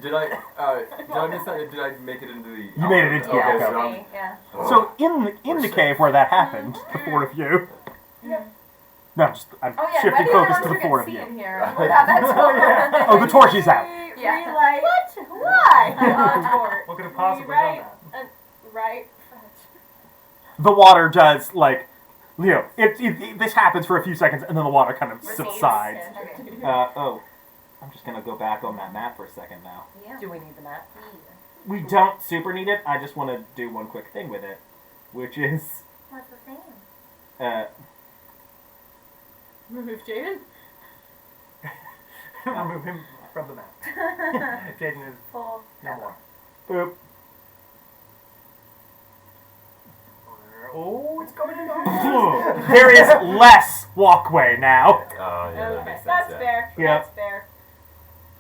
I miss that? Did I make it into the? You made it into the okay, alcove. so Okay, yeah. So in the cave where that happened, the 4 of you. Yep. No, just I'm Oh yeah, shifting maybe focus everyone to the took 4 a of seat you. in here. Without that torch. Oh, the torch is out. Yeah. Relight. What? Why? Torch. What could have possibly done that? Right. The water does this happens for a few seconds and then the water kind of Recedes. subsides. Okay. I'm just gonna go back on that map for a second now. Yeah. Do we need the map? We don't super need it. I just want to do one quick thing with it, which is What's the thing? Remove Jaden. Remove him from the map. Jaden is Full. no more. boop. Oh, it's coming in. There is less walkway now. yeah, that Okay, makes sense. that's yeah. fair. Yeah. That's fair.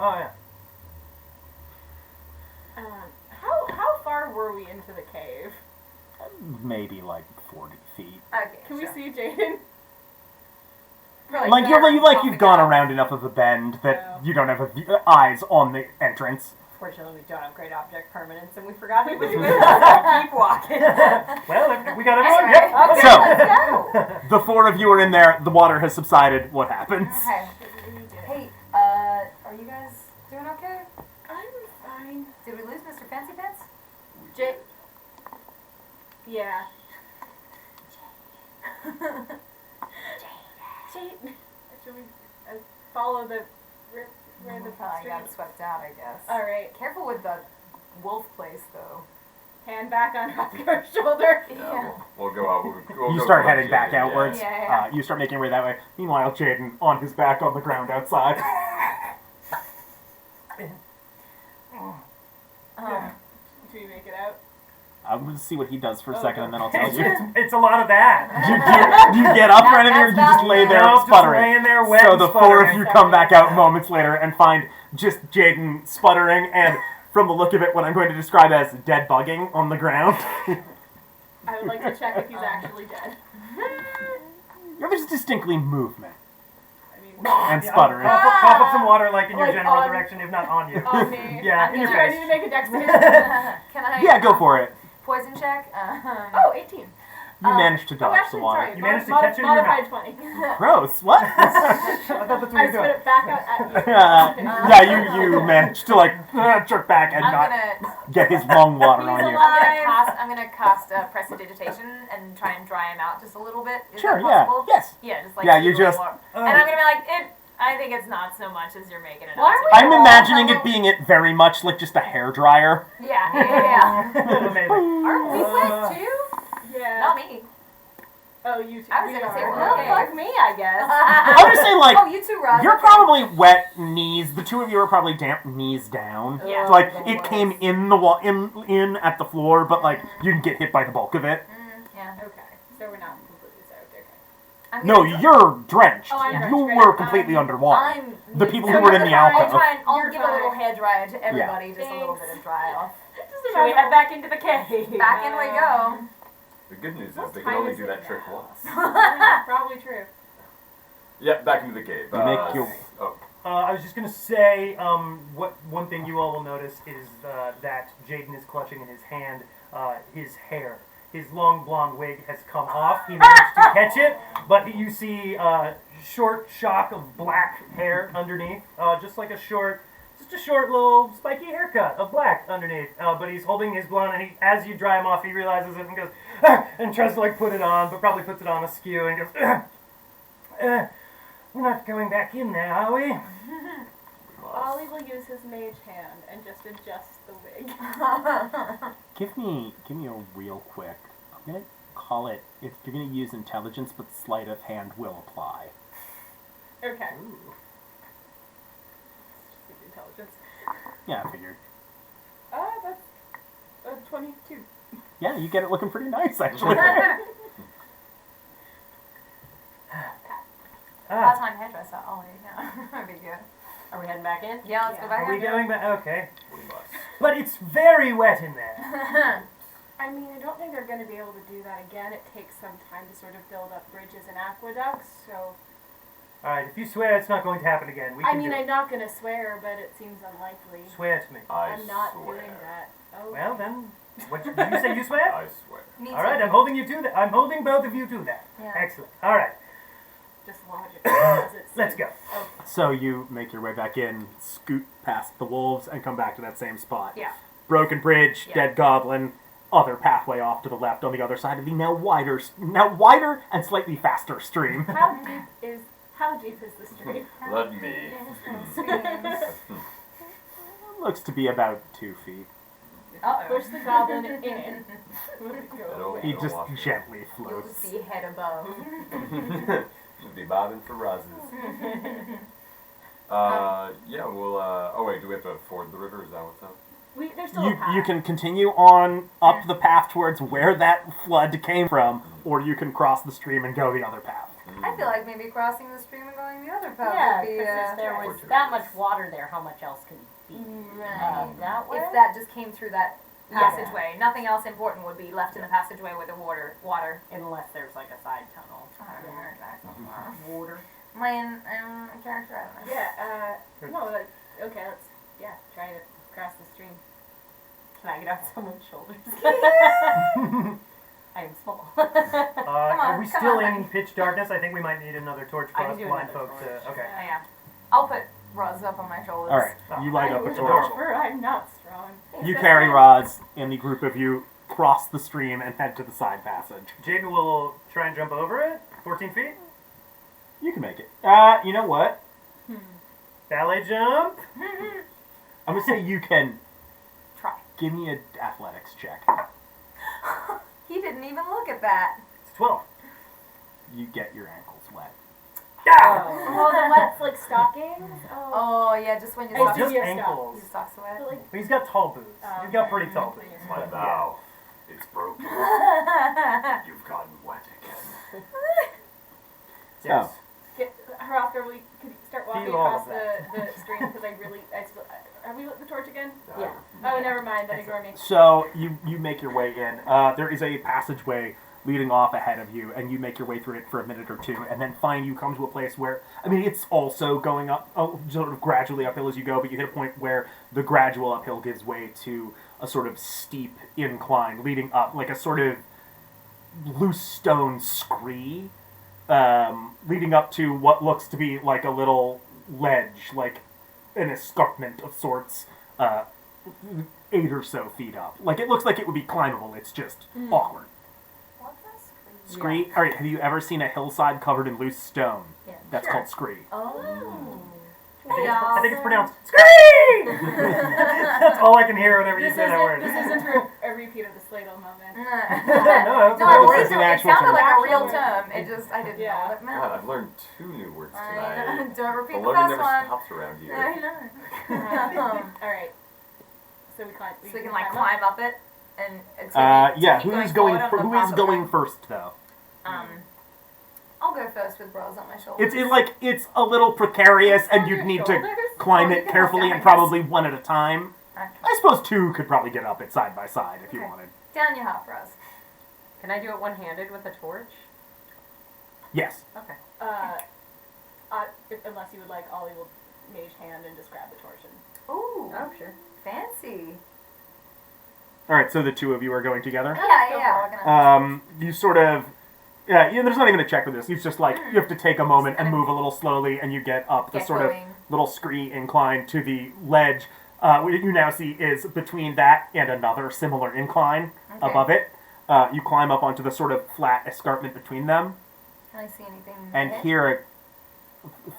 Oh yeah. How far were we into the cave? Maybe like 40 feet. Okay. Can sure. we see Jaden? Really Like fair you've off gone the around enough of a bend that Oh. you don't have eyes on the entrance. Fortunately, we don't have great object permanence, and we forgot it was with us. Keep walking. Well, we got everyone. Okay. Yep. Okay, So- let's go. The 4 of you are in there. The water has subsided. What happens? Okay. Hey, are you guys doing okay? I'm fine. Did we lose Mr. Fancy Pants? Yeah. Jade. Should we follow the random Probably got street? swept out, I guess. Alright. Careful with the wolf place, though. Hand back on Raphael's shoulder. Yeah, we'll go out. We'll You go start find heading back Jaden, yeah. outwards. Yeah. You start making your way that way. Meanwhile, Jaden on his back on the ground outside. Should we make it out? I'm going to see what he does for a Oh, second, and then I'll tell It's, you. it's a lot of that. Do you get up or anything, or you just lay there No, just sputtering? laying there wet So and the 4 of sputtering. you come back out moments later and find just Jaden sputtering, and from the look of it, what I'm going to describe as dead bugging on the ground. I would like to check if he's actually dead. There's distinctly movement I mean, and Yeah, sputtering. Cough up some water, like in your Like general on- direction, if not on you. on me. Yeah, in your Do I face. need to make a dexterity? Can I? Yeah, go for it. Poison check. Oh, 18. You managed to Oh, dodge the actually, water. sorry. You managed to catch it in your modified mouth. 20. Gross. What? I thought that's what I you spit were it back out at you. Yeah, you managed to jerk back and I'm not gonna. get his lung water on you. I'm gonna cast prestidigitation and try and dry him out just a little bit. Is Sure. that Yeah. possible? Yes. Yeah, just like. Yeah, you a little just- more. And I'm gonna be like, I think it's not so much as you're making it. Why out are to be. I'm imagining it being very much like just a hairdryer. Yeah. Amazing. Aren't we wet too? Yeah. Not me. Oh, you two. I was we gonna are. say, Well, okay. fuck me, I guess. I would say like Oh, you too, Rob. you're Okay. probably wet knees. The 2 of you are probably damp knees down. Yeah. Like it came in the in at the floor, but like you didn't get hit by the bulk of it. Yeah. Okay, so we're not completely soaked. Okay. I'm No, gonna- you're drenched. Oh, I'm You drenched, were right. completely underwater. I'm The people so who were in the I'll alcove. try and I'll You're give a little fine. hair dry to everybody, just a little Thanks. bit of dry off. Should we head back into the cave? Back in we go. The good news is What they time can only is do it that trick now? once. Probably true. Yep, back into the cave. You make your- Oh, I was just gonna say, what one thing you all will notice is that Jaden is clutching in his hand his hair. His long blonde wig has come off. He managed to catch it, but you see a short shock of black hair underneath, just a short little spiky haircut of black underneath. But he's holding his blonde, and as you dry him off, he realizes it and goes, and tries to put it on, but probably puts it on askew and goes, we're not going back in there, are we? Ollie will use his mage hand and just adjust the wig. Give me a real quick. I'm gonna call it. If you're gonna use intelligence, but sleight of hand will apply. Okay. That's, Yeah, I figured. that's 22. Yeah, you get it looking pretty nice, actually. Part-time hairdresser, Ollie. Yeah, that'd be good. Are we heading back in? Yeah, let's go back Are we in. going back? Okay. We must. But it's very wet in there. I mean, I don't think they're going to be able to do that again. It takes some time to sort of build up bridges and aqueducts, so... Alright, if you swear it's not going to happen again, we can do I'm it. not going to swear, but it seems unlikely. Swear to me. I'm not swear. doing that. Oh. Well, then, what, did you say you swear? I swear. Me Alright, too. I'm holding you to that. I'm holding both of you to that. Yeah. Excellent. Alright, Just logic. Does it let's seem- go. Oh, So you make your way back in, scoot past the wolves, and come back to that same spot. Yeah. Broken bridge, Yeah. dead goblin, other pathway off to the left on the other side of the now wider and slightly faster stream. how deep is the stream? Let me. Looks to be about 2 feet. Push the goblin in. It'll- He just wash it. gently You'll floats. see head above. We'll be bobbing for roses. Yeah, we'll, oh wait, do we have to ford the river? Is that what's up? There's still a path. You can continue on up the path towards where that flood came from, or you can cross the stream and go the other path. I feel like maybe crossing the stream and going the other path Yeah, would be. because there was that much water there, how much else can be? Right. That way? If that just came through that Yeah. passageway, nothing else important would be left in the passageway with the water. Unless there's like a side tunnel. I don't know exactly. Water. Mine, character, I don't know. Yeah, no, like, okay, let's, try to cross the stream. Can I get on someone's shoulders? I am small. Are we come still on, in pitch darkness? I think we might need another torch for I can us do blind another folks. torch. Okay. Oh, yeah. I'll put Roz up on my shoulders. Alright, you light I up a was torch. offer, I'm not strong. You carry rods, and the group of you cross the stream and head to the side passage. Jaden will try and jump over it. 14 feet. You can make it. You know what? Ballet jump. I'm gonna say you can. Try. Give me an athletics check. He didn't even look at that. It's 12. You get your ankles wet. Oh, the wet's like stockings? Oh. Oh, yeah, just when you I socks, see Just your ankles. your socks wet. But, like, But he's got tall boots. Oh, He's got okay. pretty tall boots. My But, vow. It's broken. Yeah. You've gotten wet again. Yes. get her after we could start walking Feel all across of the stream because I still, have we lit the torch again? Yeah. Oh, never mind, then ignore me. So you make your way in. There is a passageway leading off ahead of you, and you make your way through it for a minute or two, and then find you come to a place where, I mean, it's also going up, sort of gradually uphill as you go, but you hit a point where the gradual uphill gives way to a sort of steep incline leading up, like a sort of loose stone scree, leading up to what looks to be like a little ledge, like an escarpment of sorts, 8 or so feet up. Like, it looks like it would be climbable, it's just awkward. What's that Scree? Alright, have you ever seen a hillside covered in loose stone? Yeah. That's Sure. called scree. Oh. I think it's pronounced scree! That's all I can hear whenever you This say that word. isn't a repeat of the Slato moment. No, No, it's I a believe it's an it. It actual sounded term. like a real Actual term. term. It just, I didn't Yeah. know what it meant. God, I've learned 2 new words tonight. Don't repeat The the learning first never one. stops around here. I know. Alright. So we climb. So we can like climb up it, and it's Yeah, keep who's going going? forward on Who the is path going of first, though? I'll go first with bras on my shoulders. It's a little precarious, and On you'd your need to shoulders? climb Oh, you it can carefully have and that, I probably one at a time. Okay. I suppose 2 could probably get up it side by side if you Okay. wanted. Down your half, Roz. Can I do it one-handed with a torch? Yes. Okay. Unless you would like, Ollie will mage hand and just grab the torch and... Ooh, Oh, sure. fancy. All right, so the 2 of you are going together. Yeah. We're gonna. You sort of, there's not even a check for this. It's just like you have to take a moment and move a little slowly, and you get up the Get sort of going. little scree incline to the ledge. What you now see is between that and another similar incline Okay. above it. You climb up onto the sort of flat escarpment between them, Can I see anything? and ahead?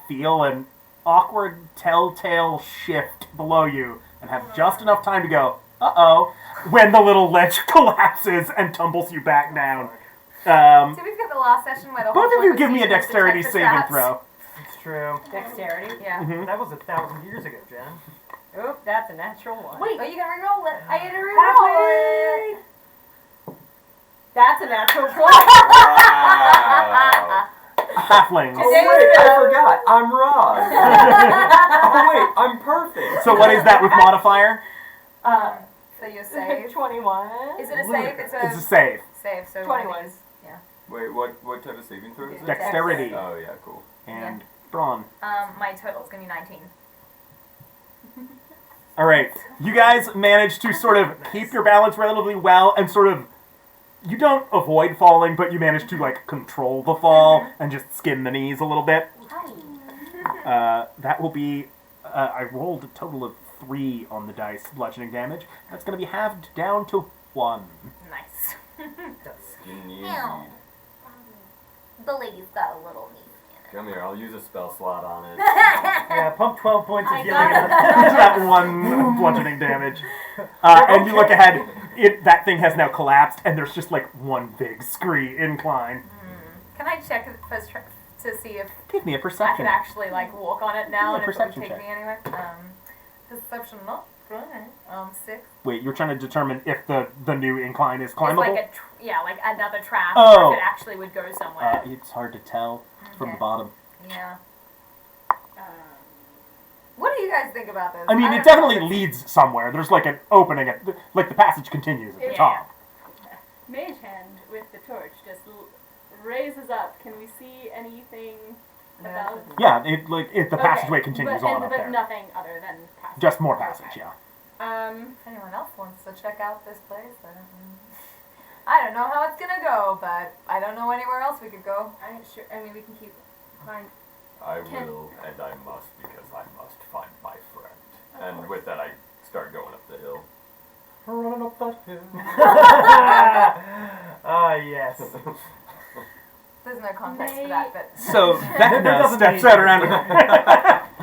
feel an awkward telltale shift below you, and have just enough time to go, uh-oh, when the little ledge collapses and tumbles you back down. So we've got the last session where the whole Both of point you was give me a teaching us to dexterity check the saving straps. throw. It's true. Dexterity? Yeah. Mhm. That was 1,000 years ago, Jen. Oop, that's a natural one. Wait, oh, you can reroll it. I get to reroll it. That's a natural 20. Wow. Halflings. Oh wait, I forgot. I'm Roz. Oh wait, I'm perfect. So what is that with modifier? So you're safe. 21. Is it a save? It's a save. Save, so 21. Yeah. Wait, what type of saving throw is it? Dexterity. Oh yeah, cool. And brawn. My total is gonna be 19. All right, you guys managed to sort of keep your balance relatively well, and sort of, you don't avoid falling, but you manage to like control the fall and just skin the knees a little bit. That will be. I rolled a total of 3 on the dice bludgeoning damage. That's going to be halved down to 1. Nice. Skinny. Ew. The lady's got a little knee skin. Come here, I'll use a spell slot on it. Yeah, pump 12 points of I healing. got That 1 bludgeoning damage. And you look ahead. That thing has now collapsed, and there's just like one big scree incline. Can I check first to see if Give me a I perception. can actually like walk on it now Yeah, and if it would perception take check. me anywhere? Perception not good. 6. Wait, you're trying to determine if the new incline is climbable? It's like like another trap. Oh. Or if it actually would go somewhere. It's hard to tell from the Okay. bottom. Yeah. What do you guys think about this? I mean, it don't know. definitely leads somewhere. There's like an opening, like the passage continues at the Yeah. top. Mage Hand with the torch just raises up. Can we see anything about? Yeah, the Okay, passageway continues but, on up but there. nothing other than passage. Just more passage, Okay. yeah. If anyone else wants to check out this place, I don't know how it's gonna go, but I don't know anywhere else we could go. I'm sure. I mean, we can keep climb. I will, and I must, because I must find my friend. And with that, I start going up the hill. Running up that hill. Ah, yes. There's no context for that, but So Vecna doesn't steps mean- out around.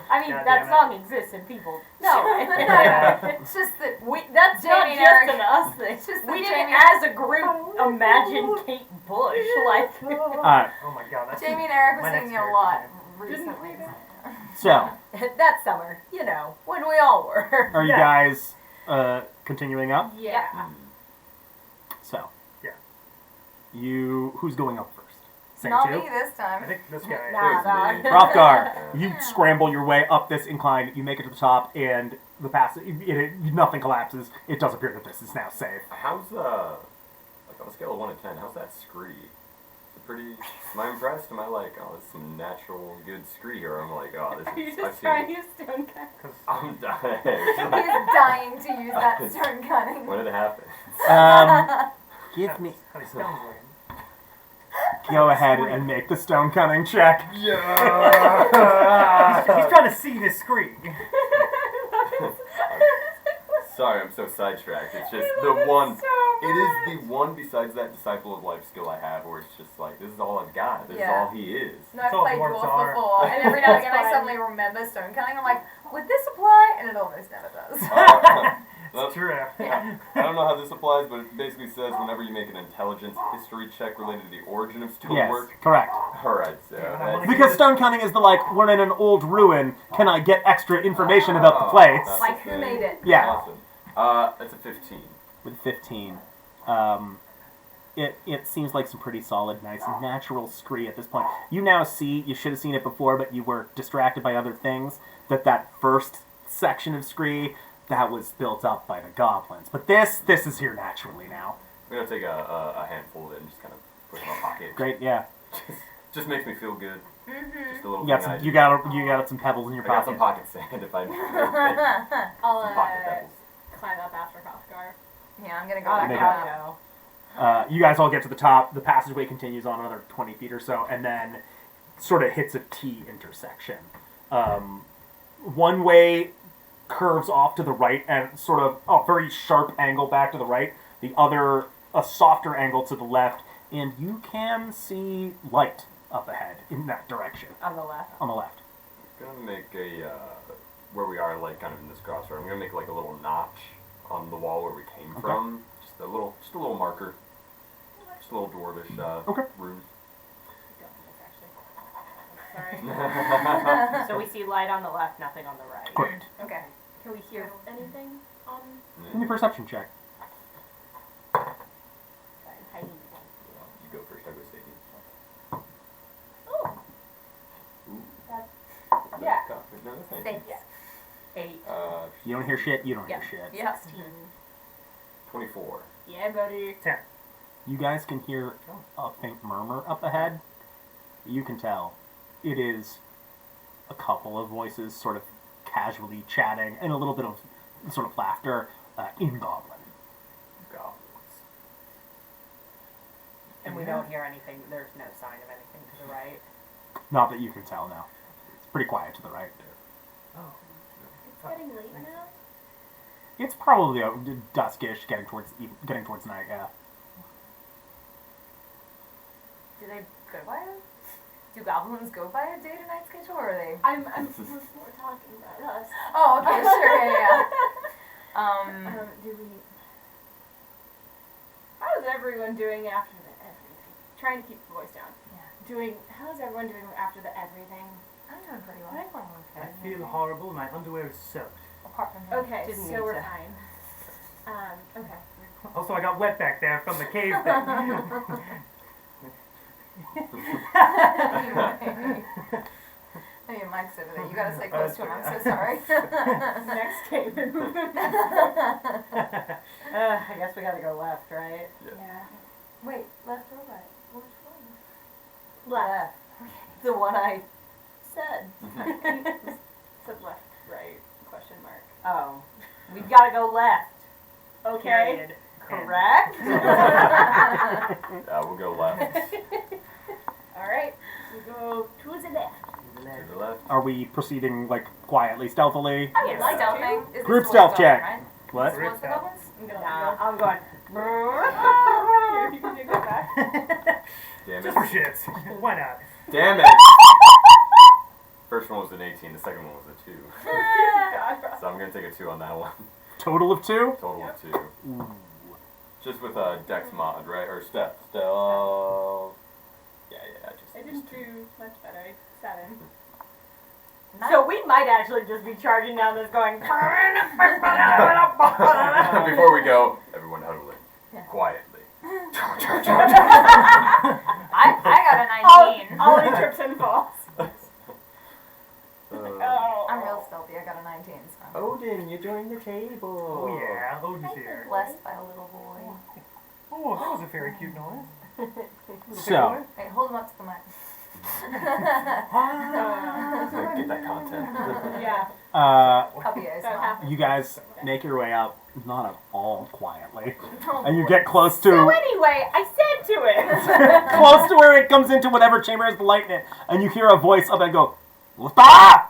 I mean, God that damn it. song exists and people know it. it's just that That's Jamie not and just Eric- an us thing. it's just that We Jamie, didn't, as a group, imagine Kate Bush. Like, Oh my god, that's Jamie and Eric my were singing next a lot character. recently. So, that summer, you know, when we all were. are you Yeah. guys continuing up? Yeah. So, Yeah. who's going up first? Same Not two? me this I time. think this guy. Nah. It's me. Hrothgar, you scramble your way up this incline, you make it to the top, and the passage, nothing collapses. It does appear that this is now safe. How's, like on a scale of 1 to 10, how's that scree? Is it pretty, am I impressed? Am I like, oh, it's some natural good scree here? Or I'm like, oh, Are you this is, just I've trying to seen, use stone cut? I'm dying. He's dying to use that stone cutting. When it happens. Give me, How many stones were in? go ahead and make the stone cutting check. Yeah! He's trying to see this screen. Sorry, I'm so sidetracked. It's just the one. It is the one besides that Disciple of Life skill I have where it's just like, this is all I've got. This is all he is. No, That's I've all played dwarves dwarf are. before, and every now and again I Fine. suddenly remember stone cutting. I'm like, would this apply? And it almost never does. Well, True. Yeah. I don't know how this applies, but it basically says whenever you make an intelligence history check related to the origin of Yes, stonework. correct. Alright, so Yeah, that's... Because stone cutting is the like, we're in an old ruin, can I get extra information about the place? That's Like, the who thing. made it? Yeah. Awesome. That's a 15. With 15. It seems like some pretty solid, nice, natural scree at this point. You now see, you should have seen it before, but you were distracted by other things, that first section of scree, that was built up by the goblins. But this is here naturally now. I'm gonna take a handful of it and just kind of put it in my pocket. Great, yeah. Just makes me feel good. Just a little You got thing I some, do. you got some pebbles in your I got pocket. some pocket sand if I I'll some pocket pebbles. climb up after Hrothgar. Yeah, I'm gonna go Oh, back Make up. no. You guys all get to the top. The passageway continues on another 20 feet or so, and then sort of hits a T intersection. One way curves off to the right and sort of a very sharp angle back to the right. The other, a softer angle to the left, and you can see light up ahead in that direction. On the left. On the left. I'm gonna make a, where we are, like, kind of in this crossroad, I'm gonna make, like, a little notch on the wall where we came from. Just a little marker. Just a little dwarvish, Okay. rune. Sorry. So we see light on the left, nothing on the right. Correct. Okay. Can we hear anything on Give me a perception check. hiding? You go first, I go second. Oh, Ooh. That's- No, yeah. No, that's nice. 6. Yeah. 8. You don't hear shit, you don't Yeah. hear shit. Yeah. 16. 24. Yeah, buddy. 10. You guys can hear a faint murmur up ahead. You can tell it is a couple of voices sort of casually chatting and a little bit of sort of laughter in Goblin. Goblins. And we don't hear anything. There's no sign of anything to the right. Not that you can tell now. It's pretty quiet to the right. It's getting late now. It's probably duskish, getting towards night. Yeah. Do they go by a... Do goblins go by a day to night schedule, or are they... I'm we're talking about us. Oh, okay, sure, yeah. Do we? How's everyone doing after the everything? Trying to keep the voice down. Yeah. How's everyone doing after the everything? I'm doing pretty well. I feel horrible. My underwear is soaked. Apart from him. Okay, Didn't so need we're to. fine. Okay. Also, I got wet back there from the cave thing. Hey, your mic's over there. You gotta stay close to him. I'm so sorry. Next game. I guess we gotta go left, right? Yeah. Wait, left or right? Which one? Left. The one I said. Said left, right? Question mark. Oh. We've gotta go left. Okay. Period. Correct? Yeah, we'll go left. All right. We go to the left. To the left. Are we proceeding like quietly, stealthily? I would like Stealth to. thing? Is Group this stealth towards check. goblin, What? Right? Towards the goblins? Nah, I'm going. Here, you can go back. Damn Just it. for shits. Why not? Damn it. First one was an 18, the second one was a 2. God. So I'm going to take a 2 on that one. Total of 2? Total of 2. Ooh. Just with Dex mod, right? Or Stealth. Yeah, I didn't do much better. 7. So we might actually just be charging down this going. Before we go, everyone huddling. Quietly. I got a 19. All the trips and falls. Oh. I'm real stealthy. I got a 19. So. Odin, you joined the table. Oh yeah, Odin's here. Blessed by a little boy. Oh, that was a very cute noise. So, Wait, hold him up to the mic. Get that content. Yeah. Puppy eyes. That Mom. happened. you guys make your way up, not at all quietly, Oh, and you boy. get close So to anyway, I said to it. close to where it comes into whatever chamber has the light in it, and you hear a voice up and go, "Wata!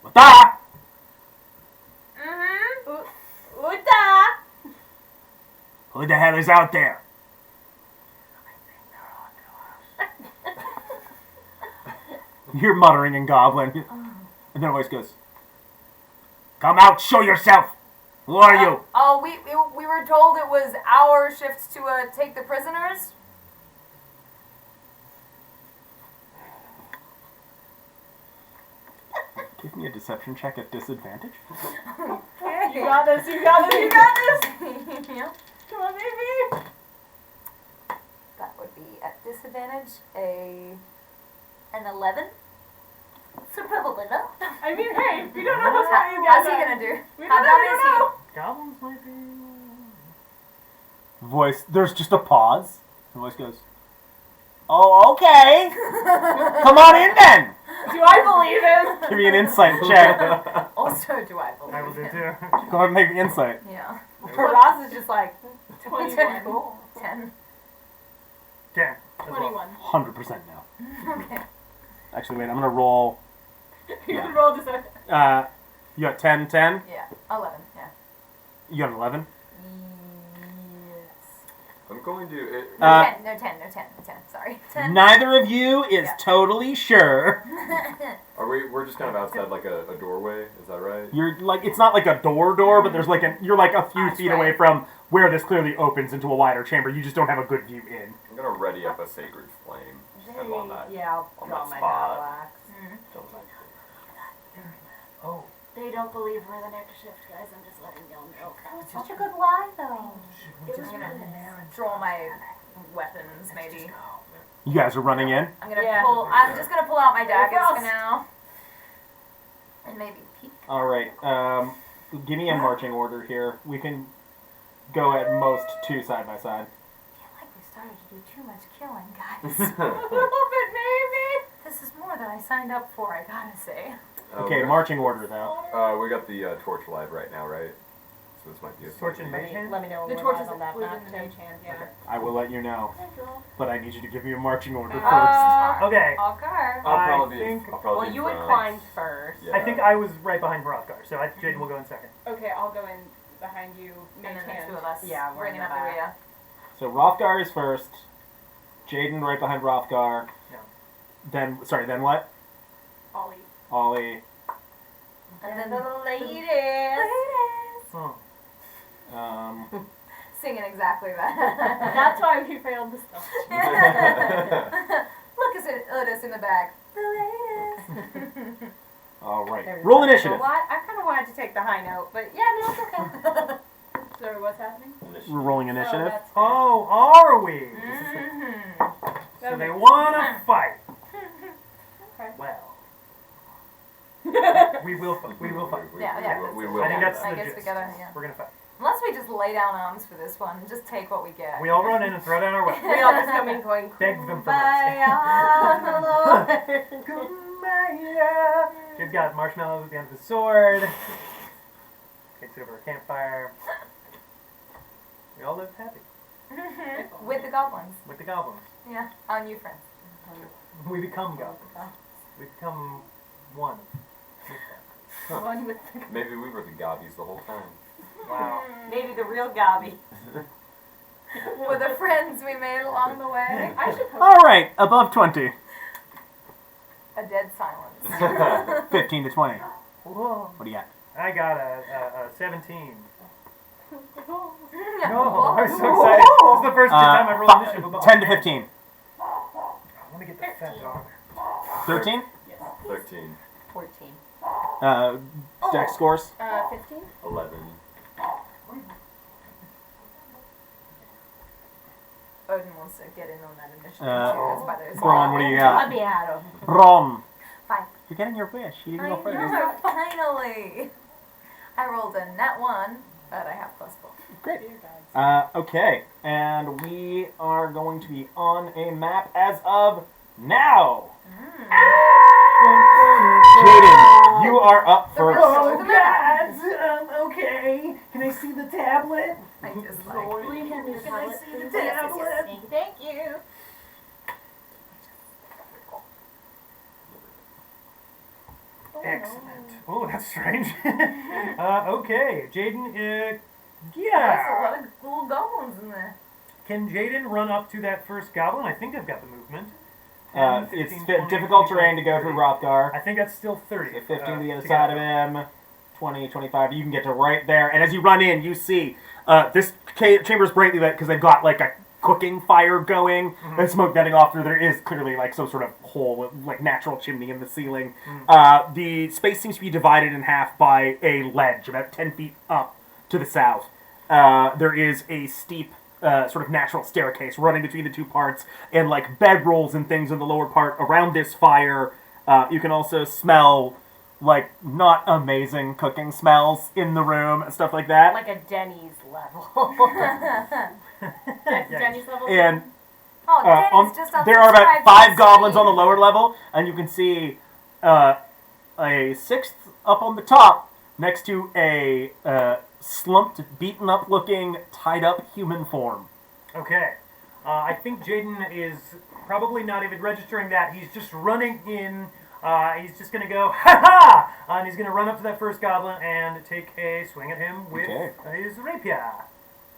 Wata! Uta. Who the hell is out there?" You hear muttering in Goblin, and then a voice goes, "Come out, show yourself! Who are you?" Oh, we were told it was our shift to take the prisoners. Give me a deception check at disadvantage. You got this. You got this. You got this. Yeah. Come on, baby. That would be at disadvantage an 11. So probably not. I mean, hey, we don't know how far you How's guys he are. gonna do? We How don't know, dumb we is don't know. Goblins might be. Voice, there's just a pause. The voice goes, "Oh, okay. Come on in then." Do I believe it? Give me an insight check. Also, do I believe I will do him? too. Go ahead and make an insight. Yeah. Ross is just like. 21. Cool. 10. 10. as well. 21. 100% no. Okay. Actually, wait, I'm gonna roll. You Yeah. can roll this. You got 10, 10. Yeah. 11. Yeah. You got an 11. Yes. I'm going to... No, 10. No, 10. No, 10. No, 10. Sorry. 10. Neither of you is Yeah. totally sure. we're just kind of outside like a doorway, is that right? You're like, it's not like a door, but there's like you're like a few That's feet right. away from where this clearly opens into a wider chamber. You just don't have a good view in. I'm going to ready up a sacred flame. Just kind of on that. Yeah, I'll on draw that my spot. battle axe. Don't like it. don't believe we're the next shift, guys. I'm just letting y'all know. Such a good lie, though. It was I'm gonna really draw my weapons, maybe. You guys are running in. I'm gonna Yeah. pull. I'm just gonna pull out my daggers for Frost. now, and maybe peek. All right. Give me a marching order here. We can go at most 2 side by side. I feel like we started to do too much killing, guys. A little bit, maybe. This is more than I signed up for, I gotta say. Okay, marching order though. We got the torch live right now, right? So this might be a Torch and mage hand? Let me know The when torch we're is live on that was map, in the too. mage hand, yeah. Okay. I will let you know, but I need you to give me a marching order first. Okay. Okay. I'll probably think- be. I'll probably Well, be you would front. climb first. Yeah. I think I was right behind Hrothgar, so Jaden will go in second. Okay, I'll go in behind you, mage And then the hand. two of us Yeah, we're bringing in up the the back. rear. So Hrothgar is first. Jaden right behind Hrothgar. Yeah. Then what? Ollie. Ollie. And then the ladies. ladies. Oh. Singing exactly that. That's why we failed the spell. Look at us in the back. The ladies. All right. There's Roll that. initiative. Well, I kind of wanted to take the high note, but yeah, no, it's okay. Sorry, what's happening? We're rolling initiative. Oh, that's fair. Oh, are we? Mhm. So they wanna fight. Okay. Well. We will fight. We will fight. Yeah, We that's will. I think that's I the guess gist. together, yeah. We're gonna fight. Unless we just lay down arms for this one and just take what we get. We all run in and throw down our weapons. We all just come in going, Beg them for "Kumbaya, mercy. Lord." Kumbaya. Jade's got marshmallows at the end of the sword. Takes it over a campfire. We all live happy With the goblins. with the goblins. Yeah, our new friends. We become goblins. We become one with them. One with the Maybe we were the gobbies the whole time. Wow. Maybe the real Gobby. With the friends we made along the way. I should post All right. Above 20. A dead silence. 15 to 20. Whoa. What do you got? I got a 17. it. No, I'm so excited. This is the first time I rolled initiative above 10 to 15. I want to get the fat dog. 13. Yes. 13, 14. Dex scores. 15? 11. Odin wants to get in on that initiative too. Uh, That's why there's Braun, what do you got? Let me at him. Rom. 5. You're getting your wish. You didn't I go first. know, finally. I rolled a nat 1, but I have +4. Great. Dear gods. Okay, and we are going to be on a map as of now. Jaden, you are up The real first. story of the map. Okay. Can I see the tablet? I just like. We can Can I see the Yes, tablet? Thank you. Excellent. Oh, that's strange. Okay, Jaden. There's a Yeah. lot of cool goblins in there. Can Jaden run up to that first goblin? I think I've got the movement. It's 15, 20, difficult 25, terrain to go through 30. Hrothgar. I think that's still 30. So 15 to the other to side get of up. him. 20, 25. You can get to right there. And as you run in, you see this chamber is brightly lit because they've got like a cooking fire going and smoke venting off through. There is clearly like some sort of hole with like natural chimney in the ceiling. The space seems to be divided in half by a ledge about 10 feet up to the south. There is a steep sort of natural staircase running between the two parts and like bedrolls and things in the lower part around this fire. You can also smell like not amazing cooking smells in the room and stuff like that. Like a Denny's level. Jenny's level. And Oh, Danny's just there are about unsubscribed 5 to goblins the on the lower level, and you can see a 6th up on the top next to a slumped, beaten up looking, tied up human form. Okay. I think Jaden is probably not even registering that. He's just running in. He's just going to go, ha-ha! And he's going to run up to that first goblin and take a swing at him with his rapier.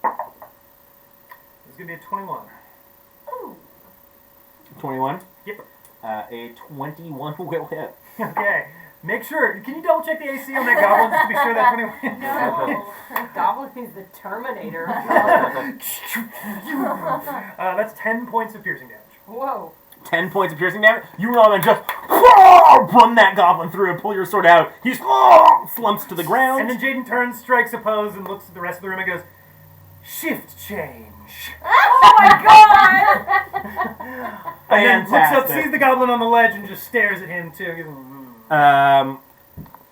It's going to be a 21. Ooh. 21? Yep. A 21 will hit. Okay. Make sure. Can you double check the AC on that goblin just to be sure that 21? No. Goblin is the Terminator. That's 10 points of piercing damage. Whoa. 10 points of piercing damage. You run and just run that goblin through and pull your sword out. He slumps to the ground. And then Jaden turns, strikes a pose, and looks at the rest of the room and goes, "Shift change." Oh my god! And then looks up, Fantastic. sees the goblin on the ledge, and just stares at him too.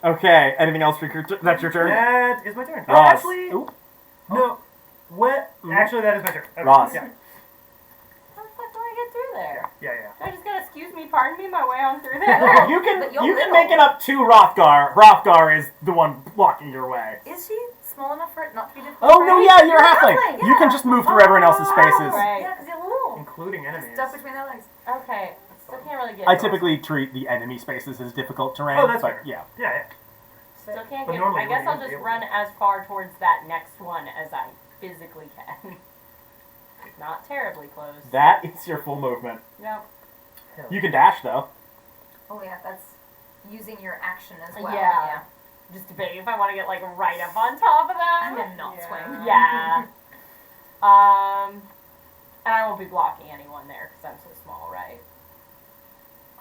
Okay. Anything else for your turn? That's your turn? That is my turn. Ross. Actually, Ooh. no. What? Actually, that is my turn. Okay. Ross. Yeah. How the fuck do I get through there? Yeah. Do I just gotta excuse me, pardon me, my way on through there? You can But you're you can little. make it up to Hrothgar. Hrothgar is the one blocking your way. Is she small enough for it not to be difficult? Oh for no, her? yeah, you're a halfling, halfling. yeah. You can just move through everyone else's spaces. Right. Yeah, because you're little. Including enemies. Stuck between their legs. Okay, still can't really get. I typically treat the enemy spaces as difficult terrain. Oh, that's but fair. yeah. Yeah. Still can't But get. normally I guess you I'll wouldn't just be run able as far towards that next one as I physically can. Not terribly close. That is your full movement. Yep. Hell. You can dash though. Oh yeah, that's using your action as well. Yeah. Just debating if I want to get like right up on top of them. And then not swing. Yeah. And I won't be blocking anyone there because I'm so small, right?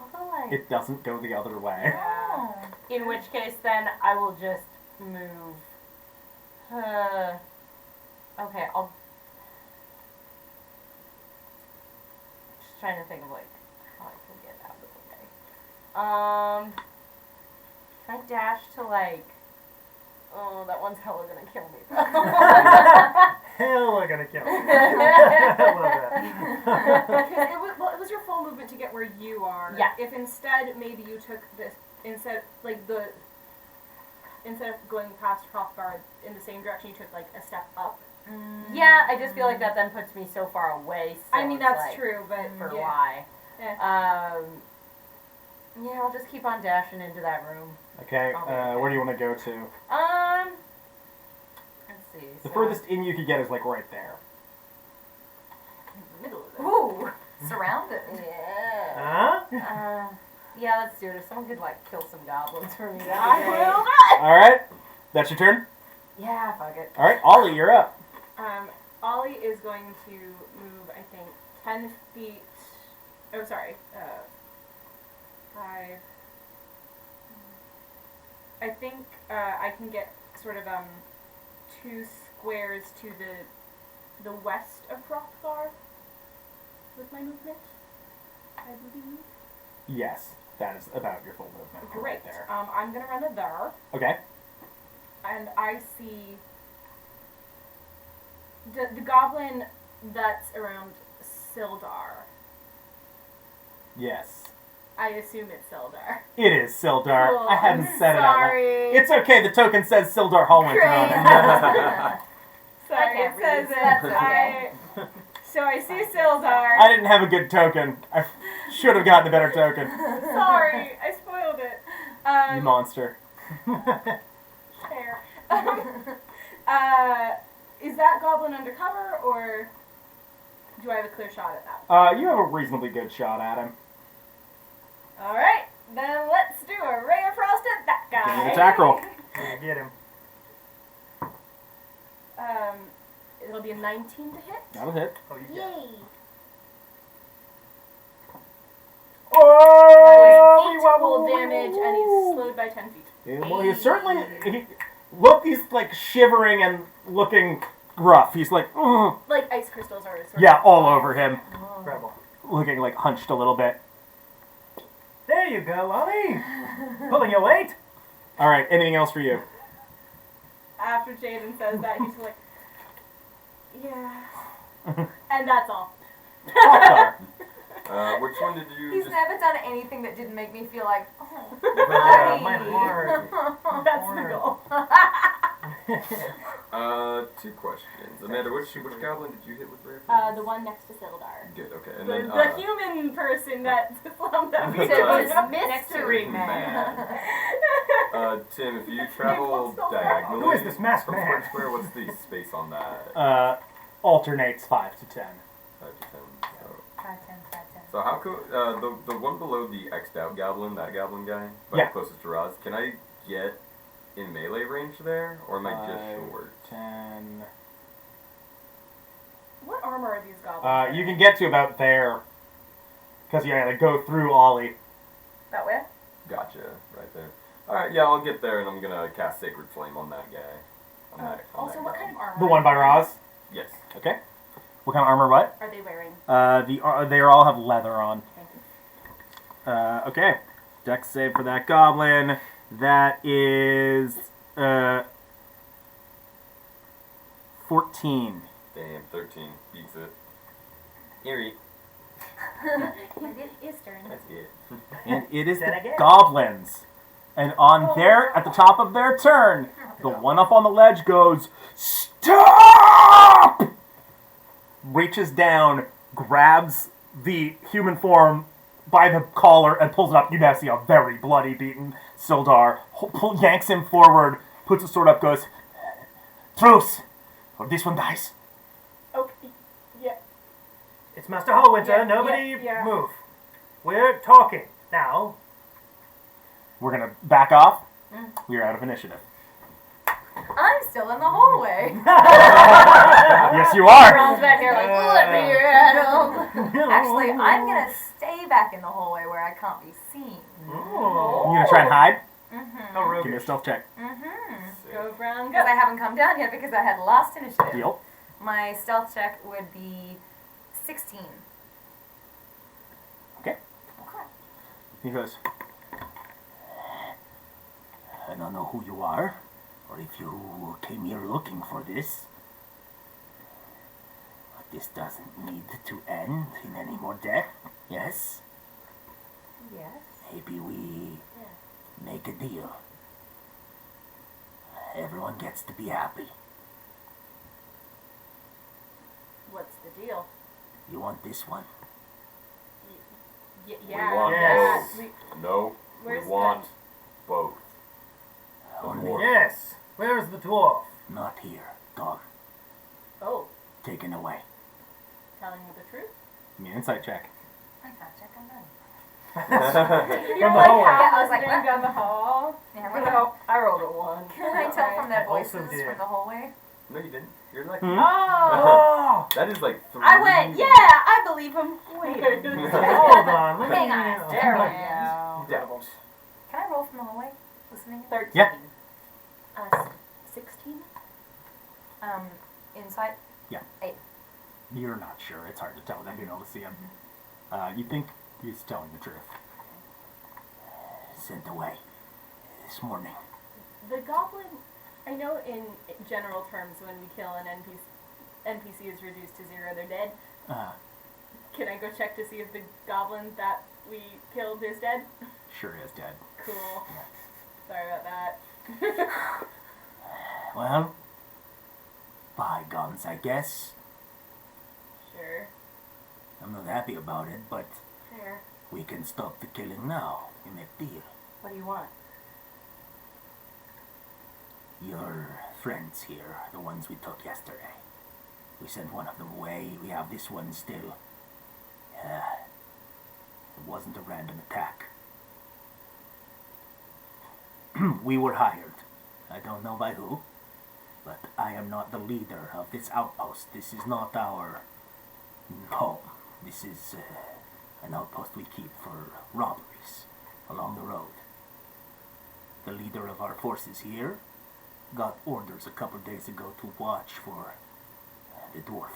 Although like. It doesn't go the other way. Yeah. In which case, then I will just move. Okay, I'll. Just trying to think of like how I can get out of the way. Can I dash to like? Oh, that one's hella gonna kill me. Hell, I'm gonna kill you. I love that. Because it was your full movement to get where you are. Yeah. If instead maybe you took this instead of going past Hrothgar in the same direction, you took like a step up. Yeah, I just feel like that then puts me so far away. So I mean it's that's like, true, but For yeah. why? Yeah. Yeah, I'll just keep on dashing into that room. Okay. I'll be okay. Where do you want to go to? Let's see. The so- furthest in you could get is like right there. In the middle of it. Ooh, surrounded. Yeah. Huh? Yeah, let's do it. If someone could like kill some goblins for me, that'd I be great. will. All right. That's your turn. Yeah, fuck it. All right, Ollie, you're up. Ollie is going to move, I think, 10 feet. Oh, sorry. 5. I think I can get sort of 2 squares to the west of Hrothgar with my movement, I believe. Yes, that is about your full movement. You're Great. Right there. I'm gonna run it there, Okay. and I see the goblin that's around Sildar. Yes. I assume it's Sildar. It is Sildar. Cool. I hadn't I'm said it out loud. sorry. It's okay. The token says Sildar Hall went Great. through. Sorry, I can't it says read, so it. that's okay. So I see Sildar. I didn't have a good token. I should have gotten a better token. Sorry, I spoiled it. You monster. Fair. Is that goblin undercover, or do I have a clear shot at that? You have a reasonably good shot at him. All right, then let's do a ray of frost at that guy. Give me an attack roll. Yeah, get him. It'll be a 19 to hit. That'll hit. Oh, you get Yay! Oh! 8 cold damage, and he's slowed by 10 feet. Yeah, well, he's certainly. He's like shivering and looking rough. He's like, ugh. Like ice crystals are sort Yeah, of. all over him. Rebel. Looking like hunched a little bit. There you go, Ollie. Pulling your weight. All right, anything else for you? After Jaden says that, he's like, yeah. And that's all. Hrothgar. Which one did you He's just... never done anything that didn't make me feel like, oh, My heart. That's the goal. Two questions. Amanda, which goblin did you hit with Ray? The one next to Sildar. Good, okay. And The, then, the human person that slammed at me. So Right. it's mystery man. man. Tim, if you travel What's the- diagonally Who is this masked from man? square to square, what's the space on that? Alternates 5 to 10. 5 to 10. 5, 10, 5, 10. So how could the one below the X'd out goblin, that goblin guy, Yeah. closest to Roz, can I get in melee range there, or am I just 5, short? 10. What armor are these goblins? You can get to about there. Because you gotta go through Ollie. That way? Gotcha, right there. Alright, yeah, I'll get there and I'm gonna cast Sacred Flame on that guy. On Also, that what guy. kind of armor? The one by Roz. Yes. Okay. What kind of armor? What? Are they wearing? They all have leather on. Thank you. Okay. Dex save for that goblin. That is 14. Damn, 13 beats it. Eerie. And it is turn. That's it. And it is Then the again. goblins. And on at the top of their turn, the one up on the ledge goes, "Stop!" Reaches down, grabs the human form by the collar, and pulls it up. You now see a very bloody, beaten Sildar. Yanks him forward, puts his sword up, goes, "Truce, or this one dies." Okay. Yeah. It's Master Hallwinter. Yeah, Nobody yeah. move. We're talking now. We're gonna back off. We are out of initiative. I'm still in the hallway. Yes, you are. Ron's back here like, let me at him. Actually, I'm gonna stay back in the hallway where I can't be seen. Oh. You gonna try and hide? How Give me a roguish. stealth check. Go Brown, Because go. I haven't come down yet because I had last initiative. Deal. My stealth check would be 16. Okay. Okay. He goes, "I don't know who you are, or if you came here looking for this. But this doesn't need to end in any more death, yes? Yes. Maybe we make a deal. Everyone gets to be happy. What's the deal? You want this one? Yeah. We want Yes. both. No, Where's we want both. Only Yes. Where's the dwarf? not here. Gone. Oh, Taken away. telling you the truth? Give me an insight check. I thought check on that. You're the like hallway. half Yeah, I was like, listening what? down the hall. Yeah, Well, right. I rolled a 1. Can I tell from their I also voices did. from the hallway? No, you didn't. You're like, Hmm? Oh! that is like 3. I went, yeah, I believe him. Wait a minute. Hold on. Let me. Hang on. There we You go. don't. Can I roll from the hallway? Listening? 13. Yeah. 16? Insight? You're not sure. It's hard to tell without being able to see him. You think he's telling the truth. Sent away this morning. The goblin, I know in general terms when we kill an NPC is reduced to 0, they're dead. Can I go check to see if the goblin that we killed is dead? Sure is dead. Cool. Sorry about that. Well, bygones, I guess. Sure. I'm not happy about it, but Fair. we can stop the killing now. You make deal. What do you want? Your friends here, the ones we took yesterday. We sent one of them away. We have this one still. It wasn't a random attack. We were hired. I don't know by who, but I am not the leader of this outpost. This is not our home. This is an outpost we keep for robberies along the road. The leader of our forces here got orders a couple days ago to watch for the dwarf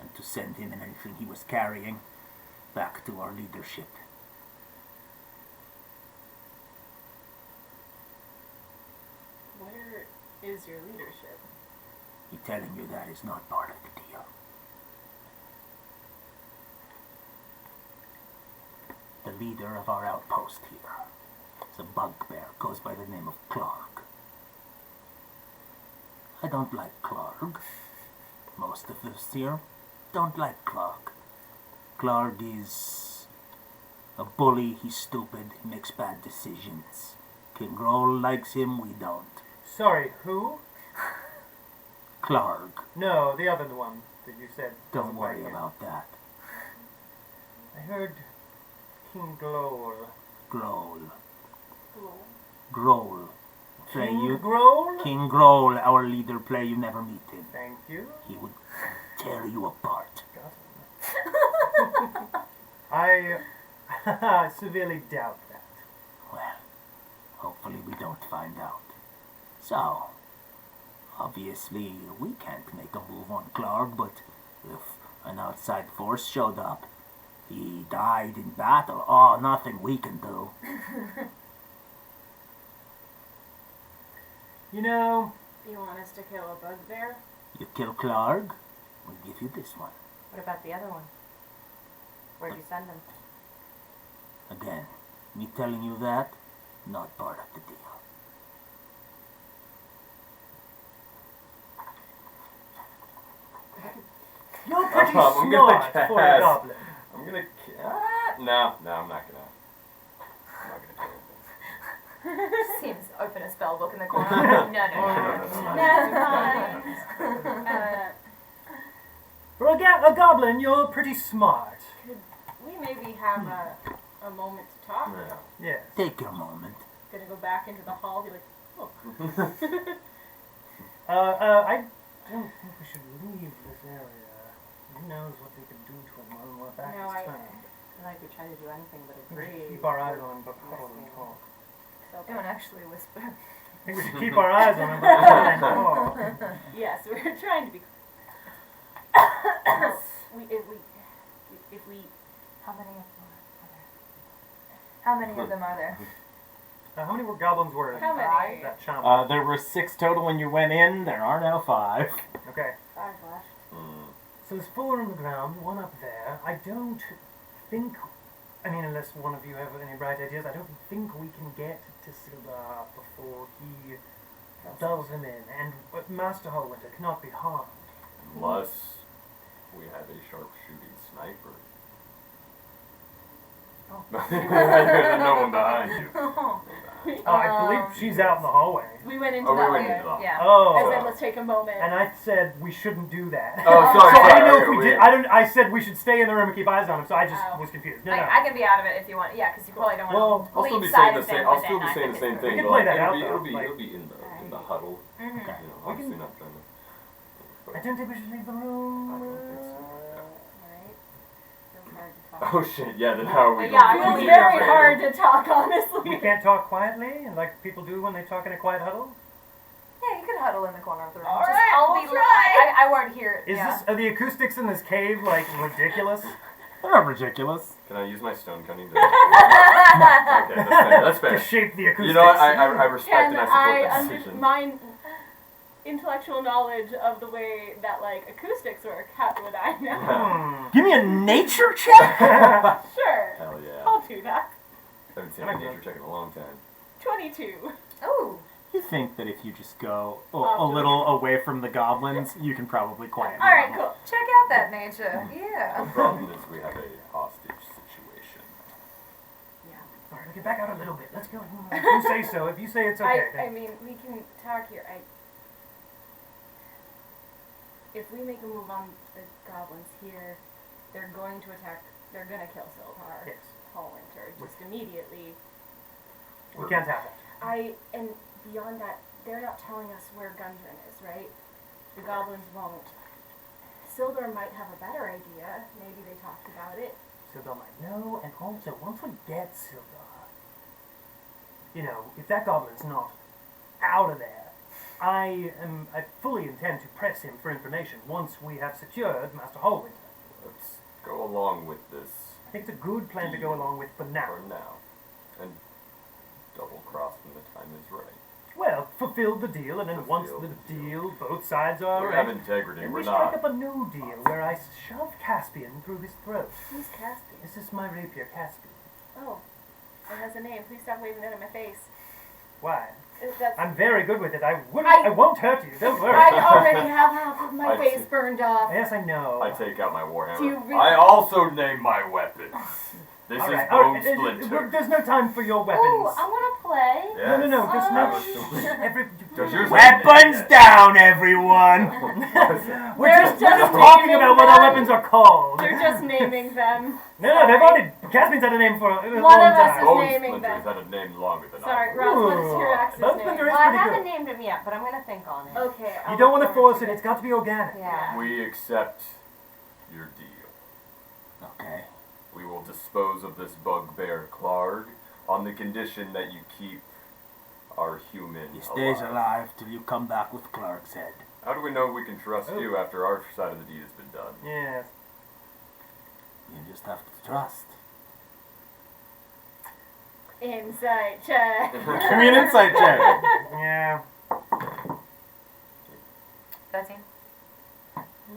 and to send him and anything he was carrying back to our leadership. Where is your leadership? He telling you that is not part of the deal. The leader of our outpost here is a bugbear, goes by the name of Clark. I don't like Clark. Most of us here don't like Clark. Clark is a bully, he's stupid, he makes bad decisions. King Grohl likes him, we don't. Sorry, who? Clark, No, the other one that you said. don't doesn't worry like him. about that. I heard King Glor. Grohl. Cool. Grohl. Play King you. Grohl? King Grohl, our leader, play you never meet him. Thank you. He would tear you apart. Got him. I severely doubt that. Well, hopefully we don't find out. So, obviously we can't make a move on Clark, but if an outside force showed up, he died in battle. Oh, nothing we can do. You know, You want us to kill a bugbear? You kill Clark, we'll give you this one. What about the other one? Where'd you send him? Again, me telling you that, not part of the deal. you're pretty I'm gonna smart for a cast- goblin. I'm gonna. No, I'm not gonna do anything. Seems open a spell book in the corner. No. For a goblin, you're pretty smart. Could we maybe have a moment to talk? Yeah. Yes. Take your moment. Gonna go back into the hall, be like, oh. I don't think we should leave this area. Who knows what we could do to him when we're back No, this I time. Like we try to do anything but We should agree. keep our eyes on him, but huddle and talk. Don't actually whisper. I think we should keep our eyes on him, but huddle and talk. Yes, we're trying to be. if we How many of them are there? How many of them are there? How many goblins were in How many? that chamber? There were 6 total when you went in. There are now 5. Okay. 5 left. So there's 4 on the ground, 1 up there. I don't think, I mean, unless one of you have any bright ideas, I don't think we can get to Sildar before he dulls him in. And Master Hallwinter cannot be harmed. Unless we have a sharpshooting sniper. Oh. There's no one behind you. I believe she's out in the hallway. We went into Oh, we that went way. into the hall. Yeah. I Oh. said, let's take a moment. And I said we shouldn't do that. Oh, So sorry. I didn't know if we okay, did. I said we should stay in the room and keep eyes on him. So I just Oh. was confused. No. I can be out of it if you want. Yeah, because you probably don't Well, want to I'll still be bleed saying side the of same. them I'll with still it, be not saying if the same it's thing. We can but, play like, that out, It'll though, be like- in the huddle. Mhm. Okay. You know, obviously not trying to. I don't think we should leave the room. I don't think so. Alright. Feels hard to talk. Oh shit! Yeah. Then how are we? Yeah, I going Feels mean, very to hard to talk, honestly. We can't talk quietly, like people do when they talk in a quiet huddle. Yeah, you could huddle in the corner of the room. All Just, right, I'll we'll be. try. I won't hear. Is Yeah. this are the acoustics in this cave like ridiculous? They're not ridiculous. Can I use my stone cunning? Okay, that's fair. That's To fair. shape the acoustics. You know what? I respect Can and I I support that under decision. my intellectual knowledge of the way that like acoustics work? How would I know? Hmm. Give me a nature check. Sure, Hell yeah. I'll do that. Haven't seen a nature check in a long time. 22. Ooh. You think that if you just go a Off to little away from the goblins, you can probably quiet All right, them. cool. Check out that nature. The Yeah. problem is we have a hostage situation. All right, get back out a little bit. Let's go. You say so. If you say it's okay. I mean, we can talk here. If we make a move on the goblins here, they're going to attack. They're going to kill Sildar. Yes. Hallwinter just immediately. We can't have that. And beyond that, they're not telling us where Gundren is, right? The goblins won't. Sildar might have a better idea. Maybe they talked about it. Sildar might know, and also once we get Sildar, you know, if that goblin's not out of there, I fully intend to press him for information once we have secured Master Hallwinter. Let's go along with this I think it's a good plan to go along with for now. for now. And double cross when the time is right. Well, fulfill the deal, and then once Fulfill the the deal. deal, both sides are We have right, integrity, then we're we strike not. up a new deal where I shove Caspian through his throat. Who's Caspian? This is my rapier, Caspian. Oh, it has a name. Please stop waving that in my face. Why? That's. I'm very good with it. I I- won't hurt you. Don't worry. I already have half of my I face see. burned off. Yes, I know. I take out my warhammer. Do you really- I also name my weapons. This All is right, Bone Splinter. Splinter. There's no time for your weapons. Ooh, I want to play. No, there's no. I was Does yours have Weapons names? down, everyone! We're They're just just talking naming about what our them. weapons are called. They're just naming them. No, they've already. Caspian's had a name for a long One of us time. is Bone naming Splinter's them. had a name longer than Sorry, I Ross, what is your Ooh, axe's Bone name? Splinter is Well, I pretty haven't good. named him yet, but I'm gonna think on it. Okay. You don't want to force it. It's got to be organic. Yeah. We accept your deal. Okay. We will dispose of this bugbear Clark on the condition that you keep our human He stays alive. alive till you come back with Clark's head. How do we know we can trust Oh. you after our side of the deed has been done? Yes. You just have to trust. Insight check. Give me an insight check. Yeah. 13.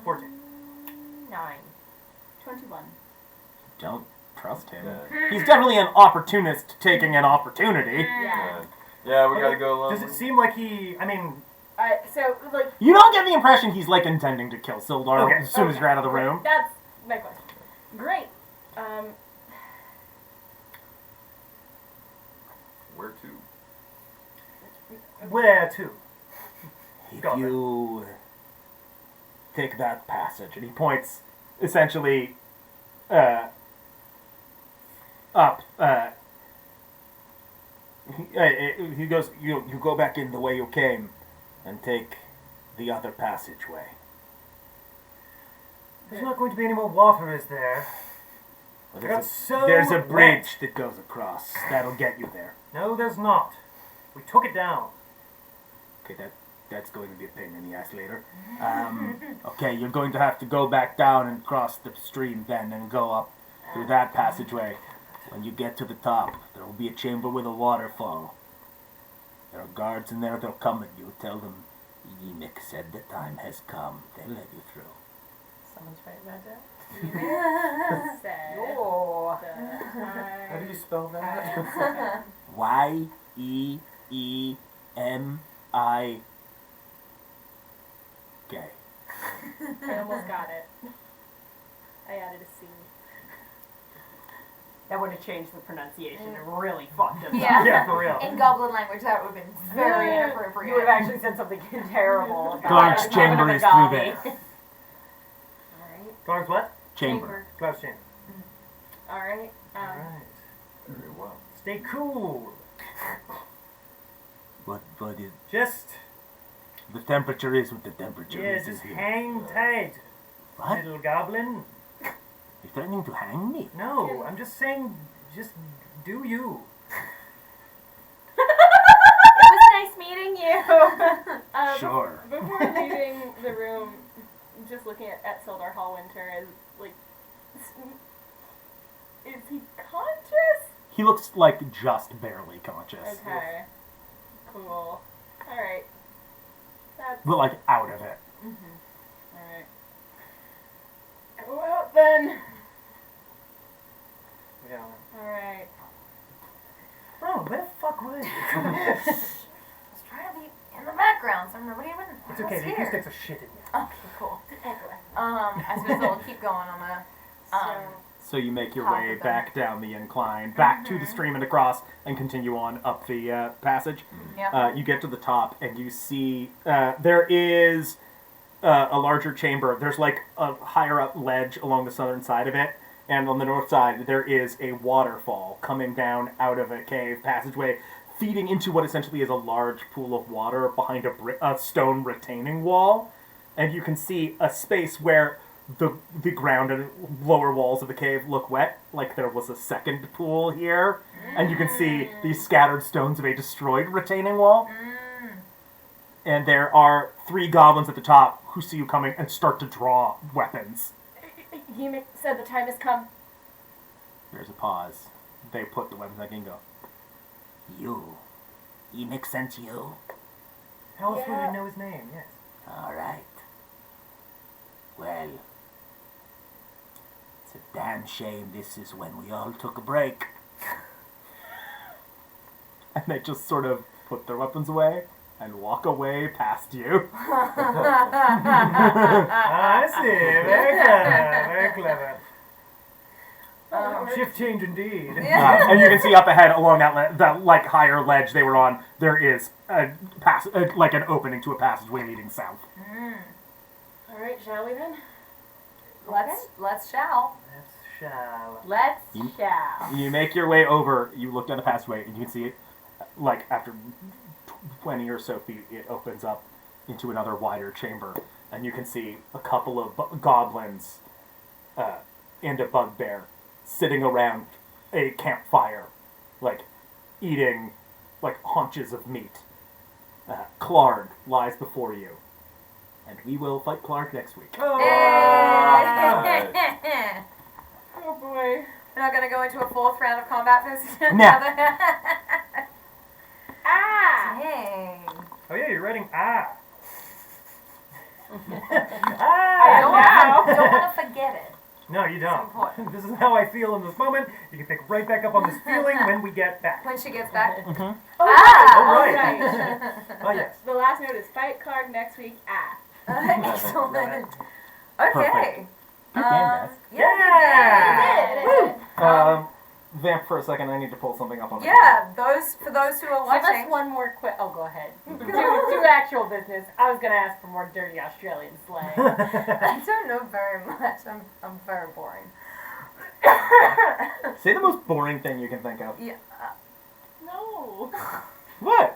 14. 9. 21. Don't trust him. Yeah. He's definitely an opportunist taking an opportunity. Yeah. Yeah, we gotta go along. Does it seem like he? I mean, So, like, You don't get the impression he's like intending to kill Sildar Okay. as soon as you're out of the room. that's my question. Great. Where to? where to? If Go on, you take that passage, and he points essentially up. He goes, you go back in the way you came and take the other passageway. There's not going to be any more water, is there? Well, I got so there's a wet. bridge that goes across. That'll get you there. No, there's not. We took it down. Okay, that's going to be a pain in the ass later. Okay, you're going to have to go back down and cross the stream then and go up through that passageway. When you get to the top, there will be a chamber with a waterfall. There are guards in there, they'll come at you. Tell them, Enoch said the time has come. They'll let you through. Someone's writing that down. Said Oh. the How do you spell that? Yeemik. I almost got it. I added a C. That would have changed the pronunciation. It really fucked us Yeah. up. Yeah, for real. In goblin language, that would have been very inappropriate. You would have actually said something terrible about Clark's it. chamber is through there. Alright. Clark's what? Chamber. Clark's chamber. Alright. Alright. Very well. Stay cool. What is... Just, The temperature is what the temperature yeah, is. just here. hang tight, What? little goblin. You're threatening to hang me? No, I'm just saying, just do you. It was nice meeting you. Sure. Before leaving the room, just looking at Sildar Hallwinter as, like, is he conscious? He looks like just barely conscious. Okay. Cool. Alright. That's... But like out of it. Alright. Well, then... Yeah. Alright. Bro, where the fuck was it? I was trying to be in the background, so nobody even It's okay, was the here. acoustics are shit in here. Okay, cool. Anyway. I suppose we'll keep going on the. So you make your Top way of them. back down the incline, back to the stream and across, and continue on up the passage. Yeah. You get to the top, and you see there is a larger chamber. There's like a higher up ledge along the southern side of it, and on the north side there is a waterfall coming down out of a cave passageway, feeding into what essentially is a large pool of water behind a stone retaining wall. And you can see a space where the ground and lower walls of the cave look wet, like there was a second pool here. And you can see these scattered stones of a destroyed retaining wall. And there are 3 goblins at the top who see you coming and start to draw weapons. He said the time has come. There's a pause. They put the weapons back in and go, You. He makes sense, you. How else would Yeah. we know his name? Yes. Alright. Well, it's a damn shame this is when we all took a break. And they just sort of put their weapons away and walk away past you. I see. Very clever. Very clever. Shift change indeed. And you can see up ahead along that like higher ledge they were on, there is like an opening to a passageway leading south. Alright, shall we then? Let's shall. Let's shall. Let's You- shall. You make your way over, you look down the passageway, and you can see it, like, after 20 or so feet, it opens up into another wider chamber, and you can see a couple of goblins and a bugbear sitting around a campfire, like eating like haunches of meat. Clark lies before you, and we will fight Clark next week. Yay! Oh boy. We're not gonna go into a 4th round of combat versus No. Ah! Dang. Oh yeah, you're writing ah. I don't want to forget it. No, you don't. important. This is how I feel in this moment. You can pick right back up on this feeling when we get back. When she gets back. Mhm. Oh, Ah! right. right. Oh yes. The last note is fight Clark next week. Ah. Excellent. Perfect. Okay. Good game, guys. Yeah. It did. Vamp for a second. I need to pull something up on my Yeah, for those who are Give watching. us one more quick. Oh, go ahead. do actual business. I was gonna ask for more dirty Australian slang. I don't know very much. I'm very boring. Say the most boring thing you can think of. Yeah. No. What?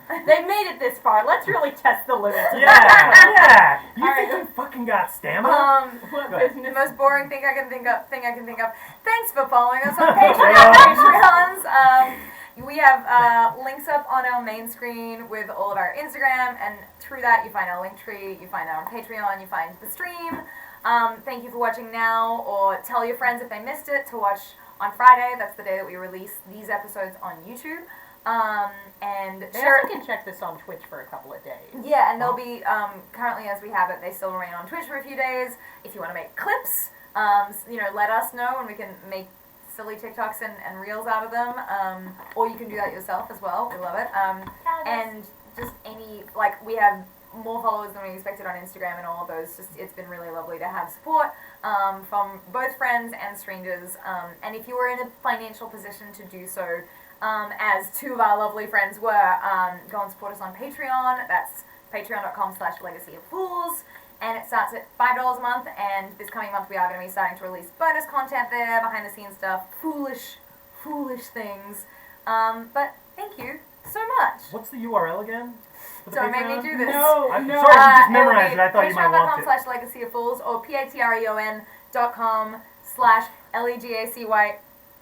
They made it this far. Let's really test the limits. Yeah. You Alright. think you fucking got stamina? What Go ahead. The business? most boring thing I can think of. Thanks for following us on Patreons. We have links up on our main screen with all of our Instagram, and through that you find our link tree, you find our Patreon, you find the stream. Thank you for watching now, or tell your friends if they missed it to watch on Friday. That's the day that we release these episodes on YouTube. And They sure. also can check this on Twitch for a couple of days. Yeah, and they'll be, currently as we have it, they still remain on Twitch for a few days. If you want to make clips, let us know and we can make silly TikToks and reels out of them. Or you can do that yourself as well. We love it. And just we have more followers than we expected on Instagram and all of those. It's been really lovely to have support from both friends and strangers. And if you were in a financial position to do so, as two of our lovely friends were, go and support us on Patreon. That's patreon.com/legacyofools. And it starts at $5 a month, and this coming month we are going to be starting to release bonus content there, behind the scenes stuff, foolish things. But thank you so much. What's the URL again? For the Don't make me Patreon? do this. I'm sorry, you just memorized it. I thought you might want to. Patreon.com/legacyofools or patreon.com/legacyofools.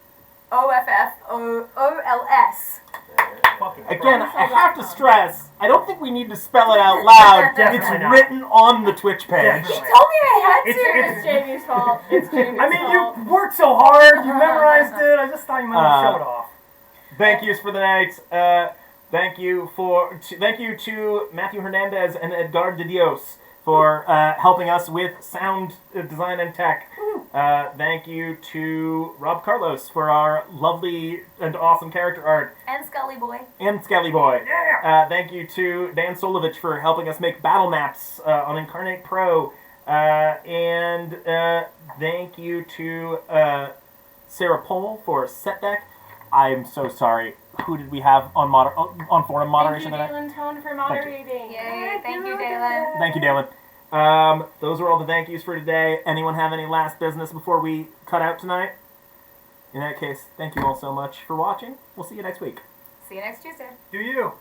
Fucking Again, I have to stress, I don't think we need to spell it out loud. Definitely It's not. written on the Twitch page. Definitely. She told me I had to. It's Jamie's fault. It's Jamie's I mean, fault. you worked so hard, you memorized it. I just thought you might have show it off. Thank yous for the night. Thank you to Matthew Hernandez and Edgard Dios for helping us with sound design and tech. Thank you to Rob Carlos for our lovely and awesome character art. And Scully Boy. And Skelly Boy. Yeah. Thank you to Dan Szolovits for helping us make battle maps on Incarnate Pro. And thank you to Sarah Pohl for set deck. I'm so sorry. Who did we have on forum moderation Thank you, tonight? Daylin Tone, for moderating. Yay, thank you, Daylin. Thank you, Daylin. Those are all the thank yous for today. Anyone have any last business before we cut out tonight? In that case, thank you all so much for watching. We'll see you next week. See you next Tuesday. Do you?